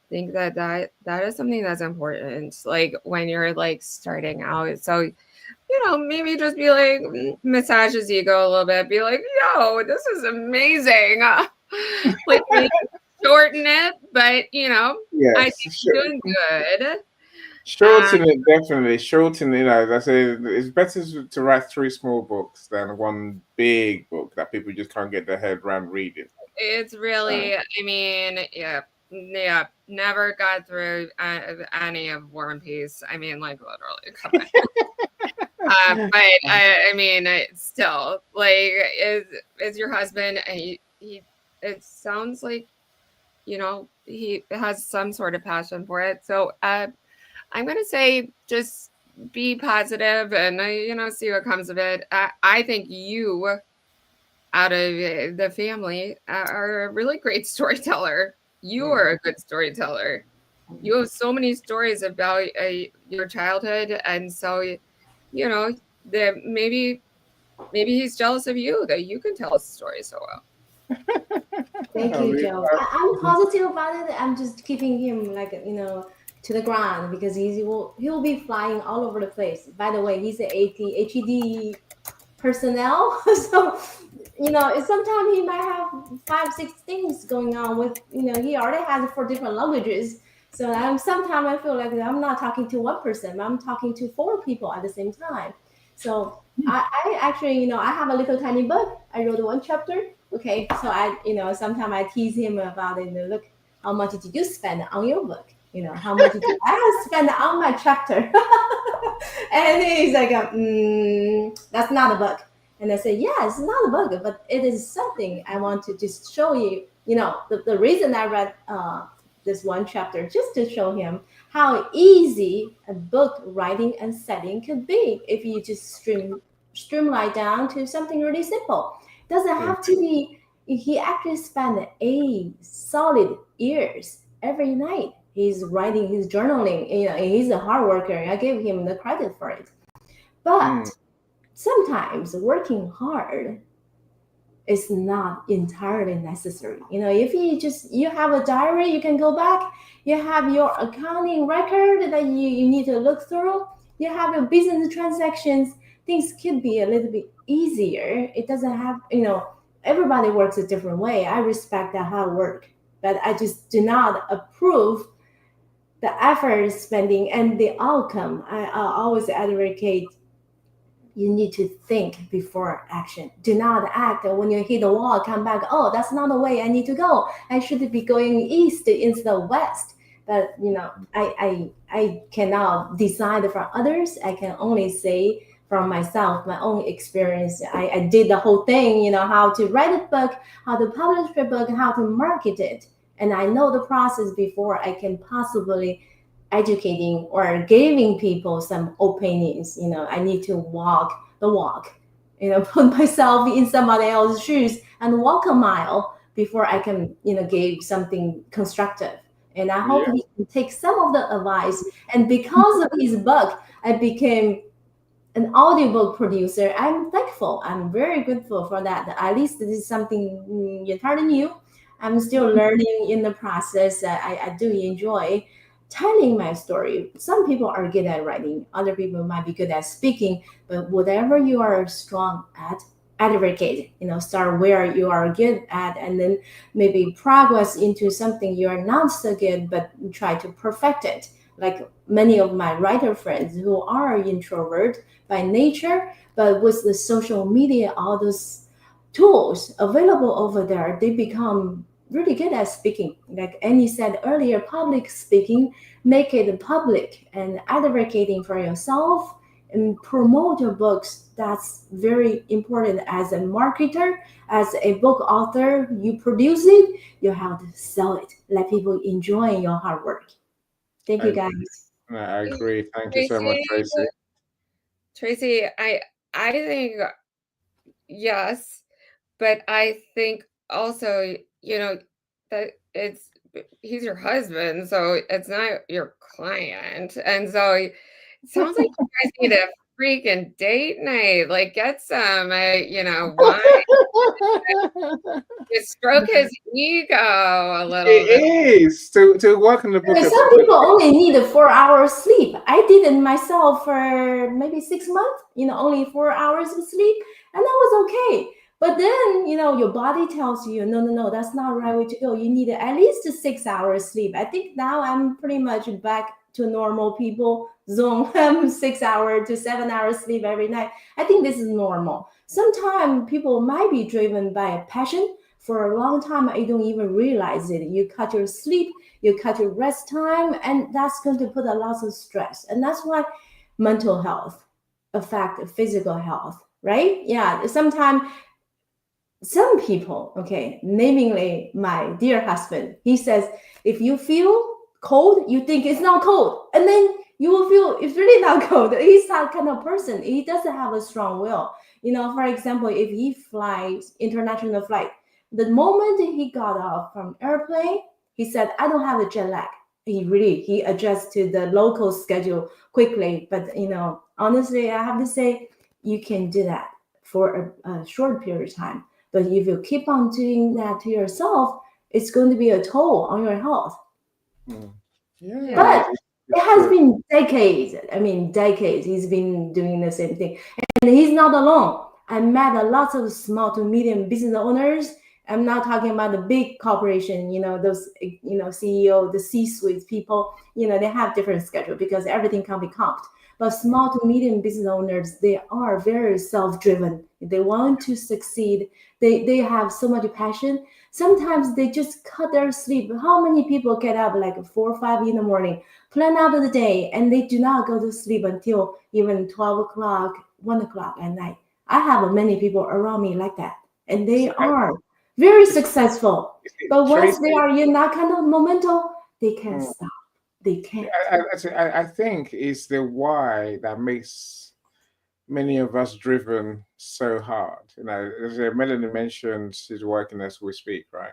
think that is something that's important. Like, when you're like starting out, so maybe just be like, massage his ego a little bit. Be like, yo, this is amazing. Like, maybe shorten it, but Yes, I think you're doing good. Shorten it, definitely. Shorten it. I say it's better to write 3 small books than one big book that people just can't get their head around reading. It's really, I mean, yeah, never got through any of War and Peace. I mean, like, literally, come on. But I mean, still, like, is your husband? He it sounds like, he has some sort of passion for it. So I'm gonna say, just be positive and see what comes of it. I think you, out of the family, are a really great storyteller. You are a good storyteller. You have so many stories about your childhood, and so that maybe he's jealous of you that you can tell a story so well. Thank you, Joe. I'm positive about it. I'm just keeping him like to the ground because he'll be flying all over the place. By the way, he's an HED personnel, so sometimes he might have 5-6 things going on with he already has 4 different languages. So sometimes I feel like I'm not talking to one person, I'm talking to 4 people at the same time. So I actually I have a little tiny book. I wrote 1 chapter. Okay, so I sometimes I tease him about it. Look, how much did you spend on your book? How much did I spend on my chapter? And he's like, that's not a book. And I say, yeah, it's not a book, but it is something I want to just show you. The reason I read this 1 chapter, just to show him how easy a book writing and setting could be if you just streamline down to something really simple. Doesn't have to be. He actually spent 8 solid years every night. He's writing, he's journaling. He's a hard worker. I give him the credit for it. But sometimes working hard is not entirely necessary. If you have a diary, you can go back. You have your accounting record that you need to look through. You have your business transactions. Things could be a little bit easier. It doesn't have, everybody works a different way. I respect that hard work, but I just do not approve the effort spending and the outcome. I always advocate you need to think before action. Do not act when you hit the wall, come back, oh, that's not the way I need to go. I should be going east instead of west. But I cannot decide for others. I can only say from myself, my own experience. I did the whole thing, how to write a book, how to publish a book, how to market it. And I know the process before I can possibly educating or giving people some opinions. I need to walk the walk, put myself in somebody else's shoes and walk a mile before I can, give something constructive. And I hope he can take some of the advice. And because of his book, I became an audiobook producer, I'm thankful. I'm very grateful for that. At least this is something entirely new. I'm still learning in the process. I do enjoy telling my story. Some people are good at writing, other people might be good at speaking, but whatever you are strong at, advocate, start where you are good at, and then maybe progress into something you are not so good, but try to perfect it. Like many of my writer friends who are introvert by nature, but with the social media, all those tools available over there, they become really good at speaking. Like Annie said earlier, public speaking, make it public and advocating for yourself and promote your books. That's very important as a marketer, as a book author. You produce it, you have to sell it, let people enjoy your hard work. Thank I you, agree. guys. No, I agree. Thank you so much, Tracy. Tracy, I think yes, but I think also, that he's your husband, so it's not your client. And so it sounds like you guys need a freaking date night. Like get some, wine. Just stroke his ego a little bit. It is to work on the book. Some people only need a 4 hour sleep. I did it myself for maybe 6 months, only 4 hours of sleep, and that was okay. But then, your body tells you, no, no, no, that's not the right way to go. You need at least 6 hours sleep. I think now I'm pretty much back to normal people zone, 6 hour to 7 hours sleep every night. I think this is normal. Sometimes people might be driven by a passion. For a long time, I don't even realize it. You cut your sleep, you cut your rest time, and that's going to put a lot of stress. And that's why mental health affect physical health, right? Yeah, sometimes some people, okay, namely my dear husband, he says, if you feel cold, you think it's not cold. And then you will feel it's really not cold. He's that kind of person. He doesn't have a strong will. For example, if he flies international flight, the moment he got off from airplane, he said, I don't have a jet lag. He adjusts to the local schedule quickly. But honestly, I have to say, you can do that for a short period of time. But if you keep on doing that to yourself, it's going to be a toll on your health. Yeah, But it has been decades. I mean, decades. He's been doing the same thing. And he's not alone. I met a lot of small to medium business owners. I'm not talking about the big corporation, those, CEO, the C-suite people, they have different schedule because everything can be comped. But small to medium business owners, they are very self-driven. They want to succeed. They have so much passion. Sometimes they just cut their sleep. How many people get up like 4 or 5 in the morning, plan out the day, and they do not go to sleep until even 12 o'clock, 1 o'clock at night? I have many people around me like that, and they are very successful. But once they are in that kind of momentum, they can't stop. They can't. I think it's the why that makes many of us driven so hard. As Melanie mentioned, she's working as we speak, right?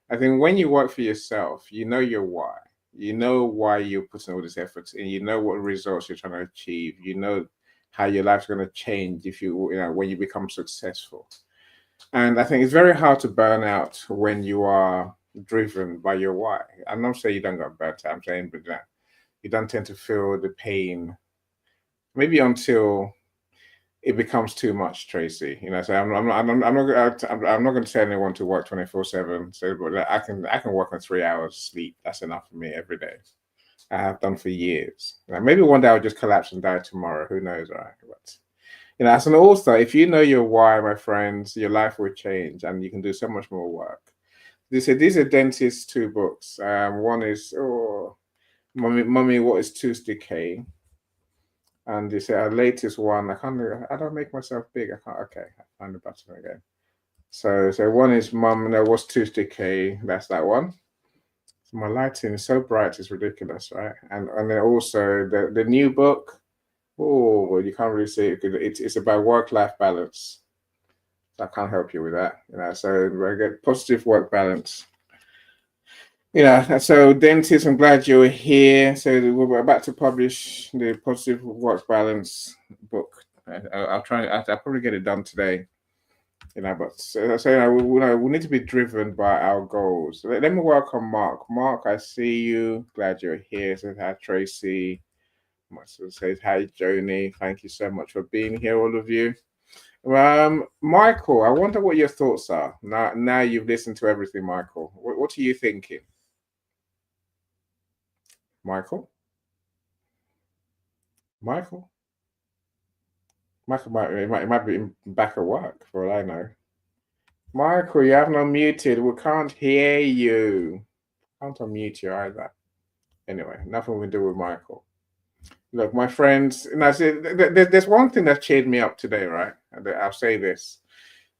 I think when you work for yourself, you know your why. You know why you're putting all this effort in. You know what results you're trying to achieve. You know how your life's going to change if when you become successful. And I think it's very hard to burn out when you are driven by your why. I'm not saying you don't get burnt out. I'm saying, but you don't tend to feel the pain, maybe until it becomes too much, Tracy. So I'm not going to tell anyone to work 24/7. So, but I can work on 3 hours sleep. That's enough for me every day. I have done for years. Maybe one day I'll just collapse and die tomorrow. Who knows, right? But as an author, if you know your why, my friends, your life will change, and you can do so much more work. These are Dentist's 2 books. One is Mummy, What is Tooth Decay? And they say our latest one. I don't make myself big. I can't. Okay, I find the button again. So one is Mum. There was Tooth Decay. That's that one. So my lighting is so bright, it's ridiculous, right? And then also the new book. Oh, well, you can't really see it because it's about work-life balance. So I can't help you with that. So I get positive work balance. So Dentist, I'm glad you're here. So we're about to publish the Positive Work Balance book I'll try. I'll probably get it done today. But we need to be driven by our goals. Let me welcome Mark. Mark, I see you. Glad you're here. Says hi, Tracy. Says hi, Joni. Thank you so much for being here, all of you. Michael, I wonder what your thoughts are now you've listened to everything. Michael, what are you thinking? Michael might be back at work for all I know. Michael, you haven't unmuted. We can't hear you. Can't unmute you either. Anyway, nothing we do with Michael. Look, my friends, there's one thing that cheered me up today, right? And I'll say this.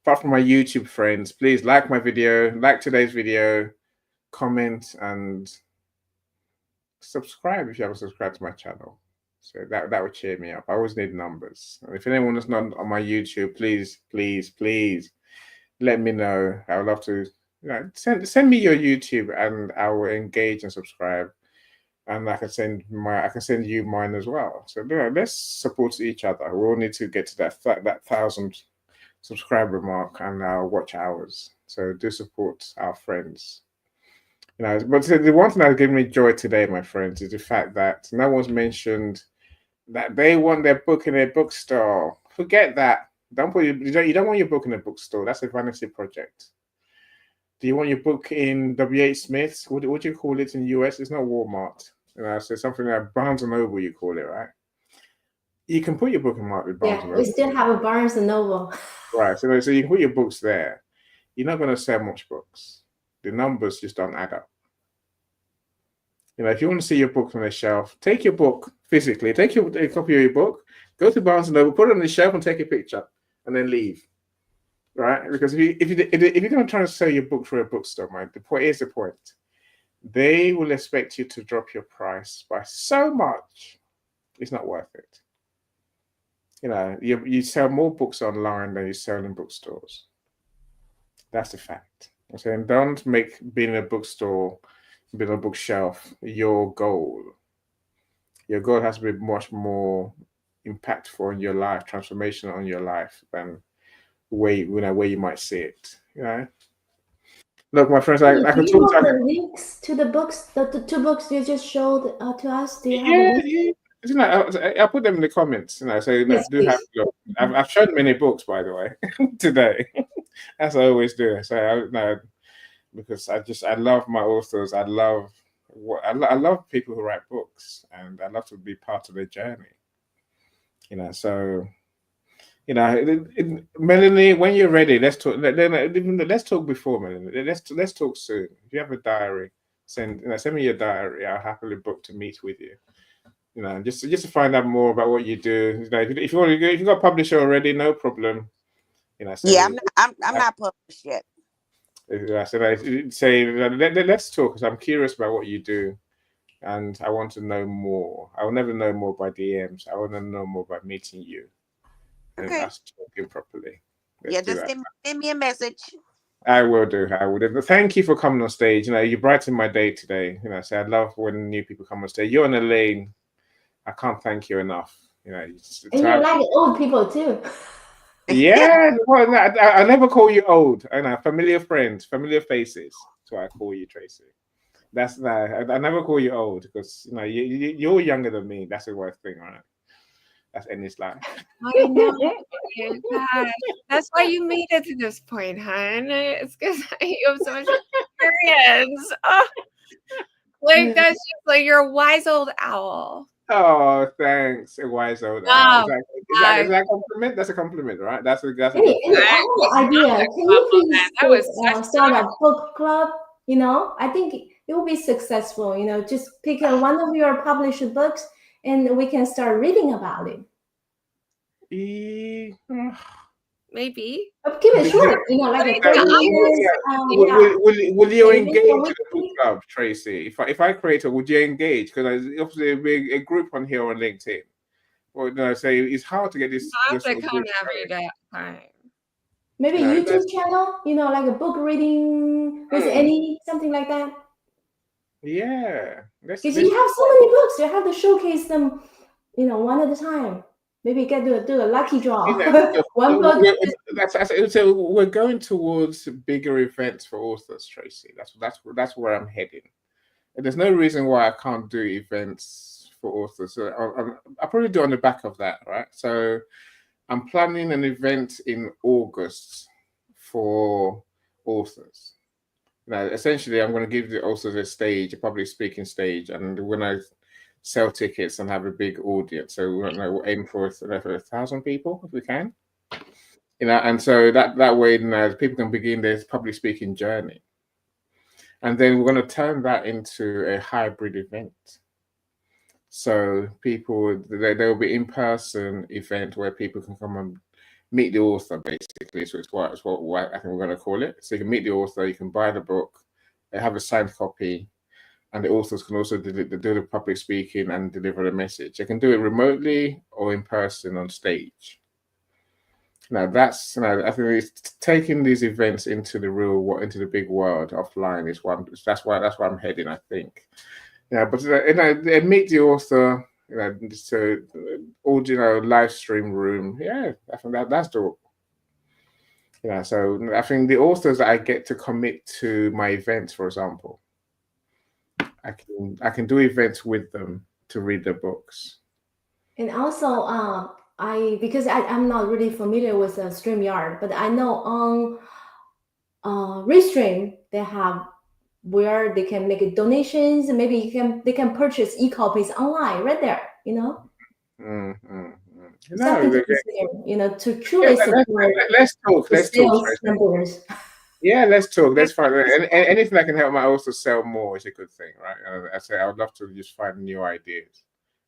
Apart from my YouTube friends, please like my video, like today's video, comment, and subscribe if you haven't subscribed to my channel. So that would cheer me up. I always need numbers. And if anyone is not on my YouTube, please let me know. I would love to send me your YouTube and I will engage and subscribe. And I can send you mine as well. So let's support each other. We all need to get to that 1,000 subscriber mark and our watch hours. So do support our friends. But the one thing that's given me joy today, my friends, is the fact that no one's mentioned that they want their book in a bookstore. Forget that. You don't want your book in a bookstore. That's a vanity project. Do you want your book in W.H. Smith's? What do you call it in the US? It's not Walmart. So something like Barnes & Noble, you call it, right? You can put your book in Barnes & Noble. We still have a Barnes & Noble. Right, so you can put your books there. You're not going to sell much books. The numbers just don't add up. If you want to see your book on the shelf, take your book physically, take a copy of your book, go to Barnes & Noble, put it on the shelf and take a picture, and then leave. Right? Because if you're going to try to sell your book through a bookstore, the point. They will expect you to drop your price by so much. It's not worth it. You sell more books online than you sell in bookstores. That's a fact. I'm saying don't make being in a bookstore, being on a bookshelf, your goal. Your goal has to be much more impactful in your life, transformational on your life than where you might see it. Look, my friends, I can talk to the links to the books, the 2 books you just showed to us. Do you have I'll put them in the comments. So yes, do have a look. I've shown many books, by the way, today, as I always do. So because I love my authors. I love people who write books, and I love to be part of their journey. Melanie, when you're ready, let's talk. Let's talk before, Melanie. Let's talk soon. If you have a diary, send me your diary. I'll happily book to meet with you. Just to find out more about what you do. If you want to go, if you got a publisher already, no problem. I'm not published yet. Let's talk, because I'm curious about what you do, and I want to know more. I will never know more by DMs. I want to know more by meeting you. And us talking properly. Just send me a message. I will do. Thank you for coming on stage. You brightened my day today. So I love when new people come on stage. You're on a lane. I can't thank you enough. And you like old people too. Yeah. Well, I never call you old. Familiar friends, familiar faces. That's why I call you, Tracy. I never call you old, because you're younger than me. That's the worst thing, right? That's Ennis life. I know. Gosh. That's why you made it to this point, hon. It's because you have so much experience. Oh. That's just like you're a wise old owl. Oh, thanks. A wise old owl. Is that a compliment? That's a compliment, right? That's a compliment. I have an idea. Can you please start a book club? I think it will be successful. Just pick one of your published books, and we can start reading about it. Maybe. Keep it short, like 30 minutes. Will you engage in the book club, Tracy? If I create it, would you engage? Because obviously there'll be a group on here on LinkedIn. Well, say it's hard to get this. Hard to come every day. Maybe YouTube channel, like a book reading with something like that. Yeah. Because you have so many books, you have to showcase them, one at a time. Maybe you can do a lucky draw. You One know, book. so we're going towards bigger events for authors, Tracy. That's where I'm heading. And there's no reason why I can't do events for authors. So I'll probably do on the back of that, right? So I'm planning an event in August for authors. Now, essentially, I'm going to give the authors a stage, a public speaking stage, and when I sell tickets and have a big audience, so we'll aim for 1,000 people if we can. And so that way, people can begin their public speaking journey. And then we're going to turn that into a hybrid event. So there will be in-person event where people can come and meet the author, basically. So it's what I think we're going to call it. So you can meet the author, you can buy the book, have a signed copy, and the authors can also do the public speaking and deliver the message. They can do it remotely or in person on stage. Now I think it's taking these events into the big world offline is one. That's why I'm heading, I think. Yeah, but meet the author, so audio live stream room. Yeah, I think that's dope. Yeah, so I think the authors that I get to commit to my events, for example, I can do events with them to read their books. And also, because I'm not really familiar with StreamYard, but I know on Restream they have where they can make donations. Maybe they can purchase e-copies online right there. Something to consider. To truly support. Let's talk. Sales numbers. Yeah, let's talk. That's fine. Anything that can help my author sell more is a good thing, right? I say I would love to just find new ideas.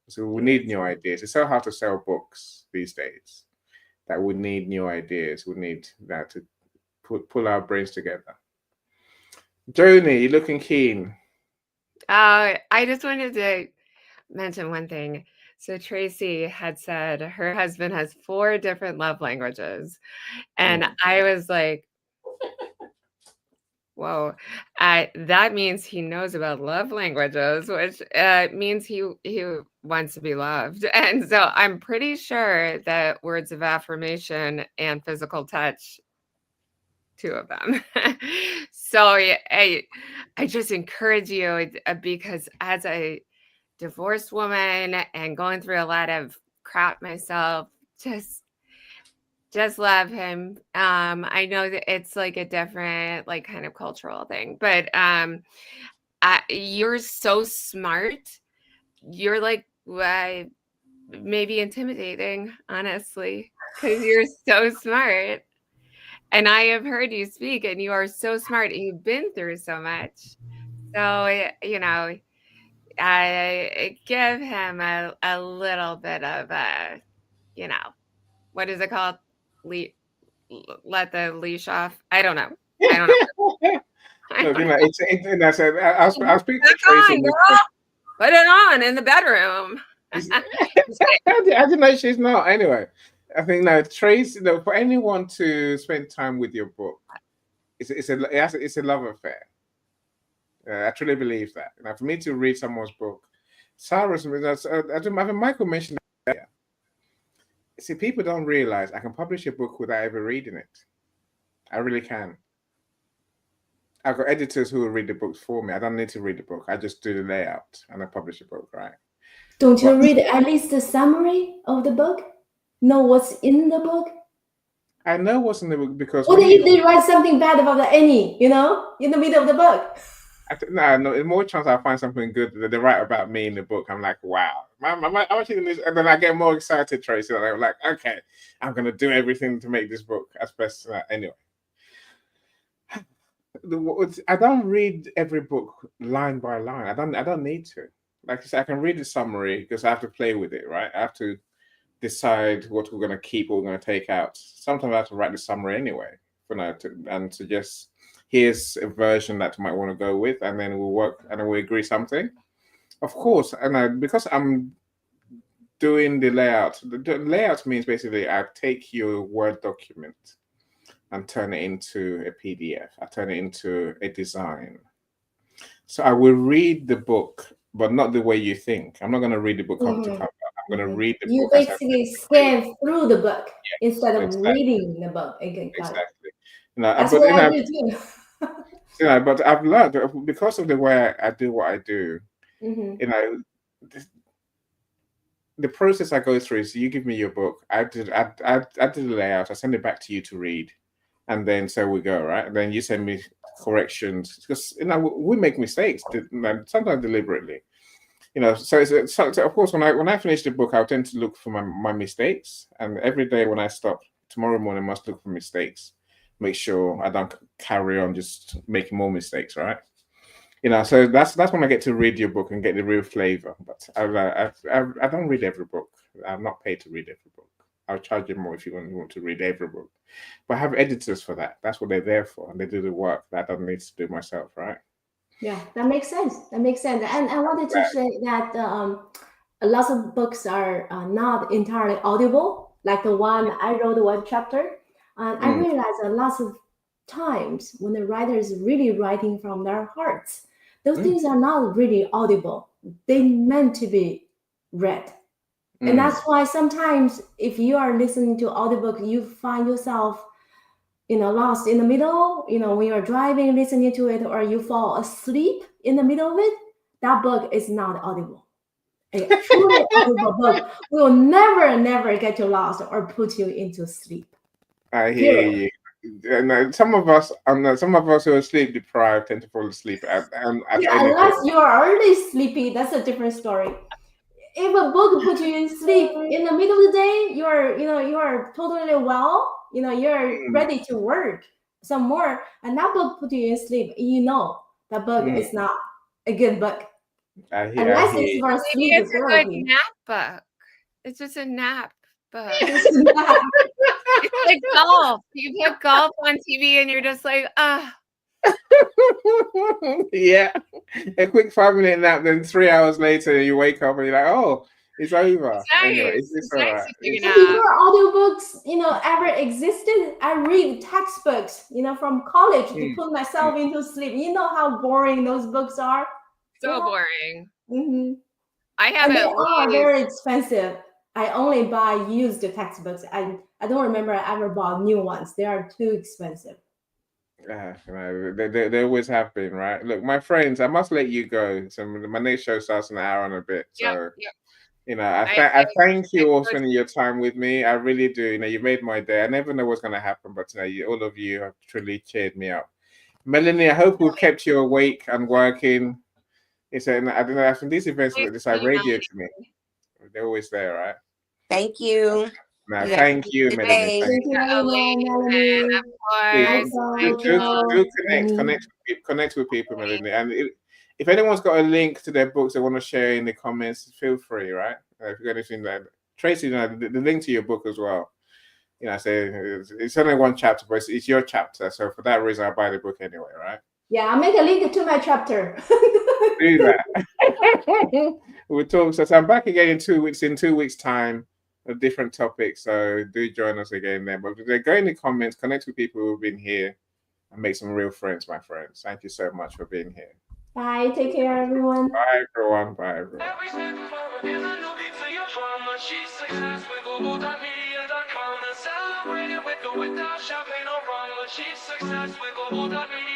So we need new ideas. It's so hard to sell books these days that we need new ideas. We need that to pull our brains together. Joni, you're looking keen. I just wanted to mention one thing. So Tracy had said her husband has 4 different love languages. And I was like, whoa, that means he knows about love languages, which means he wants to be loved. And so I'm pretty sure that words of affirmation and physical touch, 2 of them. So I just encourage you, because as a divorced woman and going through a lot of crap myself, just love him. I know that it's like a different, like, kind of cultural thing, but you're so smart. You're like maybe intimidating, honestly, because you're so smart. And I have heard you speak, and you are so smart, and you've been through so much. So I give him a little bit of what is it called? Let the leash off. I don't know. Look, I'll speak to Tracy. Put it on in the bedroom. I didn't know she's not. Anyway, I think Tracy. For anyone to spend time with your book, it's a love affair. I truly believe that. Now, for me to read someone's book, Sarah's. I think Michael mentioned that. See, people don't realize I can publish a book without ever reading it. I really can. I've got editors who will read the books for me. I don't need to read the book. I just do the layout and I publish a book, right? Don't you read at least the summary of the book? Know what's in the book? I know what's in the book because... What if they write something bad about the Annie, in the middle of the book? No, more chance I'll find something good that they write about me in the book. I'm like, wow. I'm actually in this, and then I get more excited, Tracy. I'm like, okay, I'm going to do everything to make this book as best anyway. I don't read every book line by line. I don't need to. Like I said, I can read the summary because I have to play with it, right? I have to decide what we're going to keep, what we're going to take out. Sometimes I have to write the summary anyway, and suggest here's a version that you might want to go with, and then we'll work and then we agree something. Of course, and because I'm doing the layout. The layout means basically I take your Word document and turn it into a PDF. I turn it into a design. So I will read the book, but not the way you think. I'm not going to read the book cover to cover. I'm going to read the You book as I basically scan through the book instead of exactly, reading the book. Okay, got it. exactly. You know, That's but what I do too. but I've learned because of the way I do what I do. Mm-hmm. You know, the process I go through is you give me your book, I do the layout, I send it back to you to read, and then so we go, right? And then you send me corrections because we make mistakes, sometimes deliberately. So of course when I finish the book, I'll tend to look for my mistakes, and every day when I stop, tomorrow morning I must look for mistakes, make sure I don't carry on just making more mistakes, right? So that's when I get to read your book and get the real flavor. But I don't read every book. I'm not paid to read every book. I'll charge you more if you want to read every book. But I have editors for that. That's what they're there for, and they do the work that I don't need to do myself, right? Yeah, that makes sense. That makes sense. And I wanted to say that lots of books are not entirely audible. Like the one I wrote one chapter, and I realized that lots of times when the writer is really writing from their hearts, those things are not really audible. They meant to be read. And that's why sometimes if you are listening to audiobook, you find yourself lost in the middle, when you're driving, listening to it, or you fall asleep in the middle of it. That book is not audible. A truly audible book will never get you lost or put you into sleep. I hear you. No, some of us who are sleep deprived tend to fall asleep at Yeah, anything. unless you are already sleepy, that's a different story. If a book puts you in sleep in the middle of the day, you are totally well, you're ready to work some more, and that book put you in sleep. That book is not a good book. Unless it's for sleep It's a good therapy. nap book. It's just a nap book. It's It's like golf. You put golf on TV and you're just like, Yeah, a quick 5-minute nap, then 3 hours later you wake up and you're like, oh, it's over. It's nice. Anyway, it's all nice right. to take a And nap. before audiobooks, ever existed, I read textbooks, from college to put myself into sleep. You know how boring those books are? So boring. Mm-hmm. I have And they at are least very expensive. I only buy used textbooks. I don't remember I ever bought new ones. They are too expensive. They always have been, right? Look, my friends, I must let you go. So my next show starts in an hour and a bit. So Yep. I thank you all spending your time with me. I really do. You made my day. I never know what's going to happen, but all of you have truly cheered me up. Melanie, I hope we've kept you awake and working. I don't know. After these events, it's like radio to me. They're always there, right? Thank you. No, thank you, Good Melanie. day. Thank you very much, Melanie. Connect with people, Melanie. And if anyone's got a link to their books they want to share in the comments, feel free, right? If you got anything like Tracy, the link to your book as well. Say it's only one chapter, but it's your chapter. So for that reason, I buy the book anyway, right? Yeah, I'll make a link to my chapter. Do that. We'll talk. So I'm back again in 2 weeks. In 2 weeks' time, a different topic. So do join us again then. But go in the comments, connect with people who've been here, and make some real friends, my friends. Thank you so much for being here. Bye. Take care, everyone. Bye, everyone. Bye, everyone. Every step forward is a new beat to your drama. She's success with Global.Media.com. And celebrate it with or without champagne or rum. She's success with Global.Media.